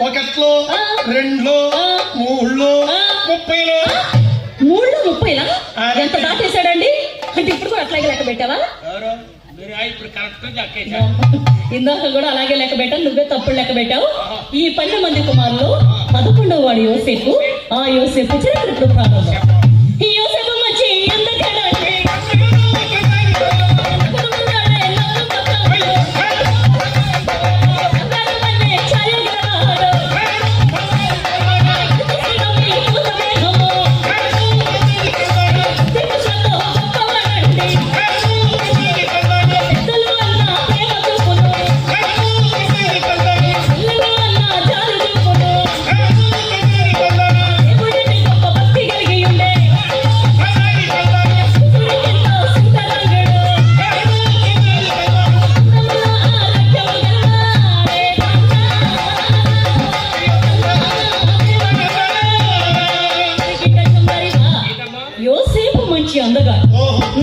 ఒకట్లో, రెండులో, మూడులో, 30లో. 3లో 30లా? ఎంత దాటేశాడండి? అంటే ఇప్పుడు కూడా అట్లాగే లెక్క పెట్టావా? ఇందాక కూడా అలాగే లెక్క పెట్టావు, నువ్వే తప్పుడు లెక్క పెట్టావు. ఈ 12 మంది కుమారులు 11వ వాడు యోసేపు. ఆ యోసేపు చరిత్ర ఇప్పుడు ప్రారంభం. ఈ యోసేపు మంచి అందగాడండి.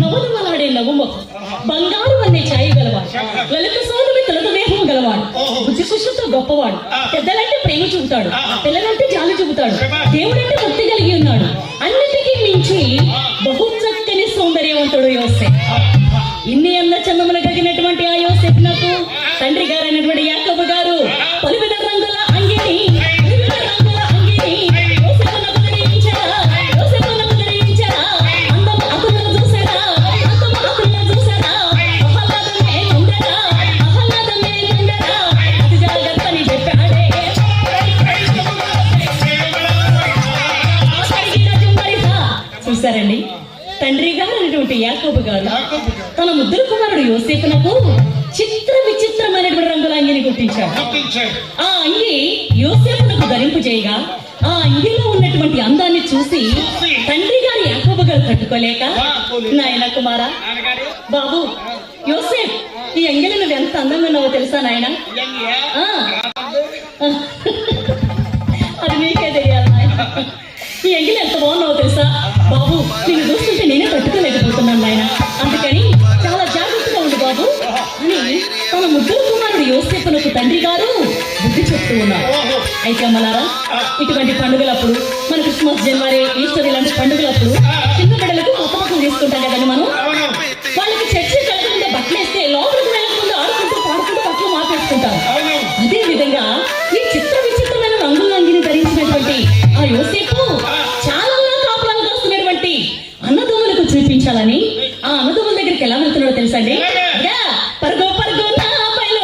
నవనవలాడే నవ్వుముఖం, బంగారు అనే ఛాయ గలవాడు, లలిత సోదమి తలత దేహం గలవాడు, బుద్ధి కుషులతో గొప్పవాడు, పెద్దలంటే ప్రేమ చూపుతాడు, పిల్లలంటే జాలి చూపుతాడు, దేవుడంటే భక్తి కలిగి ఉన్నాడు, అన్నిటికీ మించి బహు చక్కని సౌందర్యవంతుడు యోసేపు. ఇన్ని అన్న చందములు కలిగినటువంటి ఆ యోసేపు నాకు తండ్రి గారు అయినటువంటి యాకోబు గారు పలువిధ రంగుల అంగిని చూసారండి. తండ్రి గారు అనేటువంటి యాకోబు గారు తన ముద్దుల కుమారుడు యోసేపునకు చిత్ర విచిత్రమైనటువంటి రంగుల అంగిని గుర్తించాడు. ఆ అంగి యోసేపునకు ధరింపు చేయగా ఆ అంగిలో ఉన్నటువంటి అందాన్ని చూసి తండ్రి గారు యాకోబు గారు తట్టుకోలేక, నాయన కుమారా, బాబు యోసేప్, ఈ అంగిలో నువ్వు ఎంత అందంగా ఉన్నావో తెలుసా నాయన? అది మీకే తెలియాలి నాయన. ఈ ఎంగిలి ఎంత బాగున్నావో తెలుసా బాబు? నేను చూస్తుంటే నేనే తట్టుకోలేకపోతున్నాను నాయన. అందుకని చాలా జాగ్రత్తగా ఉండు బాబు అని తన ముద్దుల కుమారుడు యోసేపునకు తండ్రి గారు బుద్ధి చెప్తూ ఉన్నారు. అయితే అమ్మలారా, ఇటువంటి పండుగలప్పుడు మన క్రిస్మస్, జనవరి, ఈస్టర్ ఇలాంటి పండుగలప్పుడు చిన్న బిడ్డలకు కొత్త బట్టలు తీసుకుంటాం కదండి మనం. వాళ్ళకి చర్చి కలగకుండా బట్టలు వేస్తే లోపలికి వెళ్ళకుండా ఆడుకుంటూ పాడుకుంటూ బట్టలు మార్పేసుకుంటారు. అదే విధంగా ఈ చిత్ర విచిత్రమైన రంగుల అంగిని ధరించినటువంటి ఆ యోసేపు చాలా కాపురాలు కాస్తున్నటువంటి అన్నదమ్ములకు చూపించాలని ఆ అన్నదమ్ముల దగ్గరికి ఎలా వెళ్తున్నాడో తెలుసా అండి? పరుగో పరుగో నా పైలో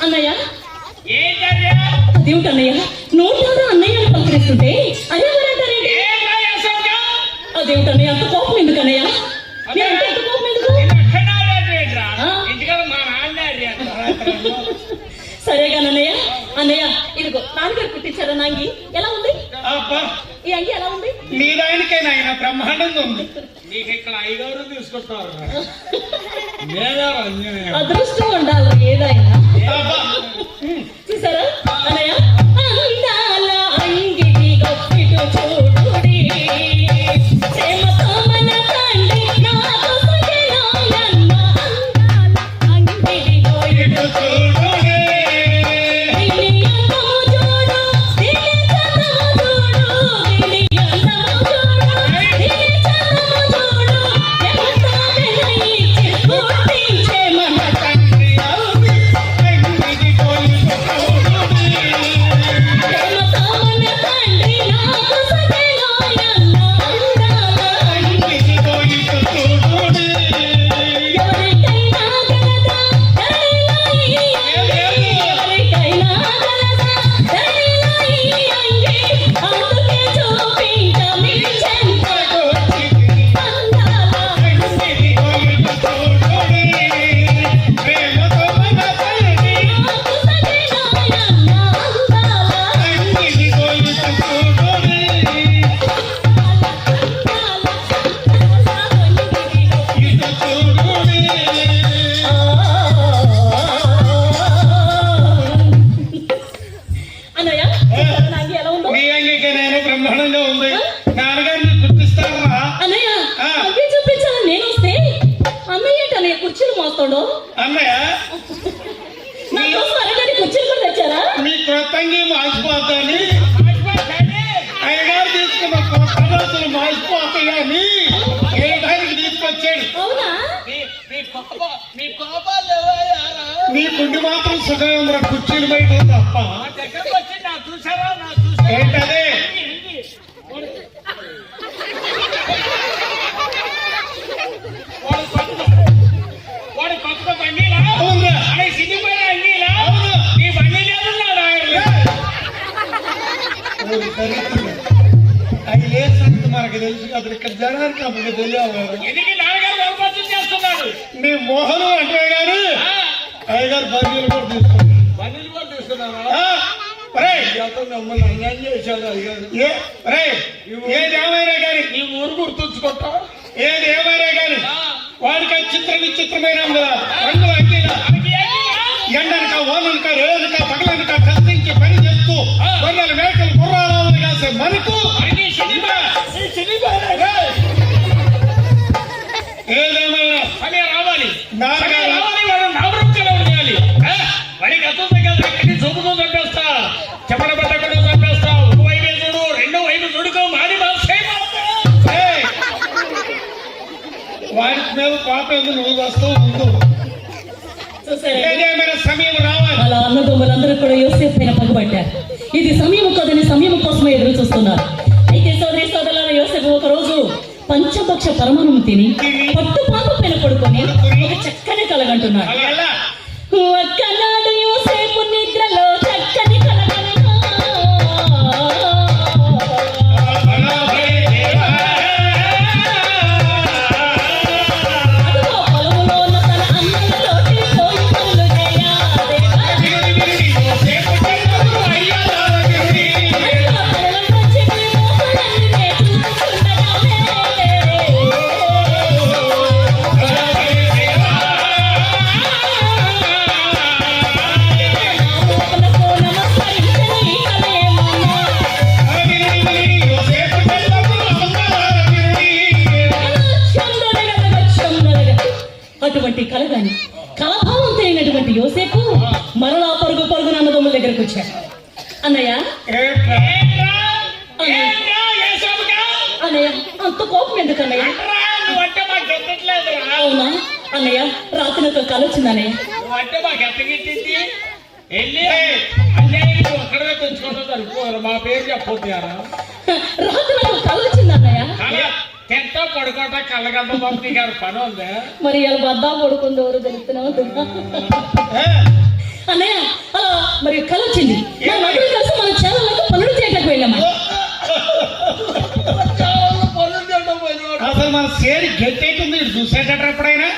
అన్నయ్య. అదేమిటన్నయ్య నోటారా అన్నయ్య అని పలకరిస్తుంటే అదేమంటారేంటి? అదేమిటన్నయ్య అంత కోపం ఎందుకు అన్నయ్య? అంత కోపం ఎందుకు? సరేగానన్నయ్య. అన్నయ్య ఇదిగో నాన్నగారు కుట్టించారా నా అంగి? ఎలా ఉంది ఈ అంగి? ఎలా ఉంది? మీరాయనకైనా బ్రహ్మాండంగా ఉంది. అదృష్టం ఉండాలి ఏదైనా. చూసారా అన్నయ్య? అందాల అంగిని గొప్పిటు చూడుడి, ప్రేమతో మన తండ్రి నాకు సగలాయన్న. అందాల అంగిని గొప్పిటు చూడుడి, దీని అందము చూడు, దీని చందము చూడు, దీని అందము చూడు, దీని చందము చూడు, ఎంత వినయించి గుర్తించే మన తండ్రి. ఎవరికైనా బ్రహ్మాండంగా ఉంది. నాన్నగారిని గుర్తిస్తారా? అన్నయ్య ఆ. అవి చూపించాలని నేను వస్తే అన్నయ్య ఏంటి అన్నయ్య కుర్చీలు మోస్తాడు? అన్నయ్య నా కోసం అరగని కుర్చీలు కూడా తెచ్చారా? మీ క్రొత్తంగి మాసిపోతాని అయ్యగారు తీసుకున్న కొత్త రోజులు మాసిపోతాయని ఏడానికి తీసుకొచ్చాడు. అవునా? నీ గుండి మాత్రం సుఖంగా కుర్చీలు బయట తప్ప ఏంటదే? అవునురా. అవును. అది ఏ సంగతి మనకు తెలుసు. అతను ఇక్కడ జనానికి అప్పుడు తెలియదు. నీ మోహను అంటే గారు అయ్యగారు బందీలు కూడా తీసుకున్నారు. మమ్మల్ని అన్యాయం చేశాడు అయ్యారు. ఏది ఏమైనా కానీ నీ ఊరు గుర్తుంచుకుంటా. ఏది ఏమైనా కానీ వాడికి చిత్ర విచిత్రమైన రంగుల అంగీలా ఎండనక వాననక రేదనక పగలనక కష్టించి పని చేస్తూ గొర్రెలు మేకలు గుర్రాలను కాసే మనకు ఏదేమైనా రావాలి నాన్నగారు వాడు నామరూపంగా ఉండాలి. వాడికి అర్థం కదా చూపుతూ చంపేస్తా, చెప్పల పట్టకుండా చంపేస్తా. ఒక వైపు చూడు, రెండో వైపు చూడుకో, మాది ఏయ్! వాడి మీద కోపం నువ్వు వస్తూ ఉండు. చూసారా? ఏదేమైనా సమయం రావాలి. అలా అన్నదమ్ములందరూ కూడా యోసేపు పైన పగబట్టారు. ఇది సమయం కాదని సమయం కోసమే ఎదురు చూస్తున్నారు. అయితే సోదరి సోదరుల యోసేపు ఒక రోజు పంచభక్ష పరమాణం తిని పట్టు పాప పైన పడుకొని ఒక చక్కని కలగంటున్నాడు. ఎలా? ఒక్కనాడు యోసేపు నిద్రలో చక్కని కలగనగా అదిగో పొలములో ఉన్న తన అన్నలతోటి పోయి పనులు చేయా దేవా. అదిగో కలలం వచ్చి నీ మోహలన్నీ చూస్తుండగానే నమస్కరించని కలయేమన్నా అటువంటి కలగాని కలభావంతైనటువంటి యోసేపు మరలా పరుగు పరుగున అన్నదమ్ముల దగ్గరకు వచ్చాడు. అన్నయ్య అన్నయ్య అంత కోపం ఎందుకు అన్నయ్య? నువ్వంటే మాకు ఎత్తట్లేదురా. అవునా అన్నయ్య? రాత్రి ఒక కల వచ్చింది అన్నయ్య. నువ్వంటే మాకు ఎత్తగిచ్చింది. వెళ్ళి అన్యాయానికి ఒక్కడే తెచ్చుకుంటూ సరిపోరు. మా పేరు చెప్పొద్దారా. రాత్రి ఒక కల వచ్చింది అన్నయ్య. తింటా పడుకోట కళ్ళగంట పంపి గారు పని ఉందా? మరి ఇలా బద్దా పడుకుంది ఎవరు తెలుస్తున్నావు అన్నయ్య? అలా మరి కల వచ్చింది. మా నలుగురు కలిసి మన చేలలకు పనులు చేయటకు వెళ్ళామా? పనులు తింటాం పోయినవాడు. అసలు మన సేరి గట్టేటుంది చూసేటట్టు ఎప్పుడైనా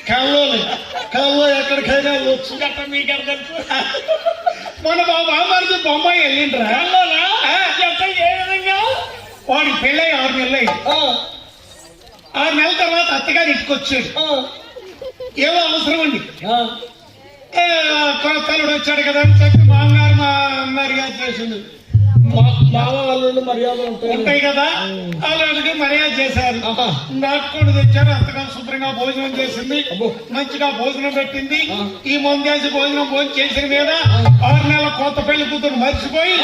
కల్లో ఎక్కడికైనా వచ్చు. గట్ట మీకు అర్థం. మన బాబామరిది బొంబాయి వెళ్ళిండ్రా. కల్లోనా? ఎంత ఏ విధంగా? వాడికి పెళ్ళై 6 నెలలు అయింది. 6 నెలల తర్వాత అత్తగారు ఇంటికొచ్చాడు. ఏమో అవసరం అండి. కొత్తలుడు వచ్చాడు కదా అని చెప్పి మామగారు మర్యాద చేసిండు. మామ వాళ్ళు మర్యాద ఉంటాయి కదా, వాళ్ళకి మర్యాద చేశారు. నాటుకోడు తెచ్చారు. అత్తగారు శుభ్రంగా భోజనం చేసింది, మంచిగా భోజనం పెట్టింది. ఈ మందేసి భోజనం చేసిన మీద 6 నెలల కొత్త పెళ్లి కూతురు మర్చిపోయి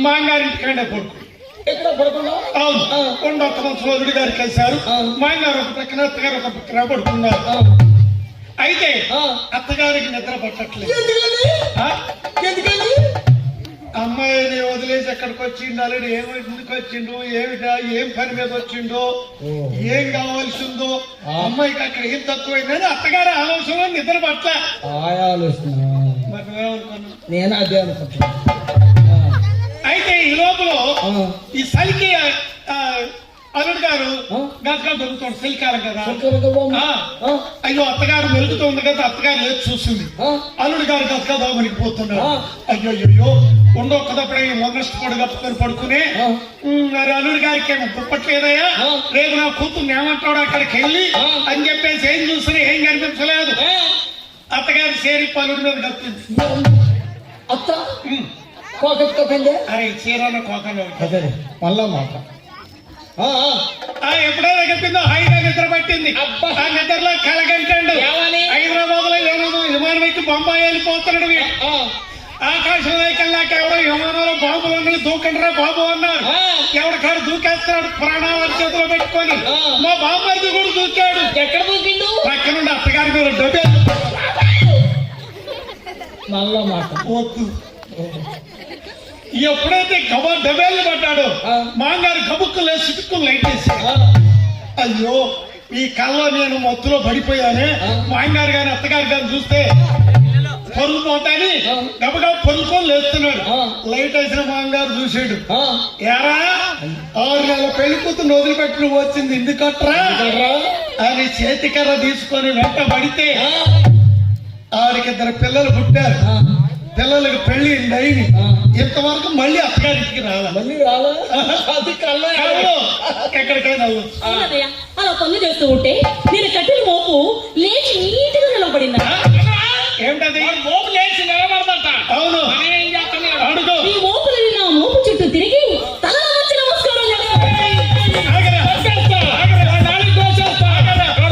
మామగారింటికండే పడుకుంది. ఎక్కడ పడుకున్నా? అవును, కొండొక్క సోదరుడి గారు కలిశారు. మామగారు ఒక పక్కన అత్తగారు ఒక పక్కన పడుకున్నారు. అయితే అత్తగారికి నిద్ర పట్టట్లేదు. ఎందుకని? అమ్మాయిని వదిలేసి ఎక్కడికి వచ్చిండు, అల్లుడు ఎందుకు వచ్చిండు, ఏమిటా, ఏం పని మీద వచ్చిండో, ఏం కావాల్సిందో, అమ్మాయికి అక్కడ ఏం తక్కువైందని అత్తగారు ఆలోచన నిద్ర పట్ల. మరి నువ్వేమనుకున్నావు? నేను అదే అనుకుంటున్నా. అయితే ఈ లోపల ఈ సలికి అల్లుడు గారు గట్గా దొరుకుతాడు. చలికాలం కదా. అయ్యో అత్తగారు మెలుగుతుంది కదా, అత్తగారు లేచి చూసింది. అల్లుడు గారు గట్గా దామనికి పోతున్నాడు. అయ్యో అయ్యో ఉండొక్కదప్పుడే మొన్నష్టపడు కప్పుకొని పడుకునే మరి అల్లుడు గారికి ఏమో పుప్పట్లేదయ్యా, రేపు నా కూతుర్ని ఏమంటాడు అక్కడికి వెళ్ళి అని చెప్పేసి ఏం చూసినా ఏం కనిపించలేదు. అత్తగారు చేరి అల్లుడి మీద కప్పింది. అత్త కోకెత్తుకోకండి. అరే చీరలో కోకలు అదే మళ్ళా మాట. ఎప్పుడైనా చెప్పిందో హాయిగా నిద్ర పట్టింది. అబ్బా. ఆ నిద్రలో కలగంటాడు ఏమని? హైదరాబాద్ లో ఏమో విమానం ఎక్కి బొంబాయి వెళ్ళిపోతున్నాడు వీడు. ఆకాశంలోకి వెళ్ళాక ఎవరో విమానంలో బాంబులు ఉన్నాయి దూకండిరా బాబు అన్నారు. ఎవరి కాడు దూకేస్తున్నాడు ప్రాణాలను చేతిలో పెట్టుకొని. మా బామ్మర్ది కూడా దూకాడు. ఎక్కడ దూకిండు? పక్క నుండి అత్తగారి మీద డబ్బే మళ్ళా మాట. వద్దు. ఎప్పుడైతే డబ్బేళ్ళు పడ్డాడో మాంగారు గబుక్కు లేదు సిటుక్కులు లైట్ వేసి అయ్యో ఈ కళ్ళలో నేను మొత్తులో పడిపోయానే. మాంగారు గాని అత్తగారు గారిని చూస్తే పరుగు పోతాని గబగబ పరుకొని లేస్తున్నాడు. లైట్ వేసిన మాంగారు చూసాడు. ఎరా 6 నెలల పెళ్లి కూతురు వదిలిపెట్టి నువ్వు వచ్చింది ఎందుకట్రా అని చేతికర్ర తీసుకొని వెంట పడితే ఆడికి 2 పిల్లలు పుట్టారు. పిల్లలకు పెళ్లి అయింది. ఇంతవరకు మళ్ళీ అత్తగారికి రావాలి. మళ్ళీ రాలా? అది కళ్ళ ఎక్కడికైనా అవునదయ్య, అలా పనులు చేస్తూ ఉంటే నేను కట్టిన మోపు లేచి నీటిగా నిలబడిందా? ఏమిటది? మోపు లేచి నిలబడదంట. అవును. మనం ఏం చేస్తున్నాడు? అడుగు. ఈ మోపులని నా మోపు చుట్టూ తిరిగి తల వచ్చి నమస్కారం చేస్తాను. ఆగరా. కొట్టేస్తా. నాలుగు కోసేస్తా.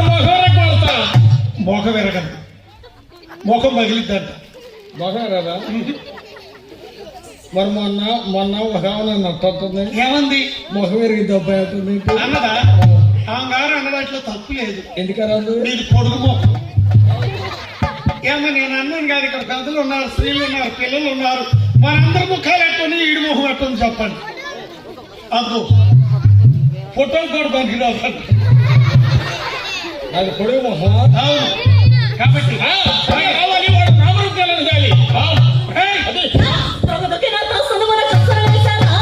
మొహం కొడతా. మొఖం ఎరగదు. మొఖం పగిలిద్దంట. మొహం కదా. మరి మొన్న ఒక నట్టుంది. ఏమంది? మొహం ఎరిగి దెబ్బ అవుతుంది. అన్నదా ఆ గారు అన్నదాంట్లో తప్పు లేదు. ఎందుకరాదు? నీకు పొడుగు మొఖం. ఏమో నేను అన్నాను కాదు, ఇక్కడ పెద్దలు ఉన్నారు, స్త్రీలు ఉన్నారు, పిల్లలు ఉన్నారు. మనందరి ముఖాలు ఎట్టుని ఈడు మొహం ఎట్టుంది చెప్పండి. అబ్బు ఫోటో కూడా పనికిరాదు. అది పొడుగు మొహం. అవును. కాబట్టి కావాలి వాడు నామరూపాలను చాలి. అది ప్రగతికి నా తోసన మన కసర వేశారా?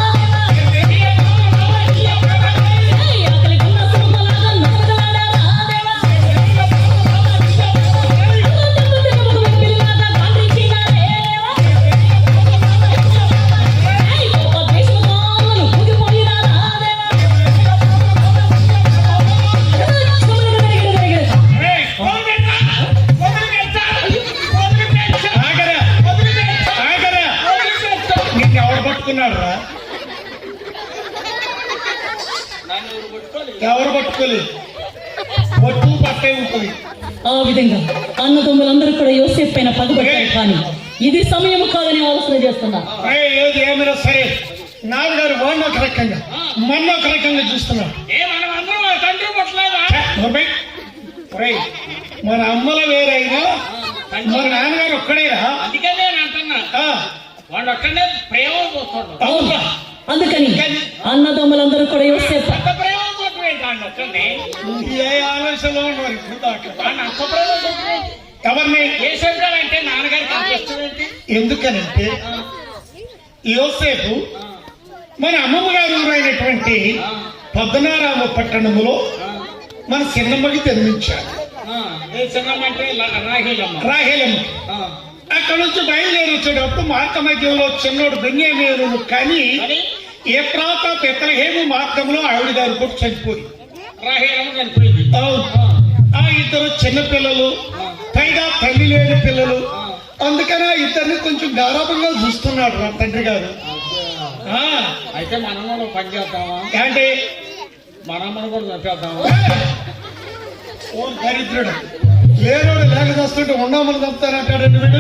ఆకలికి నా సుమలాగా నడకలాడారా దేవా? పిల్లలాగా గాండ్రించినారే. గొప్ప దేశమును ఊగిపోయినారా దేవా? నిన్నెవరు పట్టుకున్నాడు రా? ఎవరు పట్టుకోలేదు. పట్టు పట్టే ఉంటుంది. ఆ విధంగా అన్నదమ్ములందరూ కూడా యోసేపు పైన పగబట్టారు. కానీ ఇది సమయం కాదని ఆలోచన చేస్తున్నా. ఏది ఏమైనా సరే నాన్నగారు వాడిని ఒక రకంగా మొన్న ఒక రకంగా చూస్తున్నాడు. మనం అందరం వాళ్ళ తండ్రి పుట్టలేదా? మన అమ్మల వేరైనా మన నాన్నగారు ఒక్కడేరా. అందుకే నేను అంటున్నా వాడు ఒక్కడే ప్రేమ చూస్తాడు. అవునా? అందుకని అన్నదమ్ములందరూ కూడా యోసేపు అంత ప్రేమ చూడటం ఏంటి వాడిని ఒక్కడే? ఏ ఆలోచనలో ఉన్నారు ఇప్పుడు దాకా? వాడిని అంత ప్రేమ చూడటం ఎవరిని? ఏ శబ్దాలంటే నాన్నగారికి అంత ఇష్టం ఏంటి? ఎందుకనంటే యోసేపు మన అమ్మమ్మ గారు ఊరైనటువంటి పద్మనారామ పట్టణములో మన చిన్నమ్మకి జన్మించారు. ఏ చిన్నమ్మంటే రాహేలమ్మ. రాహేలమ్మ. అక్కడ నుంచి బయలుదేరి వచ్చేటప్పుడు మార్గ మధ్యంలో చిన్నోడు బెన్యామీనును కానీ ఏ ప్రాంత బెత్లెహేము మార్గంలో ఆవిడ గారు కూడా చనిపోయి రాహేలమ్మ చనిపోయింది. ఆ 2 చిన్న పిల్లలు, పైగా తల్లి లేని పిల్లలు. అందుకని ఆ 2 కొంచెం గారాబంగా చూస్తున్నాడు నా తండ్రి గారు. అయితే మనం కూడా పని చేద్దామా? అంటే మనమ్మను కూడా చంపేద్దామా? ఓ దరిద్రుడు లేనోడు లేక చేస్తుంటే ఉన్నామని చంపుతానంటాడండి వీడు.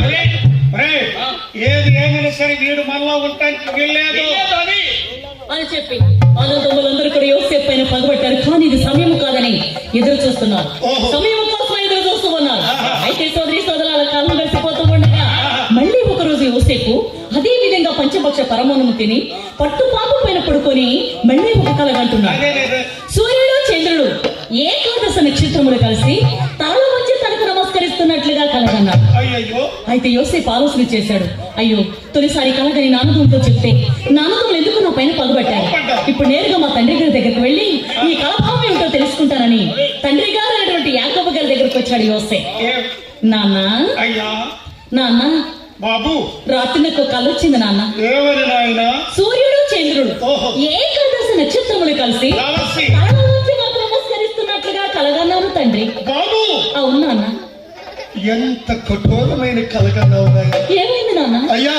ఏది ఏమైనా సరే వీడు మనలో ఉంటానికి వెళ్ళలేదు అని చెప్పి అన్నదమ్ములందరూ కూడా యోసేపు పైన పగబట్టారు. కానీ ఇది సమయం కాదని ఎదురు చూస్తున్నారు. సమయం కోసం ఎదురు చూస్తూ ఉన్నారు. అయితే సోదరి సోదరుల కాలం గడిచిపోతూ ఉండగా మళ్ళీ ఒక రోజు యోసేపు అదే విధంగా పంచపక్ష పరమాణము తిని పట్టు పాపం పైన పడుకొని మళ్ళీ ఒక కలగంటున్నాడు. సూర్యుడు చంద్రుడు ఏకాదశ నక్షత్రములు కలిసి తలలో వచ్చి తనకు నమస్కరిస్తున్నట్లుగా కలగన్నారు. అయితే యోసేపు ఆలోచన చేశాడు. అయ్యో తొలిసారి కలగని నాన్నదమ్ముతో చెప్తే నాన్నదమ్ములు ఎందుకు నా పైన పగబట్టారు. ఇప్పుడు నేరుగా మా తండ్రి గారి దగ్గరికి వెళ్ళి ఈ కలభావం ఏమిటో తెలుసుకుంటానని తండ్రి గారు అనేటువంటి యాకోబు గారి దగ్గరకు వచ్చాడు యోసేపు. నాన్న నాన్న బాబు రాత్రి నాకు కళ వచ్చింది నాన్న. సూర్యుడు చంద్రుడు ఏకాదశ నక్షత్రములు కలిసి తలలో వచ్చి మాకు నమస్కరిస్తున్నట్లుగా కలగన్నాను తండ్రి. బాబు అవును నాన్న. ఎంత కఠోరమైన కలగన్నావు. ఏమైంది నాన్న? అయ్యా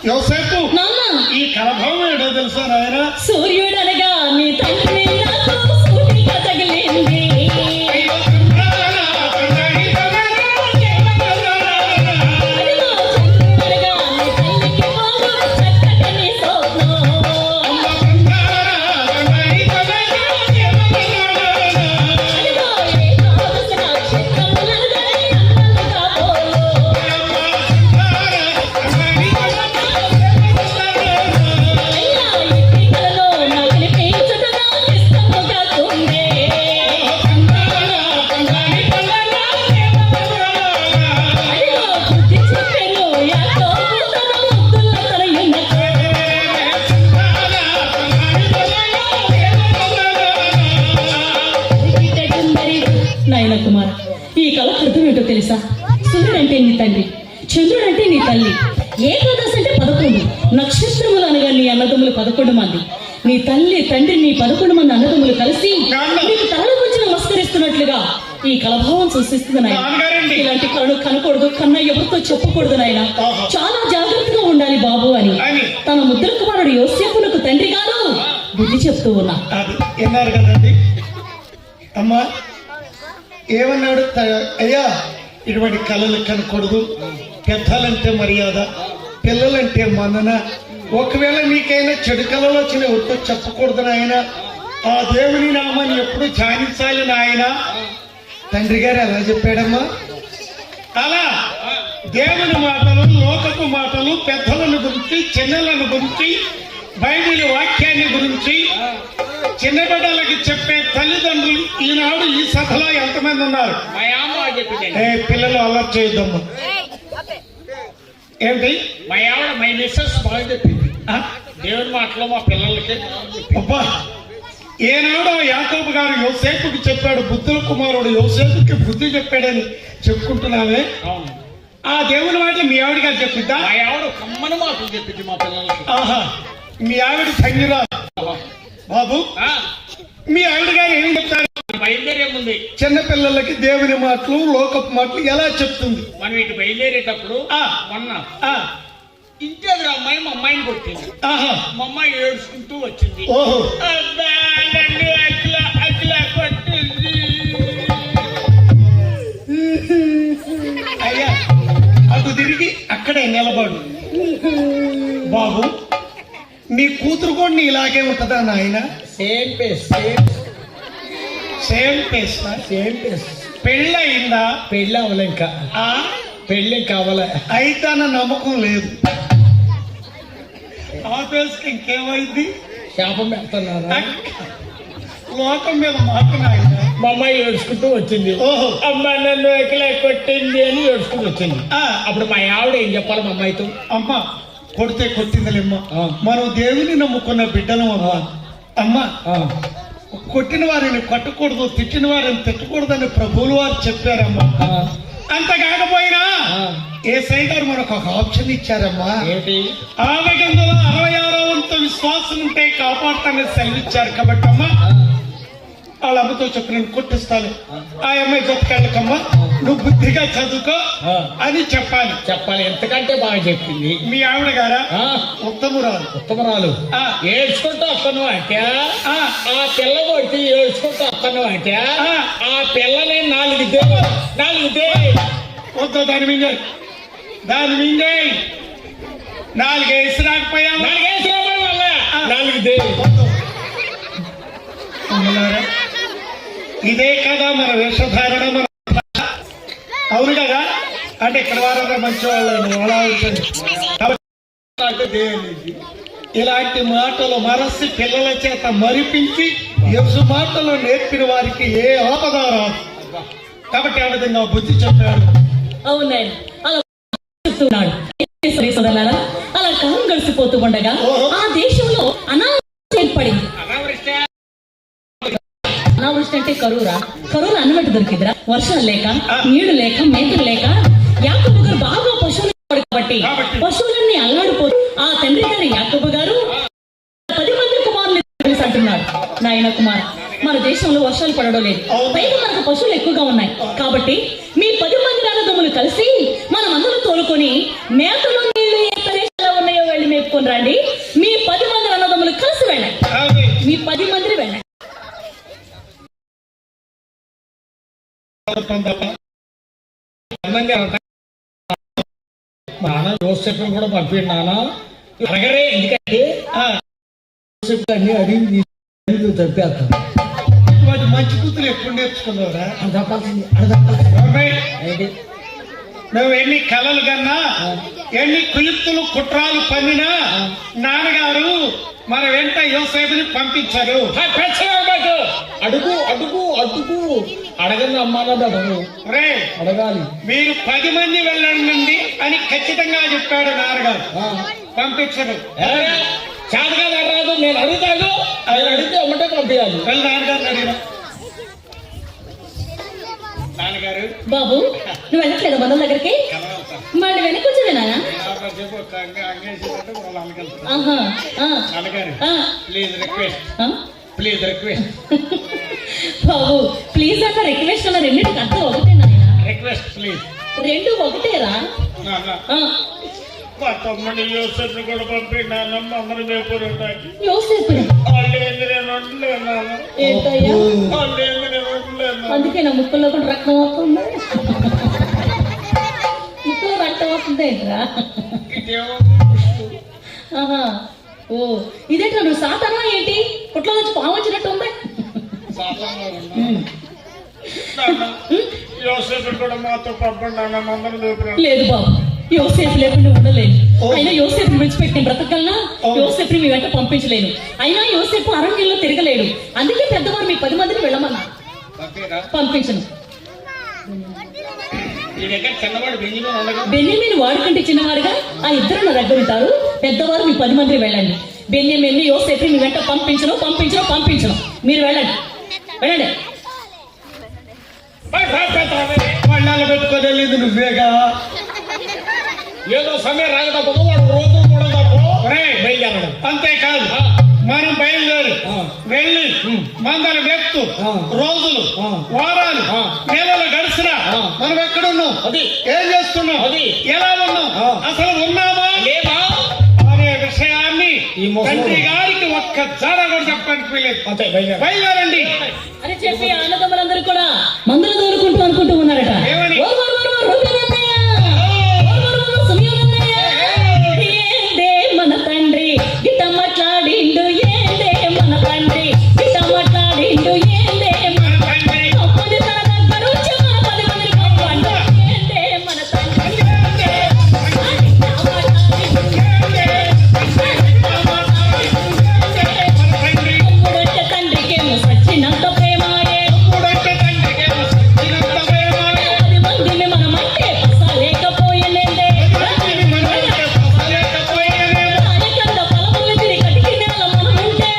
యోసేపు నాన్న ఈ కలభావం ఏడో తెలుసా నాయన? సూర్యుడనగా నీ తండ్రి నాకు సూటిగా తగిలింది. అయ్యో, అదిగో చంద్రుడనగా నీ తల్లికి బాగు చక్కని స్వప్నం. అదిగో ఏకాదశి నక్షత్రములనగా అన్నలుగా పోలు. అయ్యా ఇంటి కలలో నకిలి పెంచుటగా ఇష్టముగా తుండే. అదిగో బుద్ధి చెప్పెను యాకోబు తన ముద్దుల తనయున్నకు. నాయన కుమార్, ఈ కళ అర్థం ఏంటో తెలుసా? సూర్యుడంటే నీ తండ్రి, చంద్రుడంటే నీ తల్లి, ఏకాదశి అంటే 11, నక్షత్రములు అనగా నీ అన్నదమ్ములు 11 మంది. నీ తల్లి తండ్రి నీ 11 మంది అన్నదమ్ములు కలిసి నీకు తలలు గురించి నమస్కరిస్తున్నట్లుగా ఈ కలభావం సూచిస్తుంది నాయన. నాన్నగారండి. ఇలాంటి కళను కనకూడదు, కన్న ఎవరితో చెప్పకూడదు నాయన. చాలా జాగ్రత్తగా ఉండాలి బాబు అని తన ముద్ర కుమారుడు యోసేపునకు తండ్రి గారు బుద్ధి చెప్తూ ఉన్నా. అది విన్నారు కదండి అమ్మా. ఏమన్నాడు? అయ్యా, ఇటువంటి కళలు కనకూడదు, పెద్దలంటే మర్యాద, పిల్లలంటే మన్నన. ఒకవేళ నీకైనా చెడు కళలు వచ్చిన ఎవరితో చెప్పకూడదు నాయన. ఆ దేవుని నామాన్ని ఎప్పుడు ధ్యానించాలి నాయన. తండ్రి గారు ఎలా చెప్పాడమ్మా? అలా దేవుని మాటలు, లోకపు మాటలు, పెద్దలను గురించి, చిన్నలను గురించి, బైబిల్ వాక్యాన్ని గురించి చిన్న బిడ్డలకి చెప్పే తల్లిదండ్రులు ఈనాడు ఈ సభలో ఎంతమంది ఉన్నారు? మా అమ్మ చెప్పింది. పిల్లలు అలర్ట్ చేయొద్దమ్మా. ఏంటి? మా ఆవిడ మై మిస్సెస్ బాగా చెప్పింది. ఆ? దేవుని మాటలో మా పిల్లలకి అబ్బా, ఏనాడో యాకోబు గారు యోసేపుకి చెప్పాడు, బుద్ధుల కుమారుడు యోసేపుకి బుద్ధి చెప్పాడని చెప్పుకుంటున్నావే. అవును, ఆ దేవుని మాట మీ ఆవిడ గారు చెప్పిద్దా? మా ఆవిడ కమ్మని మాటలు చెప్పింది మా పిల్లలకి. ఆహా, మీ ఆవిడ సంగిరా బాబు. ఆ, మీ ఆవిడ గారు ఏం చెప్తారు? బయలుదేరే ముందు చిన్న పిల్లలకి దేవుని మాటలు, లోకపు మాటలు ఎలా చెప్తుంది? మనం ఇటు బయలుదేరేటప్పుడు మొన్న ఆ, ఇంటి ఎదురు అమ్మాయి మా అమ్మాయిని కొట్టింది. ఆహా, మా అమ్మాయి ఏడుచుకుంటూ వచ్చింది. ఓహో, అబ్బా, నన్ను అట్లా అట్లా కొట్టింది. అయ్యా అటు తిరిగి అక్కడే నిలబడు బాబు. నీ కూతురు కూడా నీ ఇలాగే ఉంటుందా నాయన? Same pace, same pace. Same pace. పెళ్ళయిందా? పెళ్ళి అవ్వలే ఇంకా, ఆ, పెళ్ళి కావాలా? అయితే అన్న నమ్మకం లేదు. ఆ పేస్కి ఇంకేమైంది? శాపం పెడుతున్నారా? లోకం మీద మాకు నాయన. మా అమ్మాయి ఏడ్చుకుంటూ వచ్చింది. ఓహో, అమ్మ నన్ను ఎక్కలే కొట్టింది అని ఏడ్చుకుంటూ వచ్చింది. ఆ, అప్పుడు మా ఆవిడ ఏం చెప్పాలి మా అమ్మాయితో? అమ్మా, కొడితే కొట్టిందిలేమ్మా, ఆ. మనం దేవుని నమ్ముకున్న బిడ్డలం అమ్మా. అమ్మా, ఆ, కొట్టిన వారిని కొట్టకూడదు, తిట్టిన వారిని తిట్టకూడదని ప్రభువులు వారు చెప్పారమ్మా. ఆ, అంత కాకపోయినా ఆ. యేసయ్య గారు మనకు ఒక ఆప్షన్ ఇచ్చారమ్మా. ఏంటి? 666వ వంతు విశ్వాసం ఉంటే కాపాడతానని సెలవిచ్చారు కాబట్టి అమ్మా, వాళ్ళ అమ్మతో చెప్పి నేను కొట్టిస్తాను, ఆ అమ్మాయి జతకెళ్ళకమ్మా, నువ్వు బుద్ధిగా చదువుకో ఆ. అని చెప్పాలి. చెప్పాలి, ఎంతకంటే బాగా చెప్పింది. మీ ఆవిడ గారా ఆ, ఉత్తమురాలు. ఉత్తమరాలు. ఆ. ఏడ్చుకుంటూ వస్తాను అంటే ఆ, ఆ పిల్ల కొట్టి ఏడ్చుకుంటూ వస్తాను అంటే ఆ. ఆ పిల్లని 4 దే వద్దు, దాని మింగాయి, దాని మింగాయి. 4 వేసి రాకపోయా? 4 దే. అమ్మలారా, ఇదే కదా మన వేషధారణ, మన అవును కదా. అంటే ఇక్కడ వారందరూ మంచి వాళ్ళని అలా ఉంటుంది. కాబట్టి దేవునికి ఇలాంటి మాటలు మరసి పిల్లల చేత మరిపించి యేసు మాటలు నేర్పిన వారికి ఏ ఆపద రాదు. కాబట్టి ఆ విధంగా బుద్ధి చెప్పాడు. అవునాయన, అలా చెప్తున్నాడు. సోదరులారా, అలా కాలం గడిచిపోతూ ఉండగా ఆ దేశంలో అనావృష్టి ఏర్పడింది. అనావృష్టి అంటే కరువురా? కరువులు అన్నమాట దొరికిందిరా. వర్షాలు లేక, నీళ్లు లేక, మేతలు లేక యాకోబు గారు బాగా పశువులు కాబట్టి పశువులన్నీ అల్లాడిపోతూ ఆ తండ్రి గారు యాకోబు గారు 10 మంది కుమారులు అంటున్నాడు. నాయన కుమార్, మన దేశంలో వర్షాలు పడడం లేదు, పైగా మనకు పశువులు ఎక్కువగా ఉన్నాయి. కాబట్టి మీ 10 మంది అన్నదమ్ములు కలిసి మనం అందరూ తోలుకొని మేతలు నీళ్లు ఏ ప్రదేశాల్లో ఉన్నాయో వెళ్ళి చెప్పుకుని రండి. మీ 10 మంది అన్నదమ్ములు కలిసి వెళ్ళండి. అది మీ 10 మంది వెళ్ళండి. నాన్న జోసెఫ్ కూడా పంపిండు నాన్న అడగరే, ఎందుకంటే జోసెఫ్ అన్ని అడిగి చంపేస్తాను. ఇటువంటి మంచి కూతురు ఎప్పుడు నేర్చుకున్నావురా? అడగపాల్సింది ఏంటి? నువ్వు ఎన్ని కలలు కన్నా, ఎన్ని కుయుక్తులు కుట్రాలు పన్నినా నాన్నగారు మన వెంట యోసేపుని పంపించారు. అడుగు అడుగు అడుగు అడగండి అమ్మానది అడుగు రే, అడగాలి. మీరు 10 మంది వెళ్ళండి అని ఖచ్చితంగా చెప్పాడు నాన్నగారు. పంపించరు. చేతగా రాదు, నేను అడుగుతాను. ఆయన అడిగితే అమ్మటే పంపించాలి. వెళ్ళి నాన్నగారు అడిగిన నాన్నగారు బాబు నువ్వు వెళ్ళట్లేదు బంధువుల దగ్గరికి? మళ్ళీ వెనక్కి వచ్చేదేనా? ఆహా, ఆ, నాన్నగారు ఆ, ప్లీజ్ రిక్వెస్ట్, ఆ? ప్లీజ్ రిక్వెస్ట్, బాబు ప్లీజ్ అన్న రిక్వెస్ట్ అన్న రెండింటికి అర్థం ఒకటే నాయన. Request please. రెండు ఒకటేరా? ఆ, మా తమ్ముడు యోసేపు కూడా పంపిణీ అందరూ వేపురు ఉంటాయి. యోసేపు వాళ్ళు ఏంది నేను ఉండలేను, ఏంటయ్యా? వాళ్ళు ఏంది నేను ఉండలేను. అందుకే నా ముక్కుల్లో కూడా రక్తం వస్తుంది. ముక్కులో రక్తం వస్తుంది ఏంట్రా? ఇదేమో ఆహా, ఓ ఇదేంట్రా నువ్వు సాధారణ ఏంటి? పుట్లో నుంచి పాము వచ్చినట్టు ఉంది. యోసేపు కూడా మాతో పంపండి అన్న అందరూ వేపురు. లేదు బాబు, యోసేపు లేకుండా ఉండలేను. అయినా యోసేపు విడిచిపెట్టి నేను బ్రతకగలనా? యోసేపుని మీ వెంట పంపించలేను. అయినా యోసేపు అరణ్యంలో తిరగలేడు. అందుకే పెద్దవారు మీ 10 మందిని వెళ్ళమన్నా. పంపించను. ఈ దగ్గర చిన్నవాడు బెంజమిన్ ఉండగా బెన్యామీను వాడికంటే చిన్నవాడుగా ఆ ఇద్దరు నా దగ్గర ఉంటారు. పెద్దవారు మీ 10 మందిని వెళ్ళండి. బెన్యామీను యోసేపుని మీ వెంట పంపించను. మీరు వెళ్ళండి, వెళ్ళండి. పళ్ళాలు పెట్టుకొని వెళ్ళింది నువ్వేగా. ఏదో సమయం రాగటప్పుడు వాడు రోజు కూడా బయలుదేరడం. అంతేకాదు, మనం బయలుదేరి వెళ్ళి మందల వ్యక్తు రోజులు, వారాలు, నెలలు గడిచినా మనం ఎక్కడున్నాం, అది ఏం చేస్తున్నాం, అది ఎలా ఉన్నాం, అసలు ఉన్నామా లేదా అనే విషయాన్ని ఈ ముసలోడు తండ్రి గారికి ఒక్క జాడ కూడా చెప్పడానికి లేదు. అంతే బయలుదేర. బయలుదేరండి అని చెప్పి అన్నదమ్ములందరూ కూడా మందులు తోలుకుంటూ అనుకుంటూ ఉన్నారట. ఏమని? ఓ ఓ ఓ ఓ రూబేనన్నయ్య, ఓ ఓ ఓ ఓ సుమియోనన్నయ్య, ఏందే మన తండ్రి గిట్ట మాట్లాడిండు, ఏందే మన తండ్రి గిట్ట మాట్లాడిండు, ఏందే మన తండ్రి అప్పుని తన దగ్గర ఉంచి మన 10 మందిని పంపండు, ఏందే మన తండ్రి తమ్ముడొచ్చే తండ్రికేమో సచ్చినంత ప్రేమాయే, మూడంటే తండ్రికేమో సచ్చినంత ప్రేమాయే. 10 మందిని మనమంటే పసలేకపోయేలేందే, మనమంటే పసలేకపోయేనే. రాయకండ పొలములు తిరిగి కటికి నేల మనముంటే,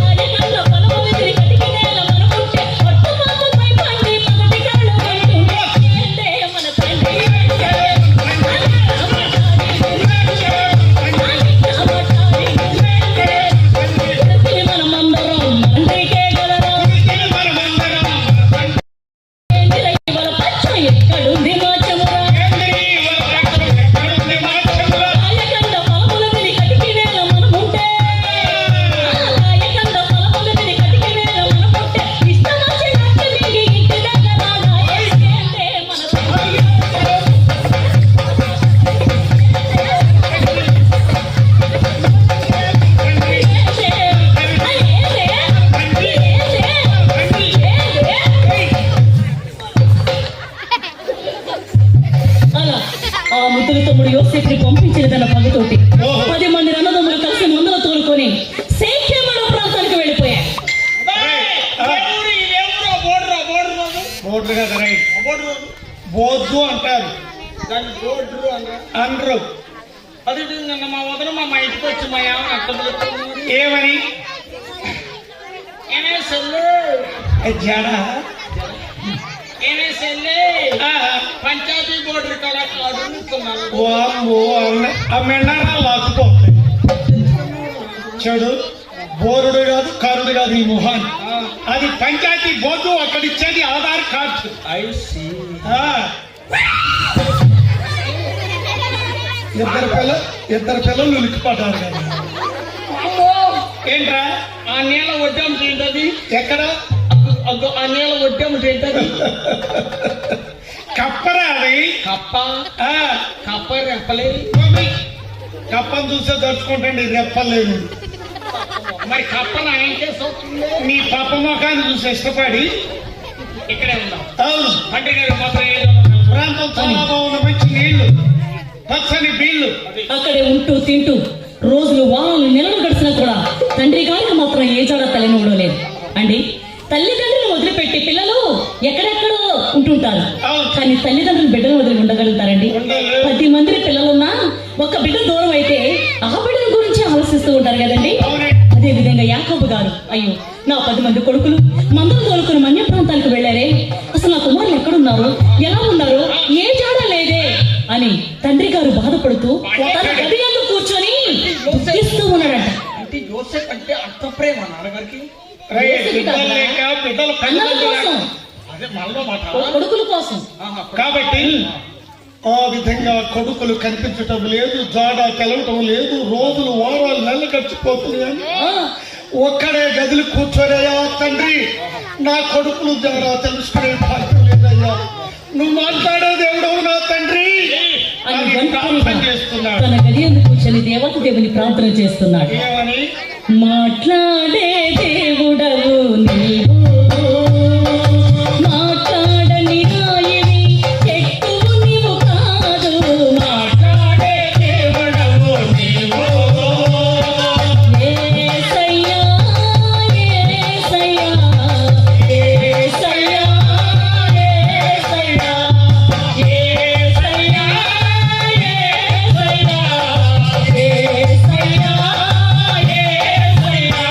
రాయకండ పొలములు తిరిగి కటికి నేల మనముంటే, పట్టుమాకుపై పండి పగటి కళ్ళు కంటుంటే, ఏందే మన తండ్రి మనమందరం తండ్రికే గలరా, మనమందరం ఇవాళ పచ్చ ఎక్కడుంది మాచమురా, ఎక్కడుంది మార్చమురా. రాయకండ పొలములు తిరిగి కటికి నేల మనముంటే, రాయకండ పొలములు తిరిగి కటికి నేల మనముంటే, ఇష్టమొచ్చినట్టు తిరిగి ఇంటి దగ్గర రాయే, ఏందే మన తండ్రి అలా ఆ ముద్దుల తమ్ముడు యోసేపుని పంపించిన తన పగతోటి 10 మంది అన్నదమ్ములు కలిసి మందులు తోలుకొని శేఖేమణ ప్రాంతానికి వెళ్ళిపోయారు. బోర్డు కదా, రైట్. బోర్డు అంటారు, దాన్ని బోర్డు అన్నా. అనరు. అది నిన్న మా వదిన మా ఇంటికి వచ్చి మా ఏమని అర్థం చెప్తుంది. ఏమని? ఏమే సెల్లు, జడ ఏమే సెల్లి, పంచాయతీ బోర్డు కూడా అడుగుతున్నాను. ఆ మెండరా లాక్కుపోతాయి. చెడు బోరుడు కాదు, కరుడు కాదు ఈ మొహాన్ని. అది పంచాయతీ బోర్డు, అక్కడిచ్చేది ఆధార్ కార్డు. ఇద్దరు పిల్లలు ఇద్దరు పిల్లలు ఉలిక్కిపడ్డారు కదా. అమ్మో ఏంట్రా ఆ నీళ్ళ వడ్డం ఏంటది? ఎక్కడ అగ్గో ఆ నీళ్ళ వడ్డం ఏంటది? కప్పరా అది. కప్ప ఆ, కప్ప రెప్పలే. కప్పను చూసే దర్చుకుంటండి రెప్పలేదు. మరి కప్పను ఆయన చేస్తుంది. నీ పాప మొఖాన్ని చూసి ఇష్టపడి ఇక్కడే ఉన్నాం. అవును తండ్రి గారు మాత్రం ఏదో ప్రాంతం చాలా బాగుంది. మంచి నీళ్లు, పచ్చని బీళ్లు. అక్కడే ఉంటూ తింటూ రోజులు వారాలు నెలలు గడిచినా కూడా తండ్రి గారికి మాత్రం ఏ జాడ తల్లినవ్వడం లేదు అండి. తల్లిదండ్రులు వదిలిపెట్టి పిల్లలు ఎక్కడెక్కడో ఉంటుంటారు, కానీ తల్లిదండ్రులు బిడ్డను వదిలి ఉండగలుగుతారండి. 10 మంది పిల్లలున్నా ఒక బిడ్డ దూరం అయితే ఆ బిడ్డల గురించి ఆలోచిస్తూ ఉంటారు కదండి. అదే విధంగా యాకోబు గారు, అయ్యో నా 10 మంది కొడుకులు మందలు తోలుకుని మన్య ప్రాంతాలకు వెళ్ళారే, అసలు నా కుమారులు ఎక్కడున్నారు, ఎలా ఉన్నారు, ఏ జాడ లేదే అని తండ్రి గారు బాధపడుతూ తన గది యందు కూర్చొని దుఃఖిస్తూ ఉన్నాడంట. అంటే యోసేపు అంటే అంత ప్రేమ నాన్నగారికి. బిడ్డలు లేక బిడ్డలు అన్నల కోసం, అదే మనలో మాట. కొడుకుల కోసం. కాబట్టి ఆ విధంగా కొడుకులు కనిపించటం లేదు, జాడ తెలవటం లేదు. రోజులు వారాలు నెలలు గడిచిపోతున్నాయని ఒక్కడే గదిలో కూర్చోనయ్యా తండ్రి, నా కొడుకులు జాడ తెలుసుకునే భాగ్యం లేదయ్యా, నువ్వు మాట్లాడే దేవుడవు నా తండ్రి అని ప్రార్థన చేస్తున్నాడు. తన గది యందు కూర్చొని దేవత దేవుని ప్రార్థన చేస్తున్నాడు. ఏమని? మాట్లాడే దేవుడవు నీవు, మాట్లాడని రాయివి ఎక్కువ నీవు కాదు, మాట్లాడే దేవుడవు నీవు. యేసయ్యా, యేసయ్యా, యేసయ్యా, యేసయ్యా, యేసయ్యా, యేసయ్యా, యేసయ్యా, యేసయ్యా.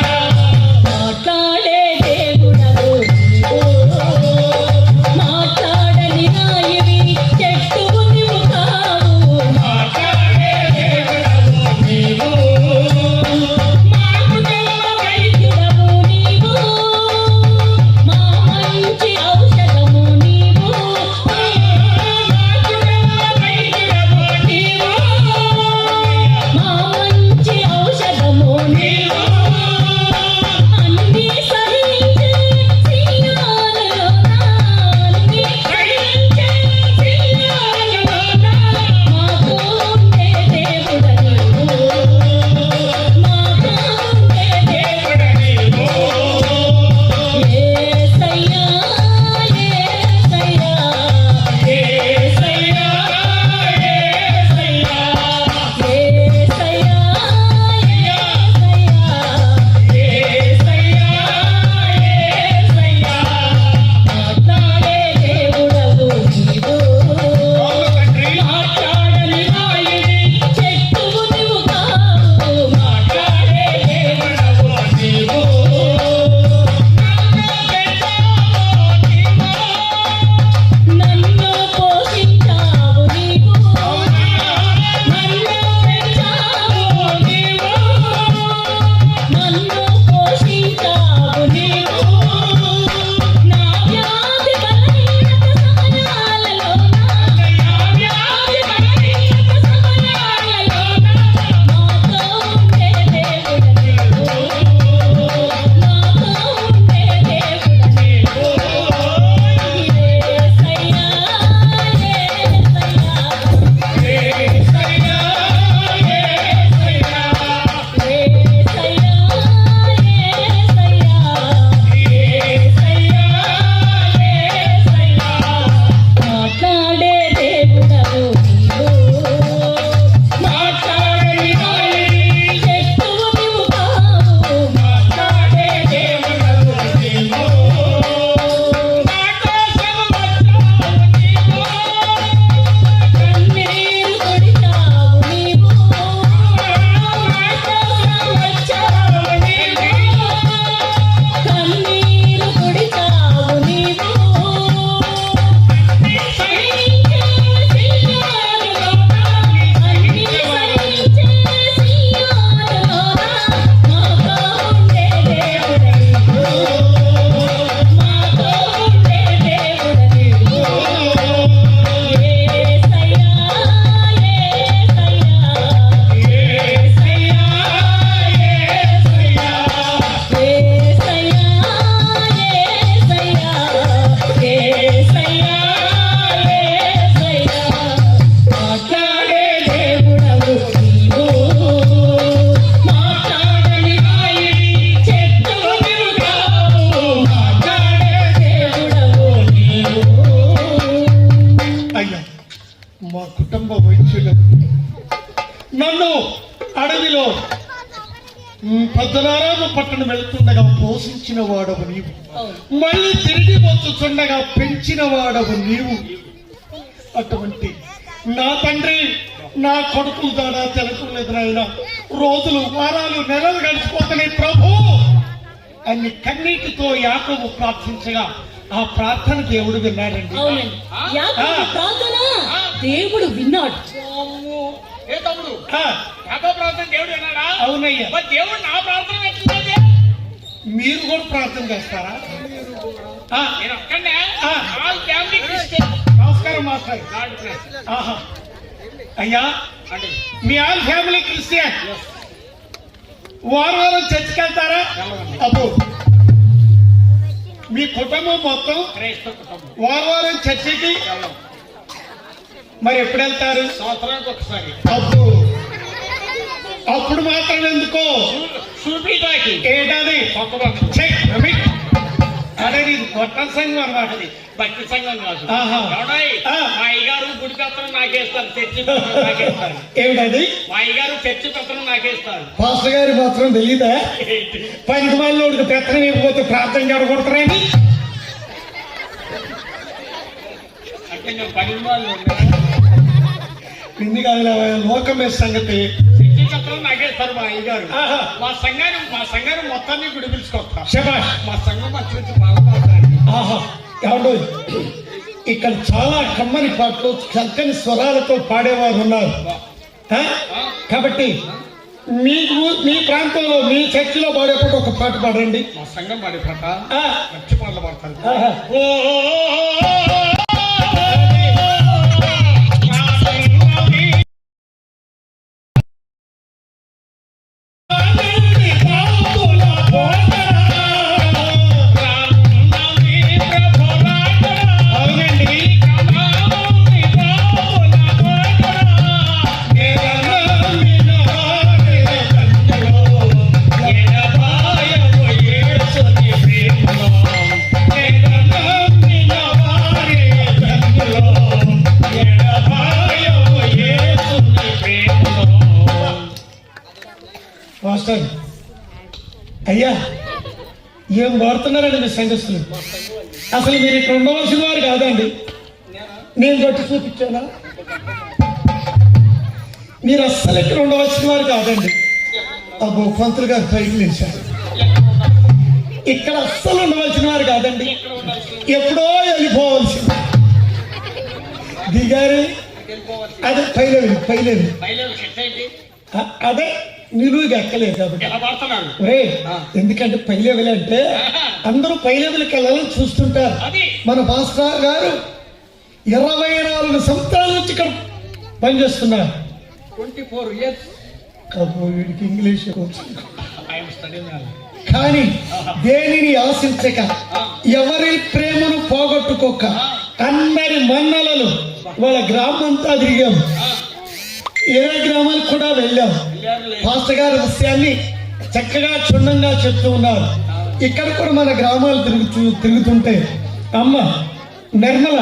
పద్మనారాయణ పట్టణం వెళుతుండగా పోషించిన వాడవు నీవు, అవును. మళ్ళీ తిరిగి వచ్చుచుండగా పెంచిన వాడవు నీవు. అటువంటి నా తండ్రి నా కొడుకుల ద్వారా తెలుసుకోలేదు నాయన. రోజులు వారాలు నెలలు గడిచిపోతున్నాయి ప్రభు అన్ని కన్నీటితో యాకోబు ప్రార్థించగా ఆ ప్రార్థన దేవుడు విన్నాడండి. అవునండి, యాకోబు ప్రార్థన దేవుడు విన్నాడు. ఏ తమ్ముడు, ఆ, యాకోబు ప్రార్థన దేవుడు విన్నాడా? అవునయ్యా. మరి దేవుడు నా ప్రార్థన ఎట్లుంది? మీరు కూడా ప్రార్థన చేస్తారా? ఆ, నేను ఒక్కడే ఆ. All family Christian. నమస్కారం మాస్టర్. God bless. ఆహా. అయ్యా, అంటే మీ ఆల్ ఫ్యామిలీ క్రిస్టియన్ వారం చర్చికి వెళ్తారా? అబ్బో, మీ కుటుంబం మొత్తం క్రైస్తవ కుటుంబం. వారం చర్చికి మరి ఎప్పుడు వెళ్తారు? సంవత్సరానికి ఒకసారి. అబ్బో, అప్పుడు మాత్రం ఎందుకో చూపిటాకి ఏంటది? ఒక్క భక్తుడు. చెక్ రమి. అదే ఇది కొత్త సంఘం అన్నమాట. అది భక్తి సంఘం కాదు. ఆహా. ఎవడాయి? ఆ. మా అయ్యగారు గుడి పత్రం నాకేస్తారు, చర్చి పత్రం నాకేస్తారు. ఏమిటది? మా అయ్యగారు చర్చి పత్రం నాకేస్తారు. పాస్టర్ గారి మాత్రం తెలీదా? పనికి వాళ్ళోడికి పెత్తనం ఇవ్వకపోతే ప్రార్థన జరగొడతారని. అంటే నేను పని వాళ్ళు ఇన్ని కాదు లోకమే సంగతి. చర్చి పత్రం నాకేస్తారు మా అయ్యగారు. ఆహా. మా సంఘాన్ని మొత్తాన్ని గుడి పిలుచుకొస్తారు. శభాష్. మా సంఘం మా చూసి బాగుపడతారు. ఆహా. ఎవడు ఇక్కడ చాలా కమ్మని పాటలు చక్కని స్వరాలతో పాడేవారు ఉన్నారు. ఆ? కాబట్టి మీకు మీ ప్రాంతంలో మీ చర్చిలో పాడేప్పుడు ఒక పాట పాడండి. మా సంఘం పాడే పాట ఆ. మంచి పాటలు పాడతారు. ఆహా. అవునండి. మాస్టర్ అయ్యా, ఏం వాడుతున్నారండి మీ సంఘస్థులు? అసలు మీరు ఇక్కడ ఉండవలసిన వారు కాదండి. నేను కొట్టి చూపించానా? మీరు అస్సలు ఇక్కడ ఉండవలసిన వారు కాదండి. అబ్బో, పంతులు గారు పైకి లేచారు. ఇక్కడ అస్సలు ఉండవలసిన వారు కాదండి. ఎప్పుడో వెళ్ళిపోవలసింది. దిగారు. అదే పైలేవి అదే నిలువుగా ఎక్కలేదు కాబట్టి. ఎలా పాడుతున్నాడు? ఒరే, ఎందుకంటే పై లెవెల్ అంటే అందరూ పై లెవెల్కి వెళ్ళాలని చూస్తుంటారు. అది మన భాస్కర్ గారు 24 సంవత్సరాల నుంచి ఇక్కడ పనిచేస్తున్నారు. 24 years వీడికి ఇంగ్లీష్ వచ్చింది. I am studying now. కానీ దేనిని ఆశించక, ఎవరి ప్రేమను పోగొట్టుకోక, అందరి మన్నలను వాళ్ళ గ్రామంతా తిరిగాం. ఏ గ్రామాలకు కూడా వెళ్ళాం. పాస్టర్ గారి విషయాన్ని చక్కగా క్షుణ్ణంగా చెప్తూ ఉన్నారు. ఇక్కడ కూడా మన గ్రామాలు తిరుగుతుంటే అమ్మ నిర్మల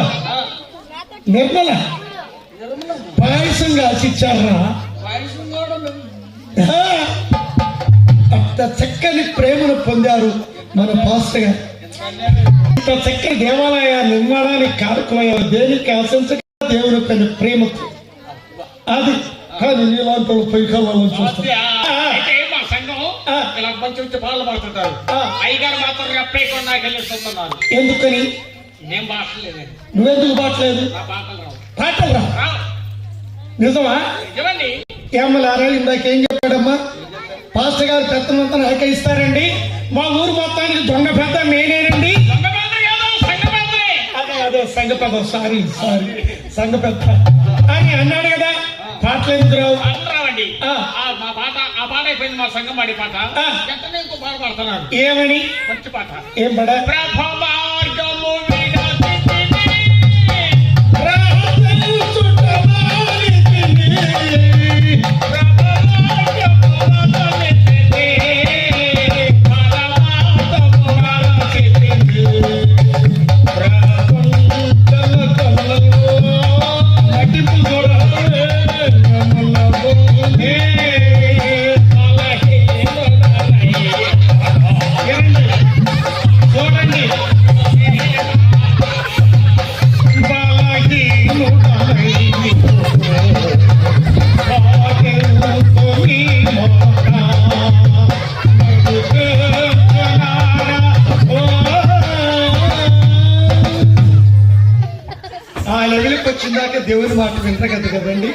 పాయసం కాసిచ్చారా? అంత చక్కని ప్రేమను పొందారు మన పాస్టర్ గారు. ఇంత చక్కని దేవాలయ నిర్మాణానికి కారకులయ్యారు. దేనికి ఆశించక దేవుని పైన ప్రేమతో. అది కానీ నీలాంటి వాళ్ళు పైకాలని చూస్తాం. అయితే మా సంఘం ఇలా మంచి పాటలు పాడుతుంటారు. అయ్యగారు మాత్రం రెప్పేయకుండా నాకు వెళ్ళిస్తున్నారు. ఎందుకని? నేను పాటలేదు. నువ్వెందుకు పాటలేదు? నా పాటలు రావు. పాటలు రా. రావు. నిజమా? నిజమండి. ఏమలారా ఇందాక ఏం చెప్పాడమ్మా? పాస్టర్ గారు పెత్తనంతా నాకే ఇస్తారండి. మా ఊరు మొత్తానికి దొంగ పెద్ద నేనేనండి. దొంగ పెద్ద కాదు, సంఘ పెద్దనే. అదే సంఘ పెద్ద. సారీ సంఘ పెద్ద అని అన్నాడు కదా. పాటలు ఎందుకు రావు? పాటలు రావండి. మా పాట ఆ పాట అయిపోయింది. మా సంఘం పాడే పాట వెంటనే ఇంకో పాట పాడుతున్నాడు. ఏమని? మంచి పాట. ఏం పడా? ప్రభ మార్గము అలాగే దేవుని మాట వినరు కదండి.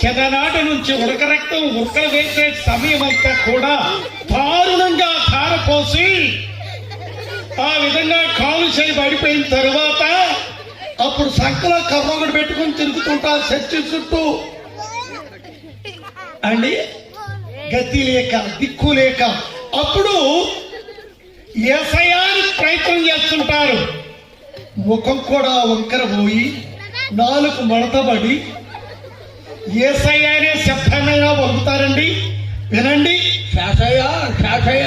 చిన్ననాటి నుంచి ఉడక రక్తం ఉడకలు వేసే సమయం అంతా కూడా దారుణంగా ధారపోసి ఆ విధంగా కాలు చేయి పడిపోయిన తర్వాత అప్పుడు సంకలో కర్ర ఒకటి పెట్టుకుని తిరుగుతుంటారు చర్చి చుట్టూ అండి. గతి లేక దిక్కు లేక అప్పుడు యేసయ్యానికి ప్రయత్నం చేస్తుంటారు. ముఖం కూడా వంకర పోయి నాలుగు మడతబడి యేసయ్యనే శబ్దమైనా వంగుతారండి. వినండి. శాసయ్య శాసయ్య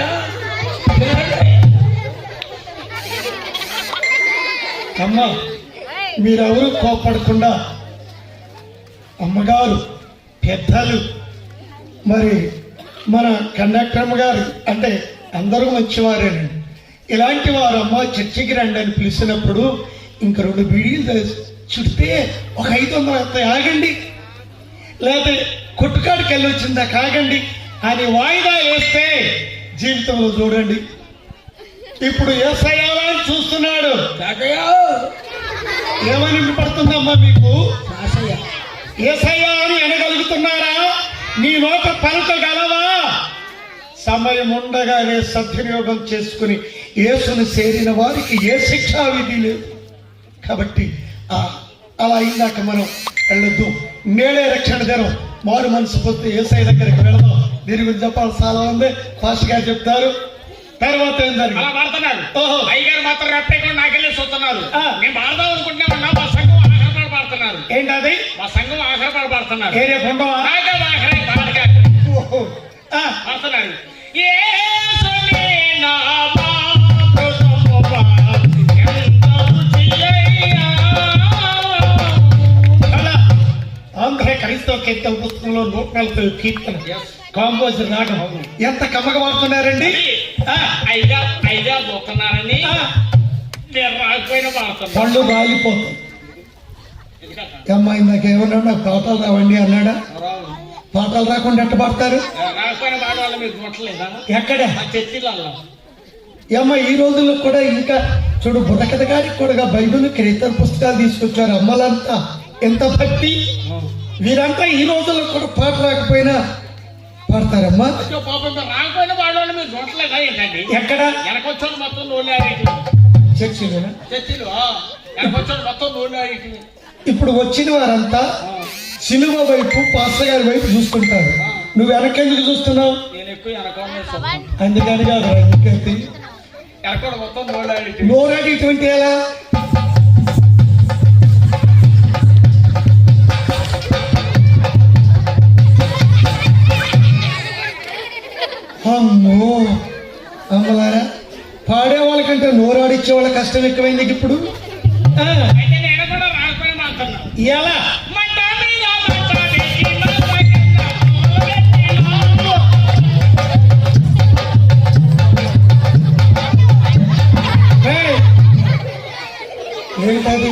అమ్మ మీరెవరు కోపడకుండా అమ్మగారు పెద్దలు మరి మన కండక్టర్ గారు అంటే అందరూ మంచివారేనండి. ఇలాంటి వారు అమ్మ చర్చికి రండి అని పిలిచినప్పుడు ఇంక 2 బీడీలు చుడితే ఒక 500 ఆగండి, లేకపోతే కొట్టుకాడికి వెళ్ళి వచ్చిందా కాగండి అని వాయిదా వేస్తే జీవితంలో చూడండి ఇప్పుడు యేసయ్యా అని చూస్తున్నాడు. ఏమని వినపడుతుందమ్మా మీకు? యేసయ్యా అని అనగలుగుతున్నారా? నీ నోట పలకగలవా? సమయం ఉండగానే సద్వినియోగం చేసుకుని యేసును చేరిన వారికి ఏ శిక్షా విధి లేదు. కాబట్టి అలా అయిందాక మనం వెళ్ళొద్దు. నేడే రక్షణ దినం. మారు మనసు పోతే యేసయ్య దగ్గరికి వెళదాం. దీని గురించి చెప్పాలి చాలా ఉంది. ఫాస్ట్ గా చెప్తారు. తర్వాత ఏం జరిగింది? అలా పాడుతున్నారు. ఓహో. అయ్యగారు మాత్రం రెప్పేకుండా నాకెళ్ళి చూస్తున్నారు. మేము పాడదాం అనుకుంటున్నామన్నా మా సంఘం ఆఖరి పాడుతున్నారు. ఏంటది? మా సంఘం ఆఖరి పాడుతున్నారు. ఏ రేపు ఉండవా? ఓహో. పాడుతున్నారు. ఆంధ్ర క్రైస్తవ కీర్తన పుస్తకంలో 140 కీర్తన కాంపోజర్ రాగం ఎంత కమ్మగా వాడుతున్నారండి. అయిగా పోతున్నారని రాకపోయినా పాడుతున్నారు. పళ్ళు రాలిపోతాయి. అమ్మాయి నాకేమన్నా నాకు పాటలు రావండి అన్నాడా? పాటలు రాకుండా ఎట్ట పాడతారు? రాకపోయినా పాడే వాళ్ళు మీకు ముట్టలేదా? ఎక్కడ చర్చిలలో అమ్మ ఈ రోజుల్లో కూడా ఇంకా చూడు బుర్రకథ గారికి కూడా బైబిల్ కీర్తన పుస్తకాలు తీసుకొచ్చారు. అమ్మలంతా ఎంత భక్తి. వీరంతా ఈ రోజుల్లో కూడా పాట రాకపోయినా పాడతారమ్మా. రాకపోయినా పాడేవాళ్ళు మీరు చూడలేదా ఏంటండి? ఎక్కడ? వెనకొచ్చాడు మొత్తం నోళ్ళు చర్చిలోనా? చర్చిలు వెనకొచ్చాడు మొత్తం నోళ్ళు. ఇప్పుడు వచ్చిన వారంతా సిలువ వైపు పాస్టర్ గారి వైపు చూస్తుంటారు. నువ్వు వెనకెందుకు చూస్తున్నావు? నేను ఎక్కువ వెనక అందుకని కాదు ఎందుకంటే వెనక మొత్తం నోళ్ళు నోరాడి ఇటువంటి ఎలా అమ్మో అమ్మలారా పాడే వాళ్ళకంటే నోరాడిచ్చే వాళ్ళ కష్టం ఎక్కువైంది ఇప్పుడు. నేను కూడా రాకపోయినా మాట్లాడుతున్నా. ఎలా ఏంటది?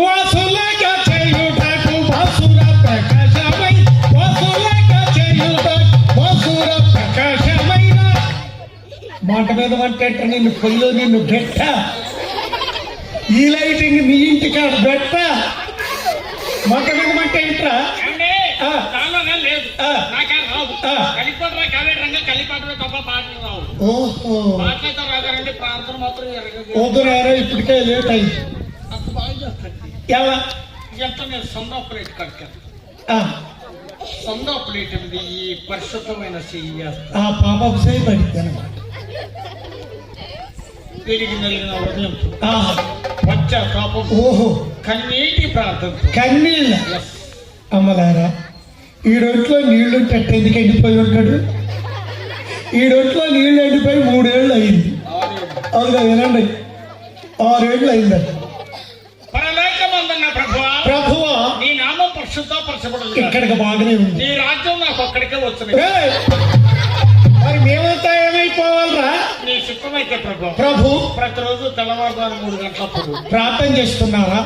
వాసులక చేయుటకు వాసుర ప్రకాశమై వాసులక చేయుటకు వాసుర ప్రకాశమైన మాట మీద అంటే నిన్ను పొయ్యిలో నిన్ను బెట్ట ఈ లైటింగ్ నీ ఇంటికాడ బెట్ట మాట మీద అంటే ఏంట్రా? ఓహో వద్దురారా ఇప్పటికే లేట్ అయింది. ఎలా ఎంత నేను సందా ప్లేట్ కట్టాను. సందా ప్లేట్ ఉంది. ఈ పరిశుభ్రమైన ఆ పాపకు చేయి పడింది అనమాట. తిరిగి నలిగిన హృదయం వచ్చా పాపం. ఓహో కన్నీటి ప్రార్థన కన్నీళ్ళ అమ్మలారా. ఈ రొట్లో నీళ్లు ఎందుకు ఎండిపోయి ఉంటాడు? ఈ రొట్లో నీళ్లు ఎండిపోయి 3 ఏళ్ళు అయింది. అవునా వినండి 6 ఏళ్ళు అయిందండి. ప్రభువా నీ నామం పరిశుద్ధపరచబడింది. ఇక్కడికి బాగానే ఉంది. నీ రాజ్యం నాకు ఒక్కడికే వచ్చింది. మరి మేమంతా ఏమైపోవాలరా? నీ చిత్తమైతే ప్రభు ప్రతిరోజు తెల్లవారుజాము 3 గంటలప్పుడు ప్రార్థన చేస్తున్నారా?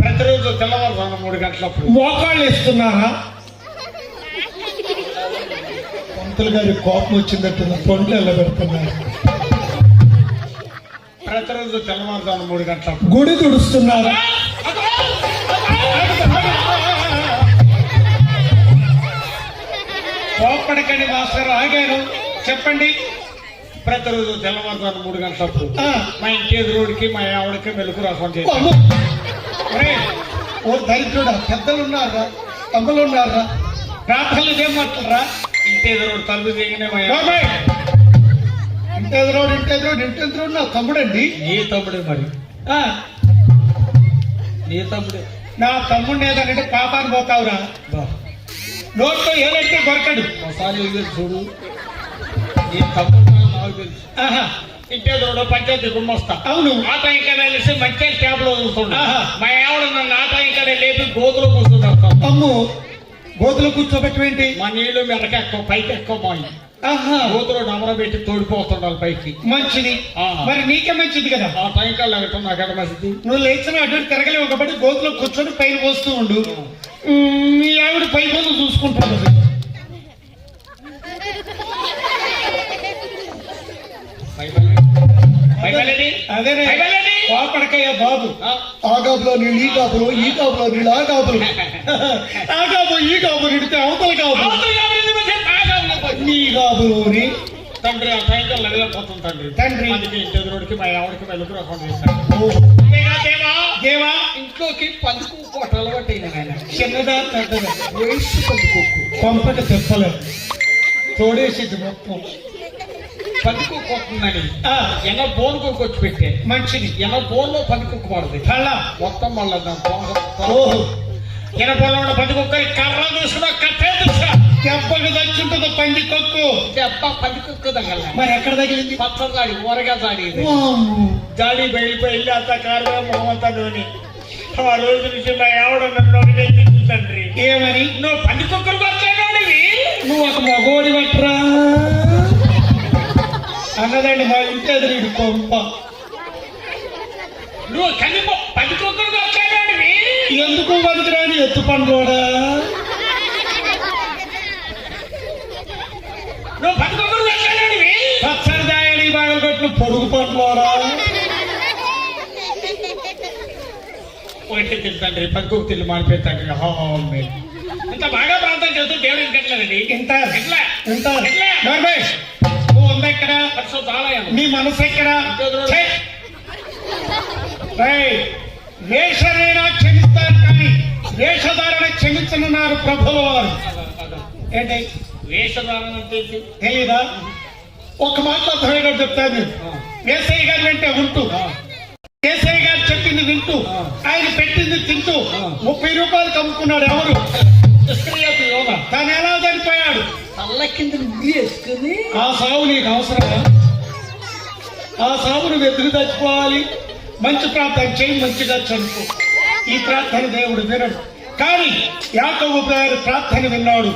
ప్రతిరోజు తెల్లవారుజాము 3 గంటలప్పుడు మోకాళ్ళు వేస్తున్నారా? పంతులు గారి కోపం వచ్చిందట్టు తొంటలు పెడుతున్నారు. ప్రతిరోజు తెల్లవారుజాము 3 గంటలకు గుడి తుడుస్తున్నారా? కోపడకండి మాస్టర్, ఆగాను, చెప్పండి. ప్రతిరోజు తెల్లవారుజాము 3 గంటలకు ఆ, మా ఇంటి ఎదురుడికి మా ఆవిడకి మెలకు రాకుండా అమ్మో. ఒరేయ్, ఓ దరిద్రుడా, పెద్దలు ఉన్నారా, తమ్ములు ఉన్నారా, ప్రార్థనలు చేయమంటారా? ఇంటి ఎదురు తలుపు దిగినే మా బాబాయ్, ఇంటెదురోడు నా తమ్ముడండి. నీ తమ్ముడే మరి, ఆ, నీ తమ్ముడే. నా తమ్ముడిని ఏదంటే పాపాన్ని పోతావురా. నోట్లో ఏదంటే దొరకడు. ఒకసారి ఇది చూడు, నీ తమ్ముడు నాకు తెలుసు. ఆహా, ఇంటి ఎదురు పంచాయతీ గుమ్మొస్తా. అవును. ఆ టైం ఇక్కడ వెళ్ళేసి మంచి ట్యాబ్ లో చూస్తుంటా. ఆహా. మా ఆవిడ నన్ను ఆ టైం ఇక్కడ లేపి గోతులో కూర్చుంటాం. అమ్ము, గోతులు కూర్చోబెట్టేంటి? మా నీళ్లు మెడకి ఎక్కువ పైకి ఎక్కువ పోయి ఆహా, గోతులో డమర పెట్టి తోడిపోతుండాలి పైకి. మంచిది. ఆ. మరి నీకే మంచిది కదా. ఆ టైం కల్లా వెళ్ళటం నాకు ఎక్కడ మంచిది. నువ్వు లేచిన అటు తిరగలేవు కాబట్టి గోతులో కూర్చొని పైన పోస్తూ ఉండు. మీ ఆవిడ పై పనులు చూసుకుంటున్నది. అదేనే కోపడకయ్యా బాబు. ఆ గాబులో నీళ్ళు ఈ గాబులు, ఈ గాబులో నీళ్ళు ఆ గాబులు. ఆ గాబు ఈ గాబు నిడితే అవతల గాబు, నీ గాబులోని తండ్రి ఆ టైం కల్లా వెళ్ళిపోతుంది తండ్రి. తండ్రి. అందుకే ఇంటి ఎదురుడికి మా ఆవిడకి మెలకు రాకుండా చేశాను. దేవా, ఇంట్లోకి పందుకు కోట అలవాటు అయిన ఆయన చిన్నదా పెద్దదా వేసి పందుకు పంపక చెప్పలేదు, తోడేసేది మొత్తం. పందుకు కొట్టుందని ఆ, ఎన్న బోన్ కొనుక్కొచ్చి పెట్టే మంచిది. ఎన్న బోన్లో పందుకు పడుతుంది కళ్ళ మొత్తం మళ్ళీ ఓహో, ఎన్న బోన్లో ఉన్న పందుకొక్కరి కర్ర చూసుకున్నా కట్టే చూసా దెబ్బకు తెచ్చుంటుంది పంది కొక్కు. దెబ్బ పందుకొక్క తగల మరి ఎక్కడ తగిలింది? పచ్చ జాడి ఊరగా జాడి వామ్మో. జాడి బయలుపోయి వెళ్ళి అంత కారుగా మొహమంతా నూనె. ఆ రోజు నుంచి మా ఆవిడ నన్ను ఒకటే తిట్టింది తండ్రి. ఏమని? నువ్వు పందుకొక్కరికి వచ్చాడివి నువ్వు ఒక మగోడి పట్టరా అన్నదండి మా ఇంటి ఎదురు కొంప. నువ్వు కందిపో పందుకొక్కరికి వచ్చాడివి ఎందుకు బతుకురాని ఎత్తు పండుగడా? నువ్వు పందుకొక్కరికి వచ్చాడివి పచ్చడి దాయని బాగా కొట్టిన పొడుగు పండుగడా? ఒకటి తింటాండ్రి పందుకొక్క తిల్లు మానిపోయి తండ్రి. ఇంత బాగా ప్రాంతం చేస్తూ దేవుడు ఇంకట్లేదండి. ఇంత ఎట్లా ఇంత ఎట్లా నర్మే, నువ్వు ఉంది ఎక్కడ? పరిశుద్ధ ఆలయం నీ మనసు ఎక్కడ? ఛే! రేయ్, వేషరైనా క్షమిస్తారు కానీ వేషధారణ క్షమించనున్నారు ప్రభుల వారు. ఏంటి వేషధారణ అంటే ఏంటి? తెలీదా? ఒక మాట అర్థమయ్యేటట్టు చెప్తాను. ఏసఐ గారు వెంటే ఉంటూ, ఏసఐ గారు చెప్పింది వింటూ, ఆయన పెట్టింది తింటూ 30 రూపాయలకు అమ్ముకున్నాడు ఎవరు? ఇస్కరియోతు యోధ. తను ఎలా చనిపోయాడు? తల్ల కింద నిద్ర వేసుకుని ఆ సావు నీకు అవసరమా? ఆ సావు నువ్వు ఎదురు చచ్చిపోవాలి. మంచి ప్రార్థన చేయి, మంచిగా చనిపో. ఈ ప్రార్థన దేవుడు వినడు. కానీ యాకోబు గారి ప్రార్థన విన్నాడు.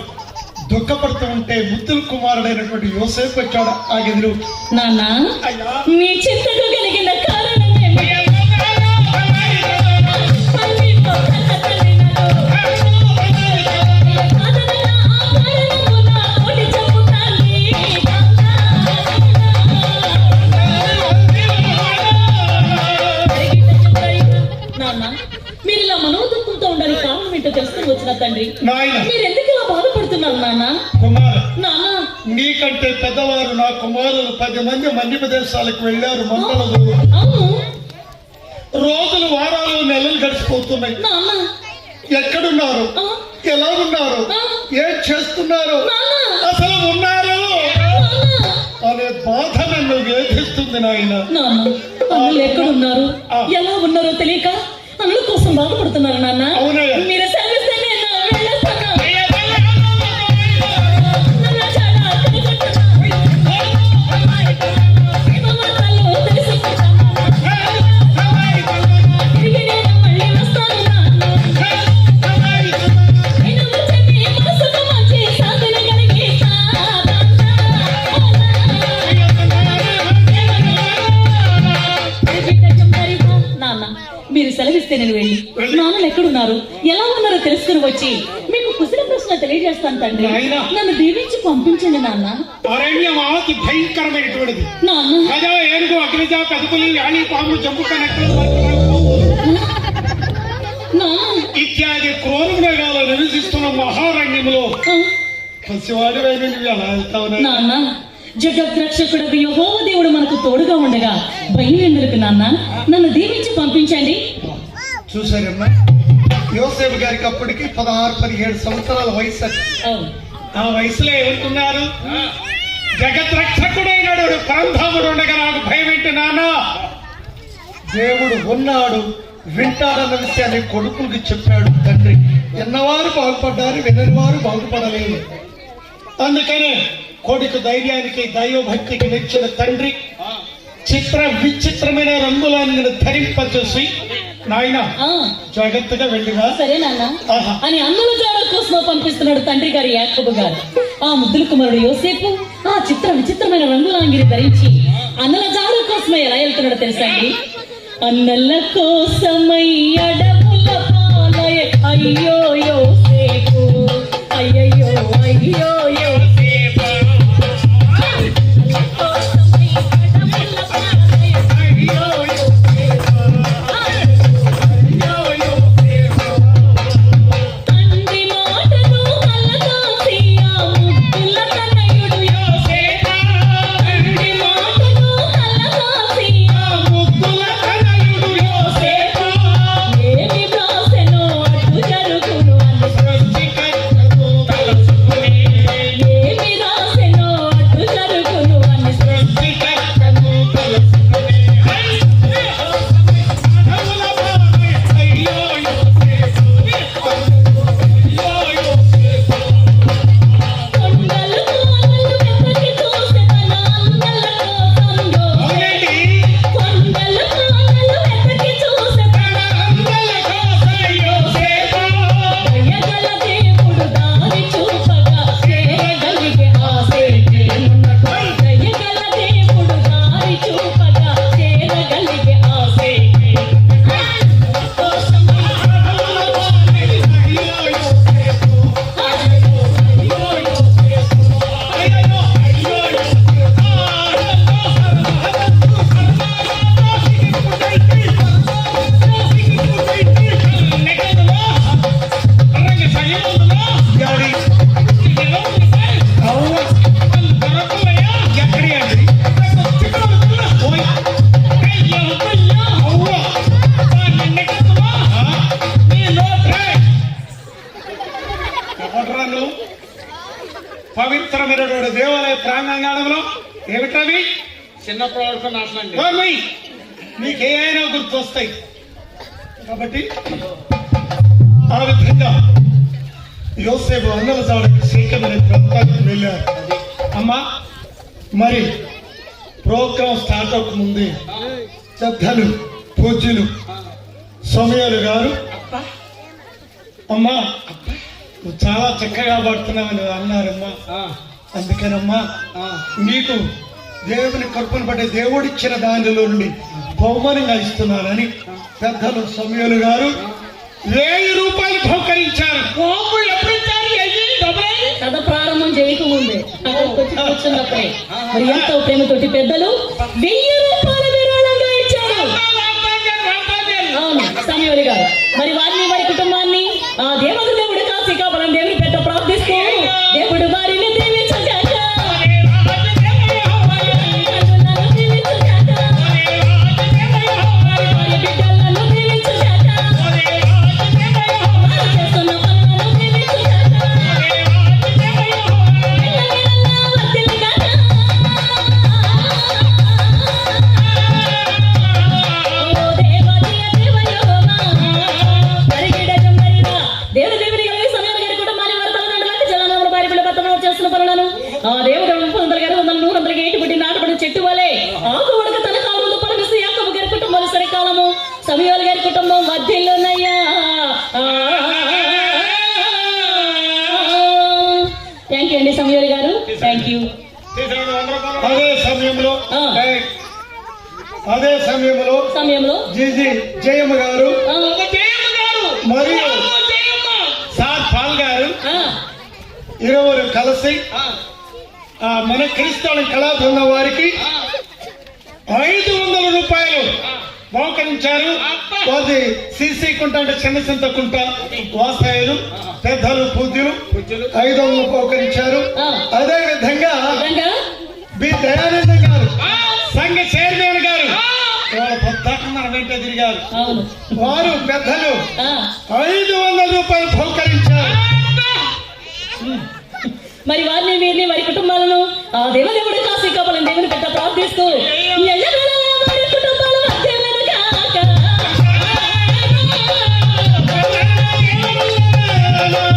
దుఃఖపడుతూ ఉంటే ముద్దుల కుమారుడైనటువంటి యోసేపు వచ్చాడు ఆ గదిలో. నాన్న, అయ్యా, మీ చింతకు కలిగిన కారణమేమి? అన్ని పక్కన తల్లినలో. కాదనగా ఆ కారణము నా కోటి చెప్పుతాన్ని. నాన్న, మీరు ఇలా మనోదుఃఖంతో ఉండడానికి కారణం ఏంటో తెలుసుకుని వచ్చిన తండ్రి. నాయన మీరు ఎందుకు ఇలా బాధపడుతున్నారు నాన్న? కుమారు, నాన్న, నీకంటే పెద్దవారు నా కుమారులు 10 మంది మన్య ప్రదేశాలకు వెళ్ళారు. మంటలు అవును రోజులు, వారాలు, నెలలు గడిచిపోతున్నాయి. నాన్న, ఎక్కడున్నారు? ఆ, ఎలా ఉన్నారు? ఏం చేస్తున్నారు? నాన్న, అసలు ఉన్నారు నాన్న. అనే బాధ నన్ను వేధిస్తుంది నాయన. నాన్న, అన్నలు ఎక్కడున్నారు, ఎలా ఉన్నారో తెలియక అన్నల కోసం బాధపడుతున్నారు నాన్న. అవునయ్య. మీరు సెలవిస్తే నేను వెళ్ళొస్తాను. నన్ను చాలా కనిపెట్టున్నా. మమతలో తెలుసుకుంటాను. తిరిగి నేను మళ్ళీ వస్తాను నాన్న. నేను వచ్చే మీ మనసుకు మంచి సాధన కలిగిస్తా. నాన్న, మీరు సెలవిస్తే నేను వెళ్ళి నాన్నలు ఎక్కడున్నారు, ఎలా ఉన్నారో తెలుసుకుని వచ్చి మీకు కుశల ప్రశ్న తెలియజేస్తాను తండ్రి. నాయనా. నన్ను దీవించి పంపించండి నాన్న. అరణ్యం అతి భయంకరమైనటువంటిది. నాన్న గజ, ఏనుగు, అగ్నిజ, పెదపులి, యాళి, పాము, జంబుక, నక్కలు, నాన్న ఇత్యాది క్రూర మృగాలు నివసిస్తున్న మహారణ్యంలో పసివాడి వైన నువ్వు ఎలా వెళ్తావు నాన్న? జగద్రక్షకుడు యెహోవా దేవుడు మనకు తోడుగా ఉండగా భయం ఎందుకు నాన్న? నన్ను దీవించి పంపించండి. చూసారమ్మా, యోసేపు గారికి అప్పటికి 16-17 సంవత్సరాల వయసు. ఆ వయసులో ఏమంటున్నారు? జగద్రక్షకుడైనాడు పరంధాముడు ఉండగా నాకు భయం ఏంటి నాన్న? దేవుడు ఉన్నాడు, వింటాడన్న విషయాన్ని కొడుకులకి చెప్పాడు తండ్రి. విన్నవారు బాగుపడ్డారు, వినని వారు బాగుపడలేదు. అందుకనే కొడుకు ధైర్యానికి దైవభక్తికి మెచ్చిన తండ్రి విచిత్రమైన రంగులను ధరింపచేసి, నాయన జాగ్రత్తగా వెళ్ళినా సరే నాన్న అని అన్నుల జాడల కోసం పంపిస్తున్నాడు తండ్రి గారు యాకోబు గారు. ఆ ముద్దుల కుమారుడు యోసేపు ఆ విచిత్రమైన రంగులాంగిని ధరించి అన్నల జాడల కోసమై ఎలా వెళ్తున్నాడో తెలుసా అండి? అన్నల కోసమై అడవుల పాలయ అయ్యో యోసేపు, అయ్యయ్యో అయ్యో యోసేపు. పవిత్రమైనటువంటి దేవాలయ ప్రాంగణంలో ఏమిటవి? చిన్న ప్రవర్తన అసలు మీకేమైనా గుర్తొస్తాయి కాబట్టి ఆ విధంగా యోసేపు అన్నల జాడకి సేకరణ ప్రాంతానికి వెళ్ళారు. అమ్మా, మరి ప్రోగ్రాం స్టార్ట్ అవ్వకముందే పెద్దలు పూజ్యులు సమయాలు గారు, అమ్మా నువ్వు చాలా చక్కగా పడుతున్నావని అన్నారమ్మా. అందుకనమ్మా నీకు దేవుని కృపను బట్టి దేవుడిచ్చిన దానిలో నుండి బహుమానంగా ఇస్తున్నానని పెద్దలు సమయాలు గారు 1000 రూపాయలు బహుకరించారు. కథ ప్రారంభం చేయకముందే కూర్చున్నప్పుడే మరి ఎంతో ప్రేమతోటి పెద్దలు 1000 రూపాయల విరాళంగా ఇచ్చారు. అవును సమయాలు గారు. మరి వారిని వారి కుటుంబాన్ని ఆ దేవుడు కాసి కాపాలని దేవుని పెద్ద ప్రార్థిస్తూ దేవుడు వారిని దీవించగాక. ఆ దేవుడు 100 ఏటి పుట్టి నాటబడి చెట్టు వలె ఆకు ఉడక తన కాలంలో పరమిస్తూ యాకోబు గారి కుటుంబాలు సరికాలము సమయాలు గారి కుటుంబం మధ్యలోనయ్యా. థ్యాంక్ యూ అండి సమయాలు గారు, థ్యాంక్ యూ. అదే సమయంలో జయమ్మ గారు మరియు సార్ పాల్ గారు ఇరువురు కలిసి మన క్రీస్తువుల కళా బృందం వారికి 500 రూపాయలు బహుకరించారు. వారి సిసి కుంట అంటే చిన్న చింత కుంట వాసాయులు పెద్దలు పూజ్యులు 500 బహుకరించారు. అదే విధంగా బి దయానందం గారు సంఘ చైర్మన్ గారు వాళ్ళ పొద్దాక మన వెంట తిరిగారు. వారు పెద్దలు 500 రూపాయలు బహుకరించారు. మరి వారిని వీరిని వారి కుటుంబాలను ఆ దేవదేవుడు కాశీ కాపాలని దేవుని పెట్ట ప్రార్థిస్తూ ఎల్లవేళలా వారి కుటుంబాలు వర్ధిల్లును గాక.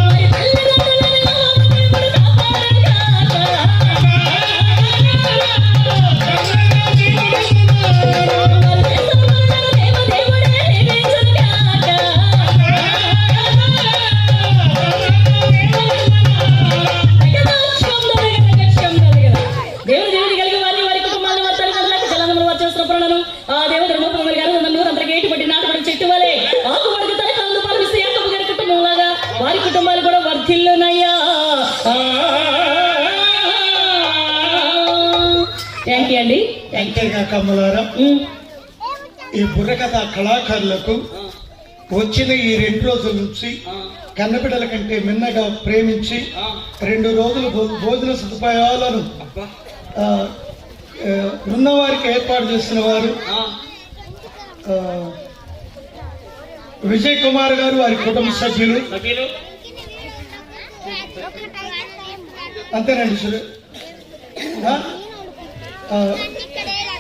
వారి తల్లిదండ్రులను దేవుడు కాపాడును గాక. వారి దేశములను దేవదేవుడే దీవించును గాక. దేవుడు కలిగి వారిని వారి కుటుంబాలను వారి తల్లిదండ్రులకు జలములు వారు చేస్తున్న పనులను ఆ దేవుడు రూపములు గారు నన్ను అందరికి ఏటుబడి నాటబడి చెట్టు వలె ఆకుబడికి తన కళ్ళు పాలిస్తే యాకోబు గారి కుటుంబం లాగా వారి కుటుంబాలు కూడా వర్ధిల్లునయ్యా. థ్యాంక్ యూ అండి. కమ్మలారా, ఈ బుర్రకథ కళాకారులకు వచ్చిన ఈ 2 రోజుల నుంచి కన్నబిడ్డల కంటే మిన్నగా ప్రేమించి 2 రోజులు భోజన సదుపాయాలను ఉన్నవారికి ఏర్పాటు చేసిన వారు విజయ్ కుమార్ గారు, వారి కుటుంబ సభ్యులు అంతేనండి.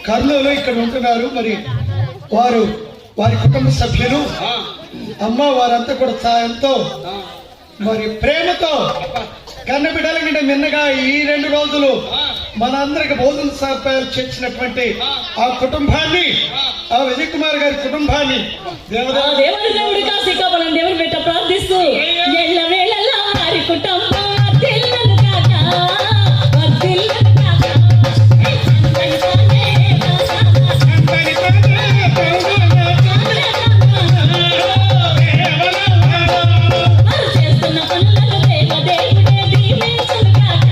కర్నూలు ఇక్కడ ఉంటున్నారు. మరి వారు వారి కుటుంబ సభ్యులు అమ్మ వారంతా కూడా సాయంతో మరి ప్రేమతో కన్నబిడ్డల కంటే మిన్నగా ఈ 2 రోజులు మనందరికి భోజన సదుపాయాలు చేసినటువంటి ఆ కుటుంబాన్ని, ఆ విజయ్ కుమార్ గారి కుటుంబాన్ని దేవుడు కాశీ కాపాలని దేవుని పెట్ట ప్రార్థిస్తూ ఎల్లవేళలా వారి కుటుంబం వర్ధిల్లును గాక. వర్ధిల్లును గాక. వారు చేస్తున్న పనులను దేవదేవుడే దీవించును గాక.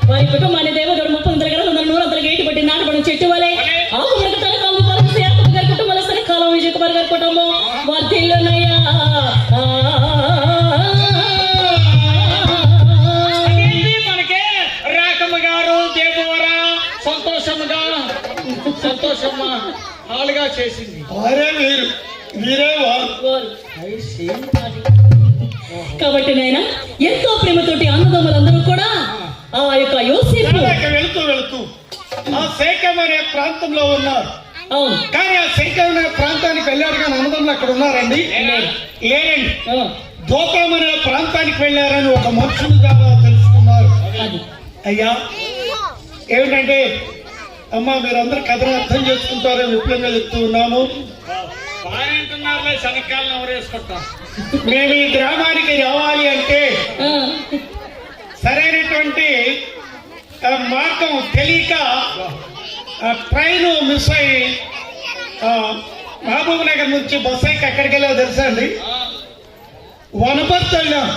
వారి కుటుంబాన్ని దేవుడు 30 దగ్గర 100 గేటు పట్టి నాటపడిన చెట్టు వలె ఆకుబడికి తన కాళ్ళు పాలిస్తే యాకోబు గారి కుటుంబాలు సరే కాలం విజయ్ కుమార్ గారి కుటుంబం వర్ధిల్లునయ్యా. మనకే రాకమ్మ గారు దేవవరా సంతోషమ్మా హాలుగా చేసింది. వారే వీరు, వీరే వారు. కాబట్టి నాయన ఎంతో ప్రేమతోటి అన్నదమ్ములందరూ కూడా ఆ యొక్క యోసేపు వెళుతూ ఆ శేఖం అనే ప్రాంతంలో ఉన్నారు. అవును, కానీ ఆ శేఖం అనే ప్రాంతానికి వెళ్ళారు కానీ అన్నదమ్ములు అక్కడ ఉన్నారండి. లేరండి. దోపం అనే ప్రాంతానికి వెళ్ళారని ఒక మనుషులు ద్వారా తెలుసుకున్నారు. అది అయ్యా ఏమిటంటే అమ్మా మీరందరూ కథను అర్థం చేసుకుంటారని విప్లవంగా చెప్తూ ఉన్నాము. బాగుంటున్నారులే, శనక్కాయలను ఎవరేసుకుంటాం. మేము ఈ గ్రామానికి రావాలి అంటే సరైనటువంటి మార్గం తెలియక ట్రైన్ మిస్ అయ్యి మహబూబ్ నగర్ నుంచి బస్ ఎక్కి ఎక్కడికి వెళ్ళాలో తెలుసా అండి? వనపర్తి వెళ్ళాం.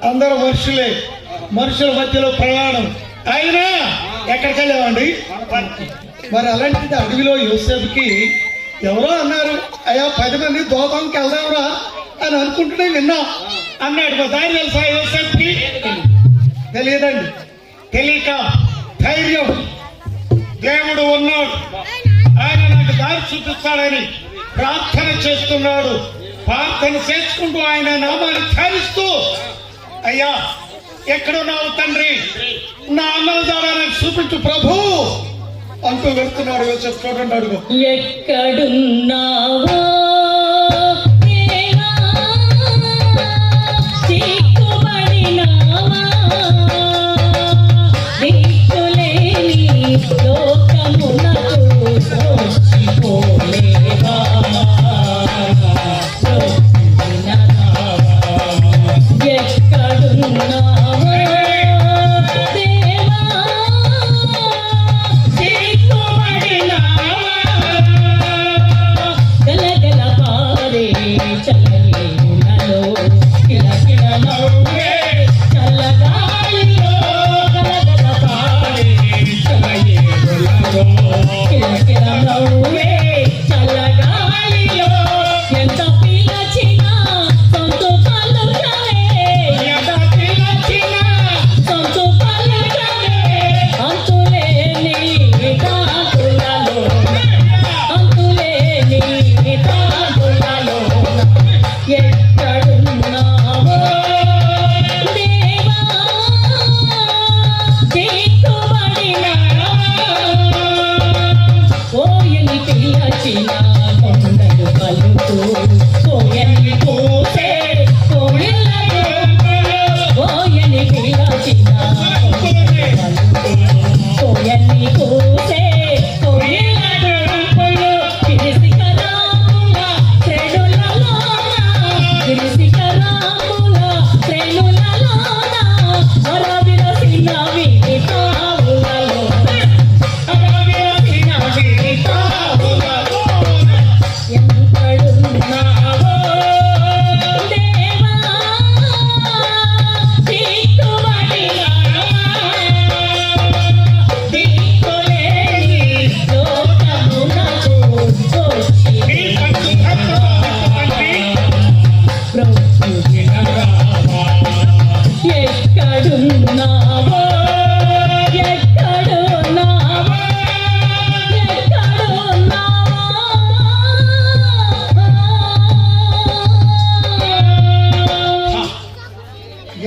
అందరూ మనుషులే, మనుషుల మధ్యలో ప్రయాణం అయినా ఎక్కడికి వెళ్ళామండి? మరి అలాంటిది అడవిలో యోసేపుకి ఎవరో అన్నారు, అయ్యా 10 మంది దోపంకి వెళ్దాంరా అని అనుకుంటూనే విన్నాం అన్నాడు. దారి తెలుసా యోసేపుకి? తెలియదండి. తెలియక ధైర్యం, దేవుడు ఉన్నాడు, ఆయన నాకు దారి చూపిస్తాడని ప్రార్థన చేస్తున్నాడు. ప్రార్థన చేసుకుంటూ ఆయన నామాన్ని ధ్యానిస్తూ, అయ్యా ఎక్కడున్నావు తండ్రి, నా అన్నల ద్వారా నాకు చూపించు ప్రభు అంటూ వెళ్తున్నాడు యోసేపు. చూడండి అడుగు. ఎక్కడున్నావో దేవా, చిక్కుబడినావా ఎక్కడున్నావో ఎక్కడున్నావో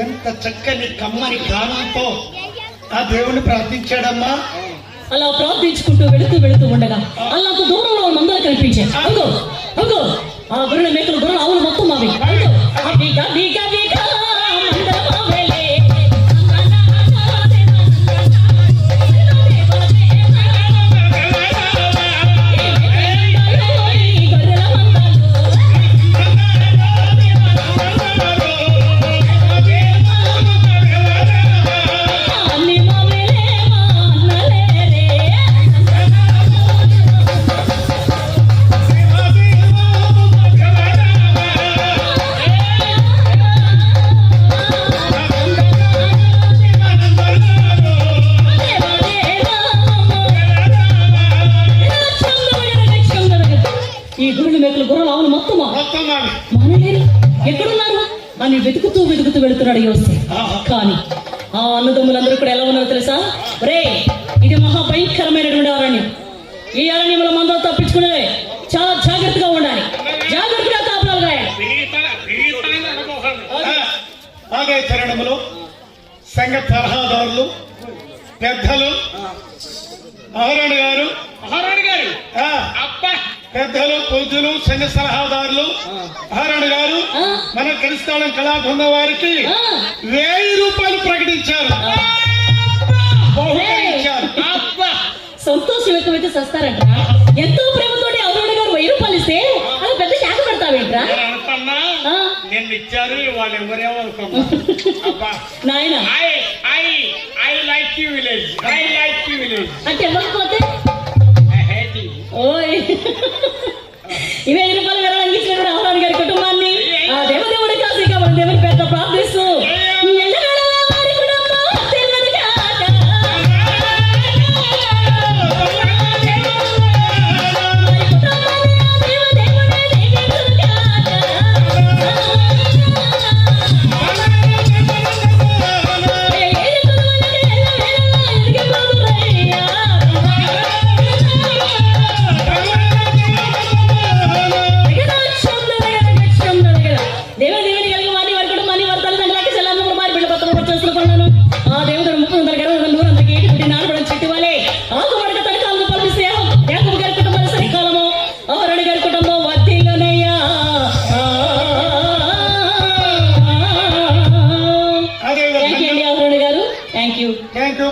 ఎంత చక్కని కమ్మని గానంతో ఆ దేవుని ప్రార్థించాడమ్మా. అలా ప్రార్థించుకుంటూ వెళుతూ ఉండగా అల్లంత దూరంలో మందలు కనిపించాయి. అగో అగో ఆ గొర్రెల మేకలు గొర్రెల ఆవులు మొత్తం అవి. అగో అవిగా విగా విగా మందమావేలే. ఈ గొర్రెల మేకలు గొర్రెల ఆవులు మొత్తమా మానలేరు, ఎక్కడున్నారు అని వెతుకుతూ వెళుతున్నాడు యోసేపు. కానీ ఆ అన్నదమ్ములందరూ కూడా ఎలా ఉన్నారో తెలుసా? రే, ఇది మహాభయంకరమైనటువంటి అరణ్యం. ఈ అరణ్యంలో మందలు తప్పించుకునే చాలా జాగ్రత్తగా ఉండాలి, జాగ్రత్తగా కాపురాలు రాయాలి. ఆగే చరణములు సంఘ సలహాదారులు పెద్దలు మహారాణి గారు పెద్దలు పూజలు సంఘ సలహాదారులు మహారాణి గారు మన క్రిస్తాళం కళాబృందం వారికి 1000 రూపాయలు ప్రకటించారు, బహుకరించారు. సంతోషం ఎక్కువైతే సస్తారంట. ఎంతో ప్రేమతోటి అరుణ్ గారు 1000 రూపాయలు ఇస్తే అది పెద్ద శాఖ పెడతావేంట్రా? నేను ఇచ్చారు వాళ్ళు ఎవరేమనుకున్నా. నాయన ఐ లైక్ యూ విలేజ్ అంటే ఇవ్వకపోతే ఓయ్ ఈ 1000 రూపాయలు వెళ్ళడానికి ఇచ్చినప్పుడు అరుణ్ గారి కుటుంబాన్ని ఆ దేవదేవుడి కాసి కాబట్టి దేవుని పేరుతో ప్రార్థిస్తూ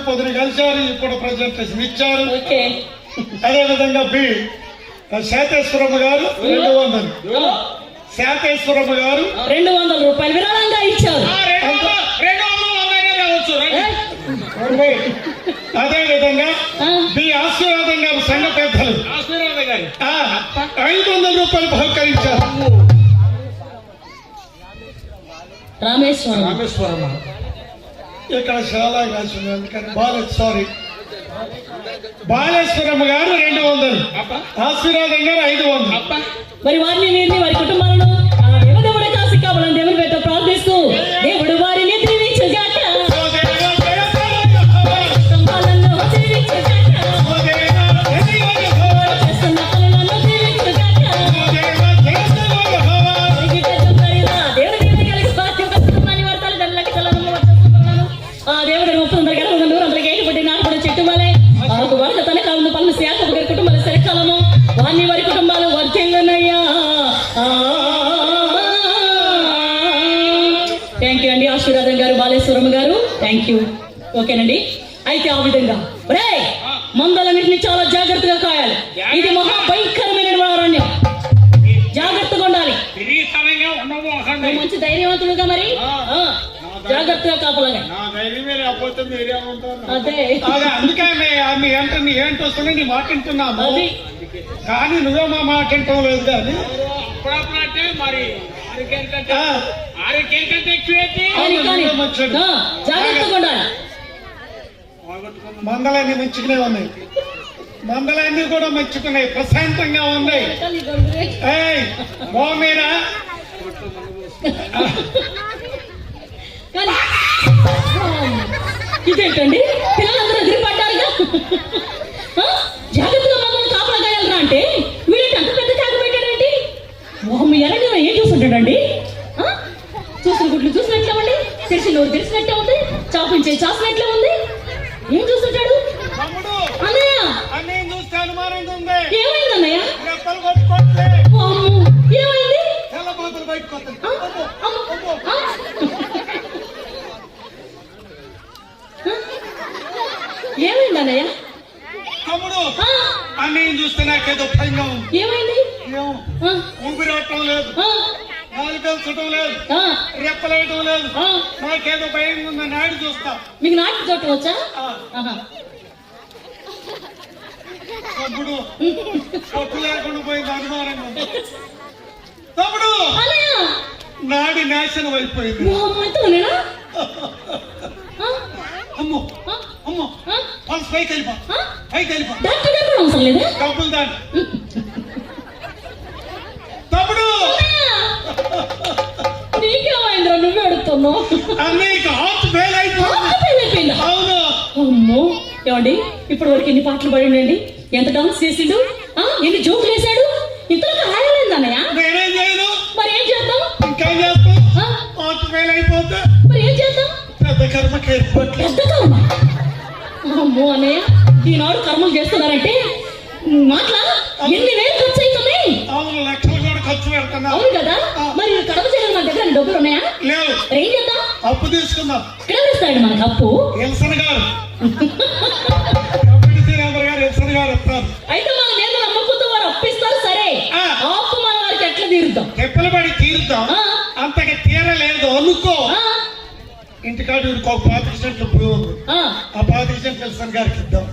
పొద్దున కలిశారు, ఇప్పుడు ప్రజెంటేషన్ ఇచ్చారు. ఓకే. అదేవిధంగా బి శాతేశ్వరమ్మ గారు 200, శాతేశ్వరమ్మ గారు 200 రూపాయలు విరాళంగా ఇచ్చారు. అదేవిధంగా బి ఆశీర్వాదం గారు సంఘ పెద్దలు 500 రూపాయలు బహుకరించారు. రామేశ్వరం ఇక్కడ చాలా కాల్సింది, అందుకని బాలేశ్వరమ్మ గారు 200, ఆశీర్వాదం గారు 500. మరి వారిని వారి కుటుంబాలను ఆ దేవదేవుడి కాసి కావాలని దేవుని పేరుతో ప్రార్థిస్తూ దేవుడు వారిని దీవించుగాక. థ్యాంక్ యూ అండి ఆశీర్వాదం గారు, బాలేశ్వరమ్మ గారు, థ్యాంక్ యూ. ఓకేనండి. అయితే ఆ విధంగా మందలన్నింటినీ చాలా జాగ్రత్తగా కాయాలి. ఇది మహాభయంకరమైన అరణ్యం, జాగ్రత్తగా ఉండాలి. మంచి ధైర్యవంతుడుగా మరి జాగ్రత్తగా కాపలాగా. అదే అందుకే మీ అంటే ఏంటి వస్తుంది, నీ మాట వింటున్నాము, కానీ నువ్వే మా మాట వింటాం లేదు. కానీ మరి జాగ్రత్తగా ఉండాలి. మందలన్నీ మంచిగానే ఉన్నాయి, మందలన్నీ కూడా మంచుకున్నాయి, ప్రశాంతంగా ఉన్నాయి. బాగున్నాయిరా? కానీ ఇదేంటండి పిల్లలందరూ ఎదిరిపడ్డారుగా. ఆ? జాగ్రత్తగా మమ్మల్ని కాపలా కాయాలరా అంటే వీడేంటి అంత పెద్ద కేక పెట్టాడేంటి? మొహం ఎలాంటి ఏం చూస్తుంటాడండి? చూసిన గుడ్లు చూసినట్లే ఉంది, తెలిసిన నోరు తెలిసినట్టే ఉంది, చాపించే చాసినట్లే ఉంది. ఏం చూస్తుంటాడు? తమ్ముడు అన్నయ్య అన్నయ్య చూస్తే అనుమానంగా ఉంది. ఏమైంది అన్నయ్య? రెప్పలు కొట్టుకోవట్లే. అమ్మో, ఏమైంది? తెల్లబోతులు బయటకు వస్తాయి. ఏమైంది అన్నయ్య? తమ్ముడు అన్నయ్య చూస్తే నాకేదో భయంగా ఉంది. ఏమైంది? ఏమో ఊపిరాటం లేదు, గాలి పీల్చడం లేదు, రెప్పలేయటం లేదు. నాకేదో భయంగా ఉంది. నాడు చూస్తా. మీకు నాటి చోటు వచ్చా? తమ్ముడు పొట్టు లేకుండా పోయింది, అనుమానంగా ఉంది. తమ్ముడు అన్నయ్య నాడి నాశనం అయిపోయింది. మొహమ్మతునేనా? అమ్మో అమ్మో పల్స్ పైకి వెళ్ళిపో, పైకి వెళ్ళిపో. డాక్టర్ గారు కూడా అవసరం లేదా? డబ్బులు దాన్ని. తమ్ముడు నీకేమైందిరా నువ్వే అడుగుతున్నావు? అన్నయ్యకి హార్ట్ ఫెయిల్ అయిపోయింది. అవును. అమ్మో ఏమండి ఇప్పటి వరకు ఎన్ని పాటలు పడిండండి, ఎంత డాన్స్ చేసిండు, ఎన్ని జోకులు వేసాడు, ఇంతలో రాయలేదు అన్నయ్య. నేనేం చేయను. మరి ఏం చేద్దాం? ఇంకేం చేస్తాం? హార్ట్ ఫెయిల్ అయిపోతే మరి ఏం చేద్దాం? పెద్ద కర్మకి ఏర్పట్లేదు. పెద్ద కర్మ? అమ్మో అన్నయ్య ఈనాడు కర్మలు చేస్తున్నారంటే మాట్లా ఎన్ని వేలు ఖర్చు అవుతున్నాయి. అవును, లక్షలు కూడా ఖర్చు పెడుతున్నా. అవును కదా. మరి కడప చేయడం మన దగ్గర డబ్బులు ఉన్నాయా? లేవు. ఏం చేద్దాం? అప్పు తీసుకుందాం. ఇక్కడ ఇస్తాడు మనకు అప్పు. ఎల్సన్ గారు ఎల్సన్ గారు వస్తారు. అయితే మన మీద నమ్మకంతో వారు అప్పిస్తారు. సరే ఆ అప్పు మన వారికి ఎట్లా తీరుద్దాం? తెప్పలు పడి తీరుద్దాం. అంతగా తీరలేదు అనుకో, ఇంటికాడు ఒక 25 సెంట్లు భూమి ఉంది. ఆ 25 సెంట్లు ఎల్సన్ గారికి ఇద్దాం.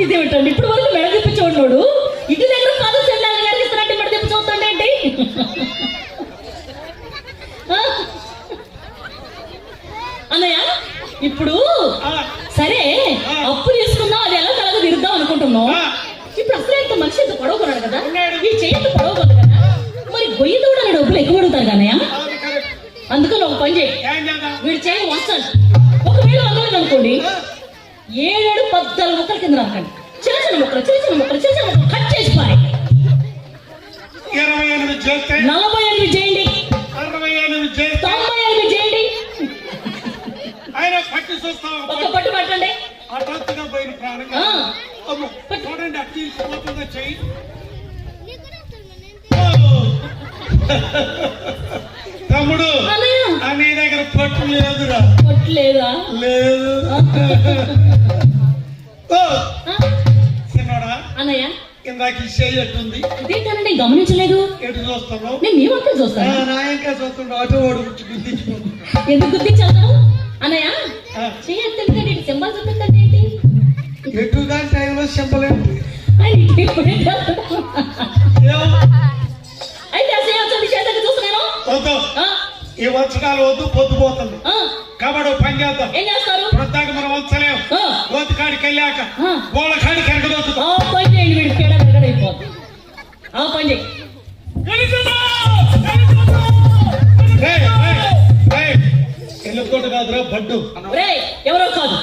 ఇదేమిటండి ఇప్పుడు వరకు మెడ తిప్పి చూడడు, ఇంటి దగ్గర 10 సెంట్లు గారికి ఇస్తారంటే మెడ తిప్పి చూస్తాండేంటి? అన్నయ్య ఇప్పుడు సరే అప్పు తీసుకున్నాం, అది ఎలా కలగ తిరుద్దాం అనుకుంటున్నాం. ఇప్పుడు అసలు ఎంత మనిషి ఎంత పొడవు కొన్నాడు కదా, ఈ చెయ్యి పొడవు కొద్దు కదా, మరి గొయ్యి తోడని డబ్బులు ఎక్కువ అడుగుతారు కన్నయ్య. అందుకని ఒక పని చేయి, వీడు చేయి వంచాలి. ఒకవేళ వందలు అనుకోండి 7 14 ముక్కల కింద రాకండి, చిన్న చిన్న ముక్కలు చిన్న చిన్న ముక్కలు చిన్న చిన్న ముక్కలు కట్ చేసి పారే. 28 చేస్తే 48 చేయండి, 68 చేస్తే 98 చేయండి. ఆయన పట్టి చూస్తాం. ఒక్క పట్టు పట్టండి. హఠాత్తుగా పోయిన ప్రాణంగా చూడండి, అట్టి తీసుకుపోతుందో చెయ్యి. తమ్ముడు నీ దగ్గర పట్టు లేదురా. పట్టు లేదా? లేదు. చిన్నోడా అన్నయ్య ఇందాక ఈ చెయ్యి ఎట్టుంది? ఇదేంటనండి గమనించలేదు. ఎటు చూస్తున్నావు? నేను మీ వంక చూస్తాను. నాయంకా చూస్తుండే ఆటో ఓడి గుర్తించుకుంటున్నా. ఎందుకు గుర్తించావు అన్నయ్య? చెయ్యి ఎందుకంటే ఇటు సింబల్ చూపిస్తాను ఏంటి? ఎటు దాని టైంలో సింబలేంటి? అయితే ఆ చెయ్యి చేతకి చూస్తున్నాను. వద్దు, ఈ వంచడాలు వద్దు, పొద్దుపోతుంది. కాబట్టి పని చేద్దాం. ఏం చేస్తారు? ప్రత్యేక మనం వంచలేము. గోతి కాడికి వెళ్ళాక వాళ్ళ కాడికి ఎరగదొచ్చు. ఆ పని చేయండి, వీడి పేడ ఎరగడైపోతుంది. ఆ పని చేయి. ఎల్లుకోట కాదురా బడ్డు. ఎవరో కాదు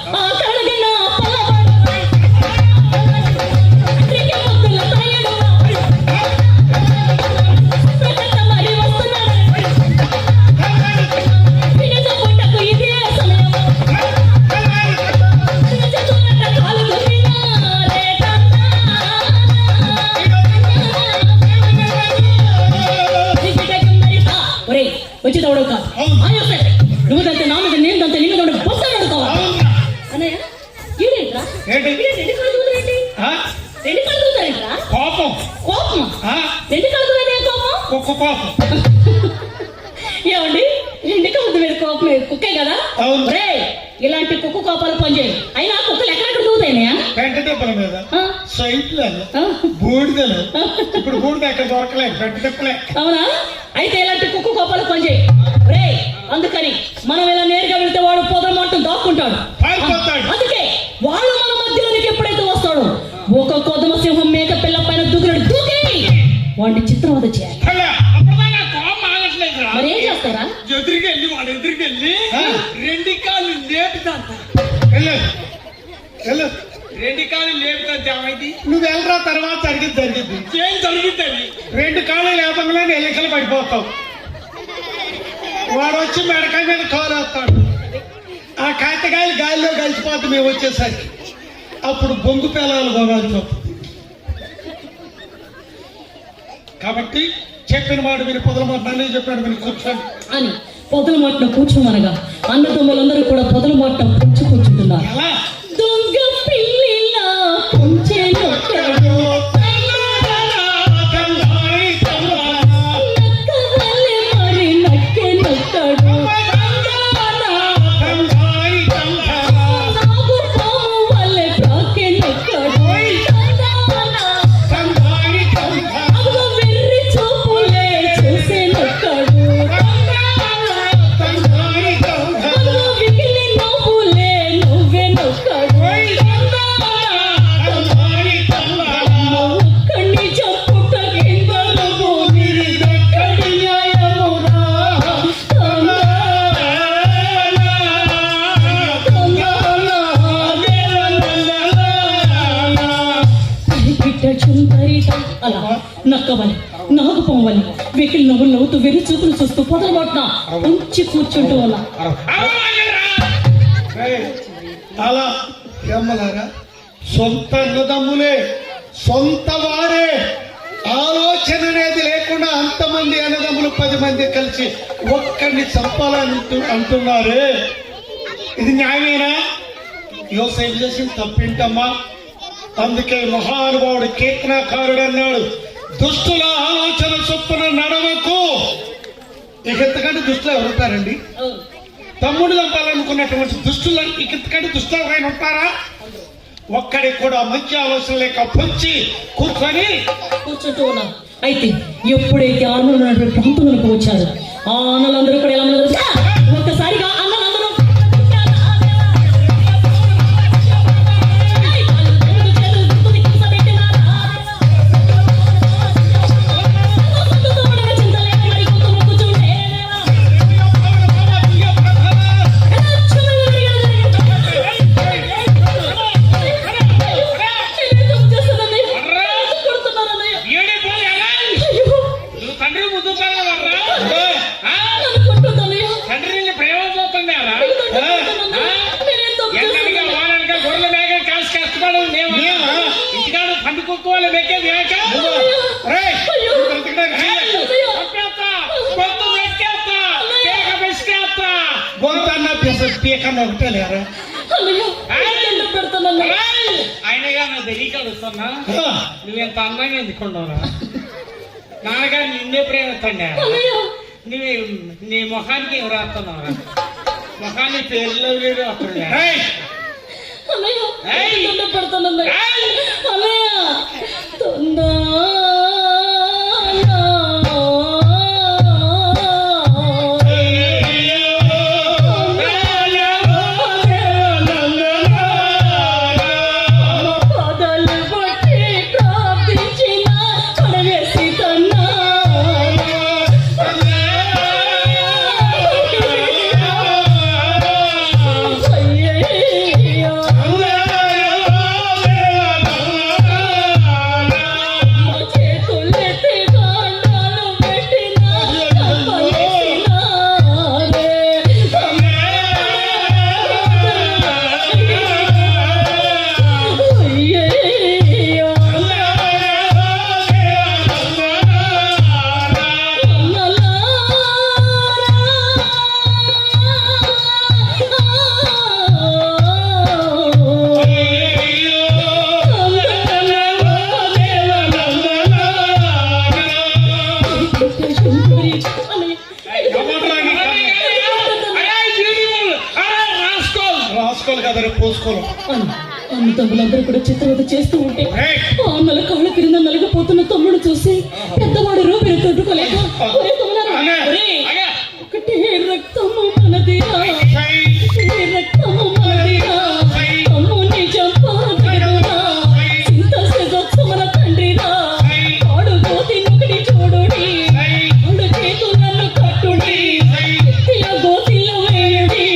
వచ్చి తోడవు కాదు. నువ్వు దంతే నా మీద, నేను దంతే నీ మీద బొత్తాడు అడుకోవాలి. అన్నయ్య ఈడేంట్రా? రెండు కళ్ళు దూతారేంటి? రెండు కళ్ళు దూతారేంట్రా? కోపం. కోపం? రెండు కళ్ళు దూరే కోపం? కుక్క కోపం. ఏమండి రెండు కళ్ళు మీద కోపం కుక్కే కదా. రే ఇలాంటి కుక్క కోపాలు పనిచేయి. అయినా కుక్కలు ఎక్కడెక్కడ దూతాయినాయా? పెంట దెబ్బల మీద, సైట్లు, బూడిదలు. ఇప్పుడు బూడిద ఎక్కడ దొరకలేదు, పెంట దెబ్బలే. అవునా? అయితే ఇలాంటి కుక్క కోపాలు పనిచేయి. రే అందుకని మనం ఇలా నేరుగా వెళ్తే వాడు పొదమంటూ దాక్కుంటాడు. అందుకే వాళ్ళు మన మధ్యలోనికి ఎప్పుడైతే వస్తాడో ఒక కొదమ సింహం మేక పిల్ల పైన దూకుడు దూకి వాడిని చిత్రవద చేయాలి. మరి ఏం చేస్తారా? ఎదురుకెళ్ళి వాడు ఎదురుకెళ్ళి 2 కాళ్ళు లేపుతాంట. వెళ్ళు వెళ్ళు. రెండు కాళ్ళు లేపుతా ఏమైంది? నువ్వు వెళ్ళరా, తర్వాత జరిగింది. ఏం జరుగుతుంది? 2 కాళ్ళు లేపంగానే ఎలికలు పడిపోతావు. వాడు వచ్చి మెడకాయ మీద కాలు వేస్తాడు. ఆ కాతకాయలు గాలిలో కలిసిపోతాం మేము వచ్చేసరికి. అప్పుడు బొంగు పిల్లలు కొనాల్సి వస్తుంది. కాబట్టి చెప్పిన మాట మీరు పొదలమాట నన్ను చెప్పాడు, మీరు కూర్చోండి అని పొదల మాటన కూర్చోమనగా అన్నదమ్ములందరూ కూడా పొదల మాటన పొంచి కూర్చుంటున్నారు. ఎలా దొంగ పిల్లిలా పొంచెనొక్కడు, నక్కవలె మరి నక్కెనొక్కడు, నాగు పాము వలె ప్రాకెనొక్కడు, అగో వెర్రి చూపులే చూసెనొక్కడు, అగో విగిలి నవ్వులే నువ్వెనొక్కడు, ఒక్కడిని చంపుట కిందలకు నిరిదెక్కడి న్యాయమురా, అలా నక్కవని నాగుపోవని వెకిలి నవ్వులు నవ్వుతూ వెర్రి చూపులు చూస్తూ పొదలబోట్న ఉంచి కూర్చుంటూ అలా ఏయ్, అలా ఎమ్మలారా, సొంత అన్నదమ్ములే, సొంత వారే, ఆలోచన అనేది లేకుండా అంతమంది అన్నదమ్ములు 10 మంది కలిసి ఒక్కడిని చంపాలని అంటున్నారే, ఇది న్యాయమేనా? యోసేపు చేసిన తప్పేంటమ్మా? అందుకే మహానుభావుడు కీర్తనకారుడు అన్నాడు, దుష్టుల ఆలోచన చొప్పున నడవకు. ఇక ఎంతకంటే దుష్టులు ఎవరుంటారండి? తమ్ముడు చంపాలనుకున్నటువంటి దుష్టులు ఇంతకంటే దుష్టులు ఎవరైనా ఉంటారా? ఒక్కడికి కూడా మంచి ఆలోచన లేక పొంచి కూర్చుంటూ ఉన్నాను. అయితే ఎప్పుడైతే ఆరులు ఉన్నటువంటి ప్రాంతంలోకి వచ్చారు, ఆ అన్నలందరూ కూడా ఎలా ఉన్నారు? ఒక్కసారిగా అన్నలందరూ నువ్వు తండ్రి ముద్దు వర్రా, తండ్రి నిన్ను ప్రేమ చూస్తున్నారా? ఎక్కడిగా వారానిక గొర్రెల మేక కాసి కష్టపడవు నేమా? ఇంటికాడు పండు కుక్కలు మెక్కేది మేక గొంతన్న పీకన్న ఒకటే లేరా? ఆయనగా నా తెలియకాడు వస్తున్నా, నువ్వెంత అందంగా ఎందుకున్నావురా? నాన్నగారు నిన్నే ప్రేమిస్తాండా? నువ్వు నీ ముఖానికి ఏం రాస్తున్నావురా? ముఖాన్ని పేర్లో వేరు అక్కడ తమ్ములందరూ కూడా చిత్రవత చేస్తూ ఉంటే అన్నల కాళ్ళ క్రింద నలిగిపోతున్న తమ్ముడు చూసి పెద్దవాడు రూపిని తొట్టుకోలేక ఒకటే రక్తము మనదిరా, రక్తము మనదిరా, తమ్ముని చంపా చింత మన తండ్రిరా, ఆడు గోతి నొకటి చూడుడి, ఆడు చేతులను కట్టుడి, గోతిలో వేయుడి,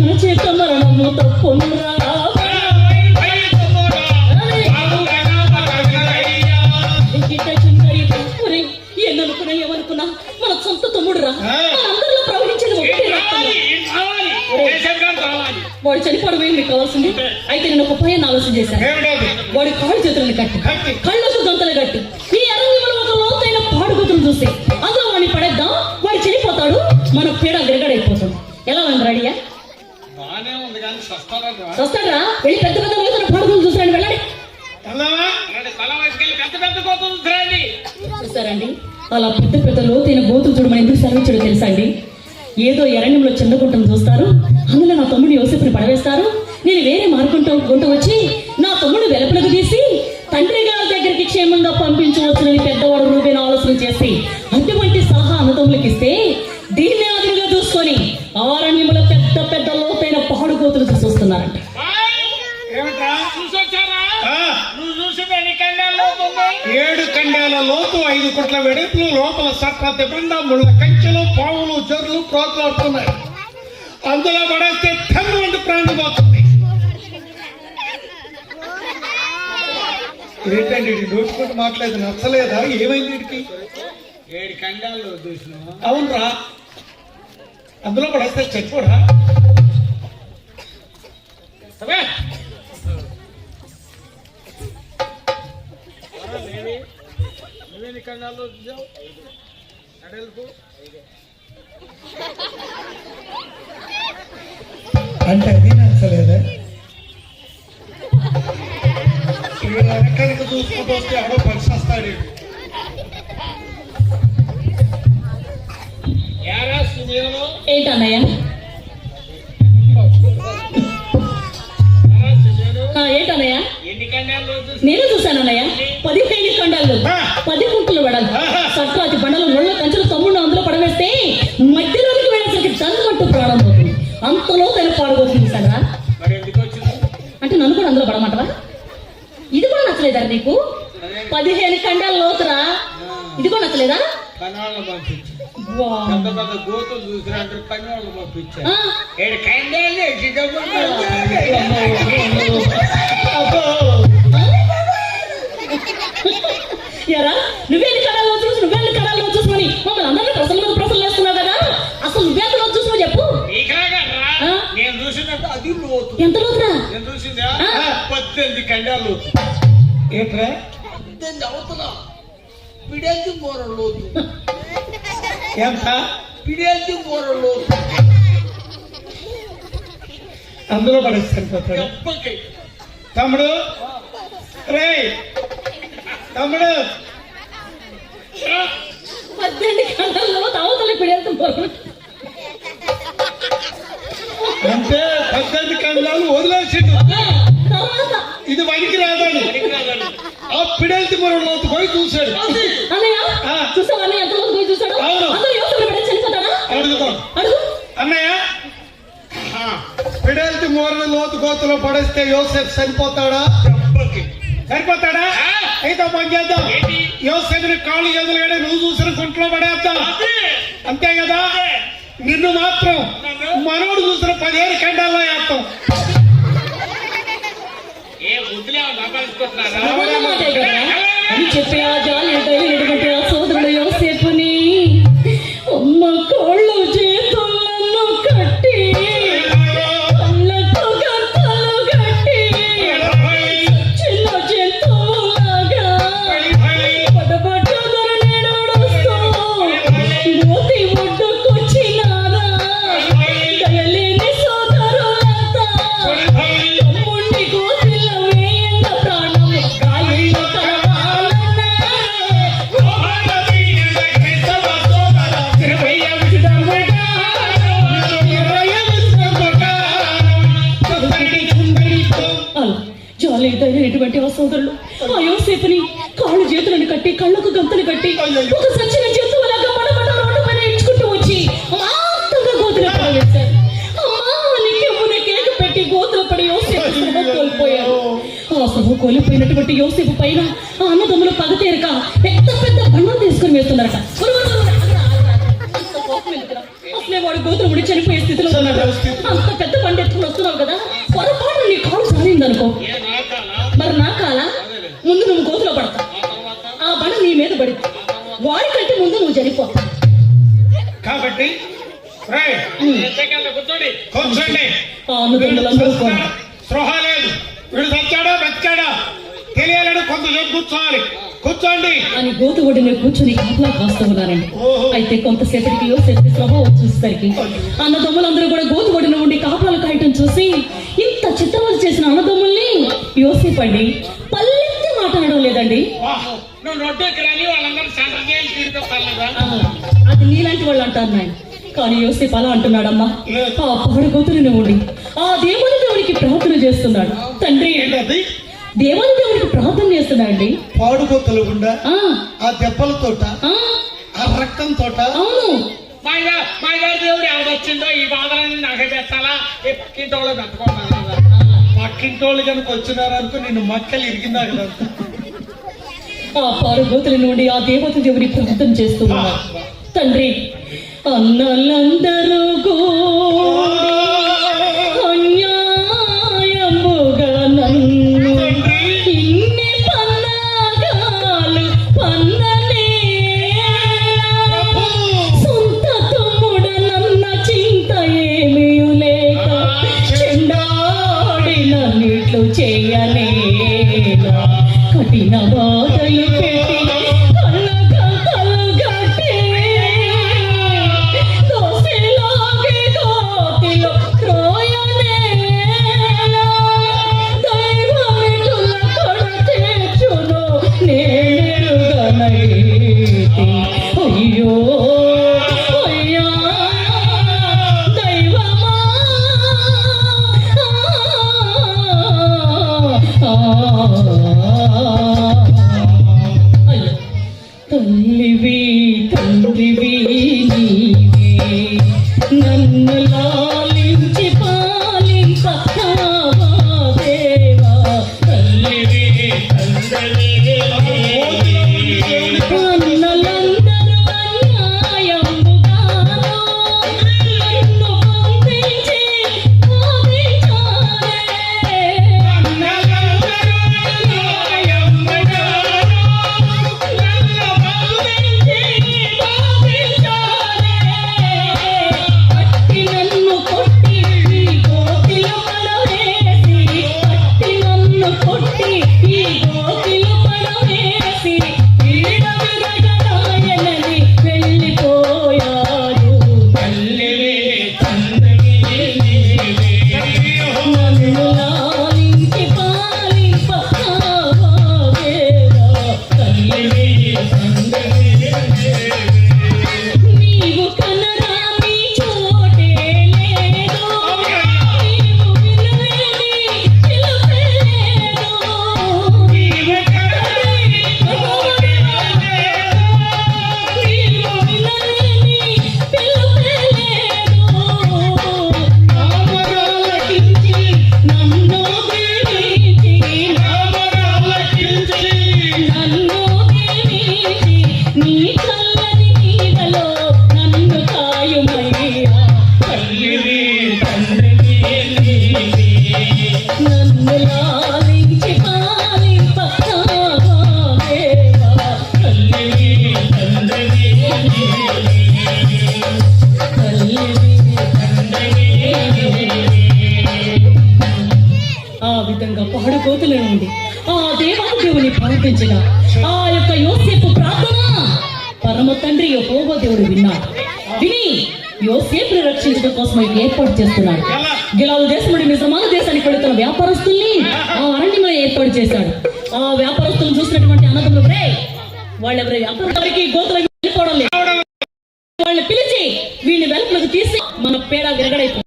నా చేత మరణము తప్పునురా. వాడు చనిపోవడం ఏం మీకు కావాల్సింది? అయితే నేను ఒక ఉపాయాన్ని ఆలోచన చేశాను. ఏమిటది? వాడి కాళ్ళు చేతులను కట్టి కట్టి. కళ్ళకు గంతలు కట్టి ఈ అరణ్యంలో ఒక లోతైన పాడుగుతులు చూసి అందులో వాడిని పడేద్దాం. వాడు చనిపోతాడు, మన పీడ విరగడైపోతుంది. ఎలా ఉంది రెడీయా? బానే ఉంది కానీ సస్తారా వస్తాడా? వెళ్ళి పెద్ద పెద్ద లోతైన పాడుగులు చూసారండి, వెళ్ళండి. వెళ్దామా? తల వయసుకెళ్ళి పెద్ద పెద్ద కోతులు చూడండి. చూసారండి, అలా పెద్ద పెద్ద లోతైన గోతులు చూడమని ఎందుకు సెలవించడం తెలుసా అండి? ఏదో ఎరణ్యంలో చంద్రగుంటను చూస్తారు, అందులో నా తమ్ముడు యోసేపుని పడవేస్తారు. నేను వేరే మార్గంటూ వచ్చి నా తమ్ముడు వెలుపలకు తీసి తండ్రి గారి దగ్గరికి క్షేమంగా పంపించవచ్చునని పెద్దవాడు రూబేన్ ఆలోచన చేసి అటువంటి సలహా అన్నదమ్ములకు ఇస్తే దీన్ని ఆదిగా చూసుకొని ఆరణ్యంలో పెద్ద పెద్ద లోతైన పాడు కోతులు చూసి వస్తున్నారంట. ఏమిట్రా? చూసొచ్చారా? ఆ, నువ్వు చూసింది ఎన్ని కండాల్లో ఉంది? 7 కండాల లోతు 5 కుట్ల వెడల్పులు లోపల సట్ల తిబండ ముళ్ళ కంచెలు పావులు జర్లు ప్రోత్లాడుతున్నాయి. అందులో పడేస్తే తన్ను వంటి ప్రాణం పోతుంది. ఏంటండి ఇది నోటుకుంటూ మాట్లాడేది నచ్చలేదా? ఏమైంది వీడికి? 7 కండాల్లో చూసినావా? అవునరా, అందులో పడేస్తే చచ్చిపోరా? సరే. నువ్వెన్ని కండాల్లో చూసావు? అడల్పు అంటే అది నచ్చలేదా? వెనకానికి చూసుకుంటూ వస్తే ఎవడో పరిచేస్తాడు. యారా సునీలు? ఏంటన్నయ్య? ఏంటన్నయ్య? ఎన్ని కండాల్లో చూసి? నేను చూశానన్నయ్య 15 కండాల్లో 10 కుంటలు పడాలి. సట్రాతి బండలు ముళ్ళ కంచెలు తమ్ముడు అందులో పడవేస్తే మధ్యలోకి వెళ్ళేసరికి తన్నుమంటూ ప్రాణం పోతుంది. అంతలో తను పాడుకోతుంది సారా. మరి ఎందుకు వచ్చింది? అంటే నన్ను కూడా అందులో పడమంటరా? ఇది కూడా నచ్చలేదా నీకు? 15 కండాల లోతురా, ఇది కూడా నచ్చలేదా? పనివాళ్ళని పంపించు. వా. పెద్ద పెద్ద గోతులు చూసినట్టు పనివాళ్ళని పంపించా. ఆ, 7 కండాలు ఎరా నువ్వేని కడాల్లో చూసి నువ్వేని కడాల్లో చూసుకొని మమ్మల్ని అందరినీ ప్రసలు వేస్తున్నావు కదా. అసలు నువ్వెంతలో చూసినావు చెప్పు. ఆ? నేను చూసినట్టు అది లోతు. ఎంత లోతురా? నేను చూసిందా? ఆ. 18 కండాలు. ఏంట్రా? 18 అవతల పిడేది మూర లోతు. ఎంత? పిడేది మూర లోతు. అందులో పడేస్తాను పోతాడు. దెబ్బకి. తమ్ముడు, రే తమ్ముడు, 18 కండాల్లో అవతల పిడేళ్తాం. అంటే 18 కండాలు వదిలేసిండు. తర్వాత ఇది వనికి రాదని ఆ పిడల్తి మురలోకి పోయి చూశాడు. అన్నయ్య ఆ. చూసావా అన్నయ్య ఎంత లోతు పోయి చూసాడు? అవును. అందరూ యోసేపుని పడేసి చనిపోతాడా? అడుగుతాం. అడుగు. అన్నయ్య, పిడల్తి మూరల లోతు గోతులో పడేస్తే యోసేపు చనిపోతాడా? దెబ్బకి. సరిపోతాడా? అయితే పని చేద్దాం. ఏంటి? యోసేపుని కాళ్ళు చేతులు గడే నువ్వు చూసిన గుంట్లో పడేద్దాం. అదే. అంతే కదా? నిన్ను మాత్రం మనోడు చూసిన 15 కండాల్లో వేస్తాం. ఏ బుద్ధిలే సంపాదించుకుంటున్నారా? ఎవరి మాట ఇక్కడ? అని చెప్పి ఆ జాలి దయనటువంటి ఆ సోదరుడు యోసేపుని అమ్మ కాళ్ళు చేతులను కట్టి కళ్ళకు గంతలు కట్టి చిన్న జంతువులాగా పడబడ్డ ధరణిడుస్తూ గోతి ఒడ్డుకొచ్చినారా దయలేని సోదరులంతా తమ్ముణ్ణి గోతిలో వేయంగా ప్రాణము గాలిలో కలవాలన్నా జాలేదైనటువంటి ఆ సోదరులు ఆ యోసేపుని కాళ్ళు చేతులను కట్టి కళ్ళకు గంతలు కట్టి ఒక సచ్చిన జంతువులాగా పడబడ రోడ్డు పైన ఇచ్చుకుంటూ వచ్చి అమాంతంగా గోతులో పడవేశారు. అమ్మా నీకెమ్మున కేక పెట్టి గోతులో పడి యోసేపు సభ కోల్పోయారు. ఆ సభ కోల్పోయినటువంటి యోసేపు పైన ఆ అన్నదమ్ములు పగ తీరక పెద్ద పెద్ద బండలు తీసుకుని వేస్తున్నారట. అంత కోపం ఎందుకురా? అసలే వాడు గోతులు ముడి చనిపోయే స్థితిలో ఉన్నాడు. అంత పెద్ద బండి ఎత్తుకుని వస్తున్నావు కదా, పొరపాటు నీ కాలు జారిందనుకో, ఏ నాకాలా? మరి నా కాల ముందు నువ్వు గోతులో పడతావు, ఆ తర్వాత? ఆ బండ నీ మీద పడి వాడికంటే ముందు నువ్వు చనిపోతావు. కాబట్టి రేయ్, కూర్చోండి. కూర్చోండి. ఆ అన్నదమ్ములందరూ కూడా స్పృహ లేదు. వీడు చచ్చాడా బతికాడా తెలియాలని కొంతసేపు కూర్చోవాలి. కూర్చోండి. అని గోతు ఒడిని కూర్చుని కాపలా కాస్తూ ఉన్నారండి. ఓహో. అయితే కొంతసేపటికి యోసేపు స్వభావం చూసేసరికి అన్నదమ్ములందరూ కూడా గోతు ఒడిని ఉండి కాపలాలు కాయటం చూసి ఇంత చిత్తవలు చేసిన అన్నదమ్ముల్ని యోసేపు అండి పల్లెత్తి మాట్లాడడం లేదండి. వాహ్, నువ్వు నొట్టెకి రాని వాళ్ళందరూ సంతకాయలు తీరుతో పర్లేదా? అది నీలాంటి వాళ్ళు అంటారు నాయన. కానీ యోసేపు అలా అంటున్నాడమ్మా. ఆ పాడుగోతుని ఉండి ఆ దేవుడికి ప్రార్థన చేస్తున్నాడు. తండ్రి ఏంటది? దేవుడికి ప్రార్థన చేస్తున్నాడండి. పాడుకోతలు గుండా ఆ ఆ దెబ్బలతోట ఆ ఆ రక్తం తోట అవును. మా గారి దేవుడు ఎవరొచ్చిందో ఈ బాధలన్నీ నాకే తెచ్చాలా? ఈ పక్కింటోళ్ళు పెట్టుకోవాలి. పక్కింటోళ్ళు కనుక వచ్చినారనుకో నిన్ను మక్కలు ఇరిగిందా కదా. ఆ పాడుగోతుల నుండి ఆ దేవుని ప్రార్థన చేస్తున్నాడు. తండ్రి అన్నలందరూ అన్యాయముగా నన్ను ఇన్ని పన్నాగాలు పన్ననే సొంత తమ్ముడ నన్న చింత ఏమీ లేక చెండాడినన్నిట్లు చేయలేనా కఠిన బాధలు పెట్టి కళ్ళగంతలుగట్టే దోసిలాగే గోతిలో త్రోయనేలా దైవమిటుల కడతేర్చును నేనెరుగనైతి అయ్యో అయ్యా దైవమా అయ్యో తల్లివి తండ్రివి నీవే నన్ను లాలించి పాలింపవా దేవా తల్లివి తండ్రివి అన్నలందరూ అన్యాయముగాను నన్ను పంపించి బాధించారే. అట్టి నన్ను కొట్టి ఈ గోతిలో పడవేసి అట్టి నన్ను కొట్టి ఈ గోతిలో పడవేసి ఈడ విరగడాయనని వెళ్ళిపోయారు. నన్ను లాలించి పాలింపవా దేవా తల్లివి నీవు కనరాని చోటే లేదు నీవు వినలేని పిలుపే లేదు నీవు వినలేని పిలుపే లేదు నామరాలకించి నన్ను దీవించి నన్ను దీవించి నీ చల్లని నీడలో నన్ను కాయుమయ్యా తల్లివి తండ్రివి నీవే నన్ను లాలించి పాలింపవా దేవా తల్లివి తండ్రివి నీవే తల్లివి తండ్రివి నీవే. ఆ విధంగా పాడుకోతుల నుండి ఆ దేవాదేవుని ప్రార్థించగా ఆ యొక్క యోసేపు ప్రార్థన పరమ తండ్రి యెహోవా దేవుడు విన్నాడు. విని యోసేపుని రక్షించడం కోసం ఆయన ఏర్పాటు చేస్తున్నాడు. గిలాదు దేశం నుండి నిజమాన దేశానికి వెళుతున్న వ్యాపారస్తుల్ని ఆ అరణ్యంలో ఏర్పాటు చేశాడు. ఆ వ్యాపారస్తులను చూసినటువంటి అన్నదమ్ములు వాళ్ళెవరి వ్యాపారానికి గోతులు వెళ్ళిపోవడం లేదు. వాళ్ళని పిలిచి వీళ్ళని వెలుపులకు తీసి మన పేడ విరగడైపోయింది.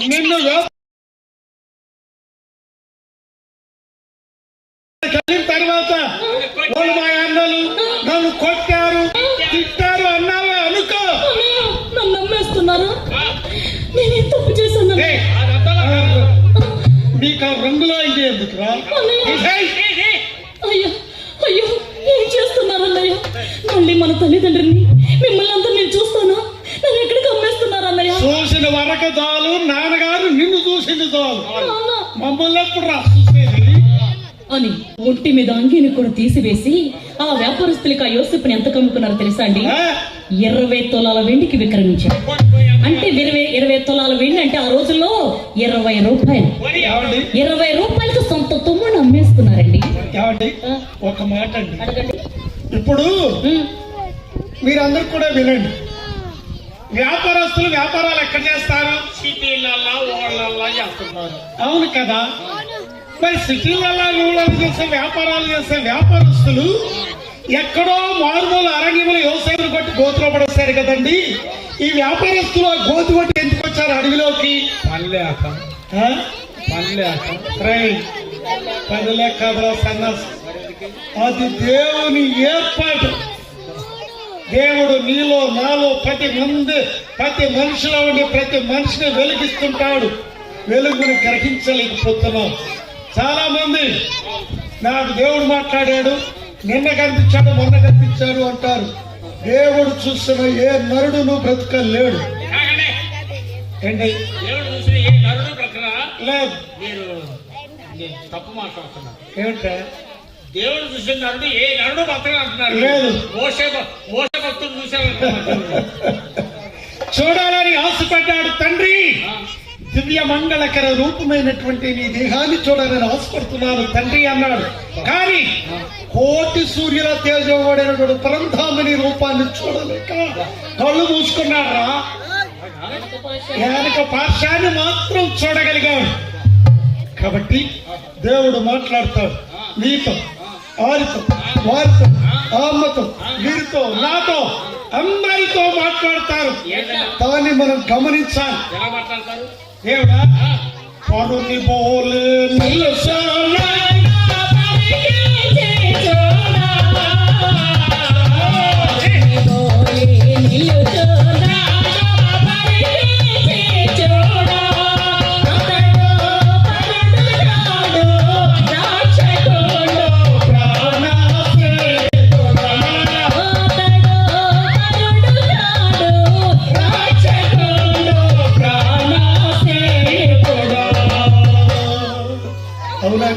నిన్ను కలిగిన తర్వాత వాళ్ళు మా అన్నలు నన్ను కొట్టారు తిట్టారు అన్నావా అనుకో. నన్ను నమ్మేస్తున్నారు. నేనేం తప్పు చేశాను? రేయ్, నీకు ఆ రంగులో ఇది ఎందుకురా? అయ్యో అయ్యో ఏం చేస్తున్నారు అన్నయ్య? మళ్ళీ మన తల్లిదండ్రుల్ని మిమ్మల్ని అంతా నేను చూస్తానా? నన్ను ఎక్కడికి అమ్మేస్తున్నారు అన్నయ్య? చూసిన వరకు చాలు, నాన్నగారు నిన్ను చూసింది చాలు. నాన్న, మమ్మల్ని ఎప్పుడు రా చూసేది? అని ఒంటి మీద అంగీని కూడా తీసివేసి ఆ వ్యాపారస్తులకి ఆ యోసేపుని ఎంత కమ్ముకున్నారో తెలుసా అండి? 20 తులాల వెండికి విక్రమించారు. అంటే 20 తులాల వెండి అంటే ఆ రోజుల్లో 20 రూపాయలు. 20 రూపాయలకి సొంత తమ్ముడిని అమ్మేసుకున్నారండి. ఒక మాట అండి, అడగండి. ఇప్పుడు మీరందరూ కూడా వినండి. వ్యాపారస్తులు వ్యాపారాలు ఎక్కడ చేస్తారు? సిటీలల్లా ఊళ్ళల్లా చేస్తున్నారు. అవును కదా. మరి సిటీలలో ఊళ్ళలో చేసే వ్యాపారాలు చేసే వ్యాపారస్తులు ఎక్కడో మారుమూల అరణ్యములు వ్యవసాయం కొట్టి గోతులో పడేస్తారు కదండి. ఈ వ్యాపారస్తులు ఆ గోతు కొట్టి ఎందుకు వచ్చారు అడవిలోకి? పనిలేక కాదురా సన్నాసి, అది దేవుని ఏర్పాటు. దేవుడు నీలో నాలో ప్రతి మనిషిలో ఉండి ప్రతి మనిషిని వెలిగిస్తుంటాడు. వెలుగుని గ్రహించలేకపోతున్నాం. చాలా మంది నాకు దేవుడు మాట్లాడాడు, నిన్న కనిపించాడు, మొన్న కనిపించాడు అంటారు. దేవుడు చూసిన ఏ నరుడును బ్రతకలేడు. ఏంటి దేవుడు చూసిన ఏ నరుడు బ్రతకరా? లేదు, మీరు తప్పు మాట్లాడుతున్నారు. ఏమిటా? దేవుడు చూసిన నరుడు ఏ నరుడు భక్తులు అంటున్నారు. లేదు, మోసే భక్తులు చూసారు. చూడాలని ఆశపడ్డాడు తండ్రి. దివ్య మంగళకర రూపమైనటువంటి నీ దేహాన్ని చూడాలని ఆశపడుతున్నాను తండ్రి అన్నాడు. కానీ కోటి సూర్యుల తేజవాడైనటువంటి పరంధామని రూపాన్ని చూడలేక కళ్ళు మూసుకున్నాడు రా. వెనక పార్శ్వాన్ని మాత్రం చూడగలిగాడు. కాబట్టి దేవుడు మాట్లాడతాడు నీతో, వారితో, వారితో, అమ్మతో, వీరితో, నాతో, అందరితో మాట్లాడతారు. దాన్ని మనం గమనించాలి. ఎలా మాట్లాడతారు? దేవుడా పడుని బోలే నిలసానా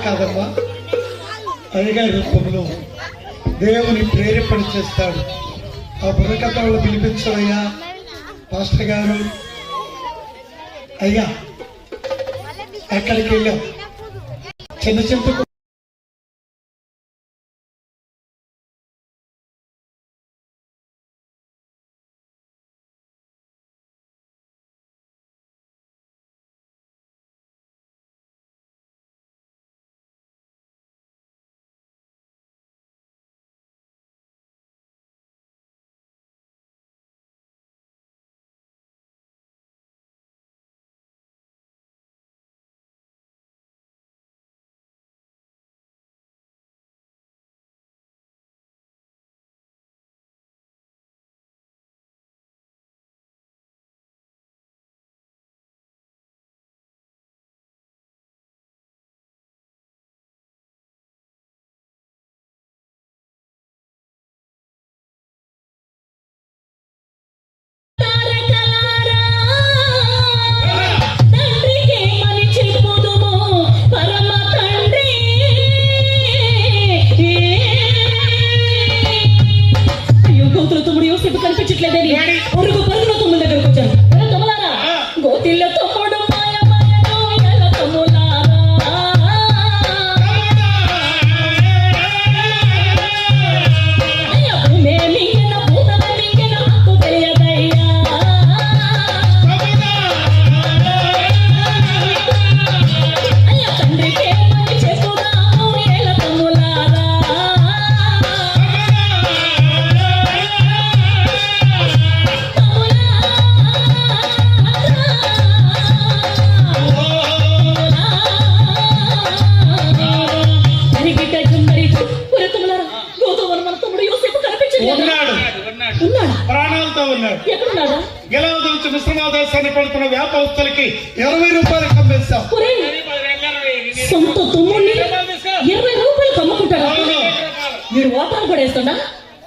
కాదమ్మా, అయ్యగా రూపంలో దేవుని ప్రేరేపణ చేస్తాడు. ఆ బుర్రకథలు పిలిపించవయ్యా పాస్టర్ గారు. అయ్యా ఎక్కడికి వెళ్ళాం? చిన్న కనిపించట్లేదని పరుగు పరుగులో తమ్ముల దగ్గరకు వచ్చాను. తమ్ములారా, గోతిల్లో తమ్ముడు మిశ్రమాదేశాన్ని పడుతున్న వ్యాపారస్తులకి 20 రూపాయలు కమ్మేస్తాం. సొంత తమ్ముడిని 20 రూపాయలు అమ్ముకుంటారా? మీరు ఓటాలు కూడా వేస్తుందా?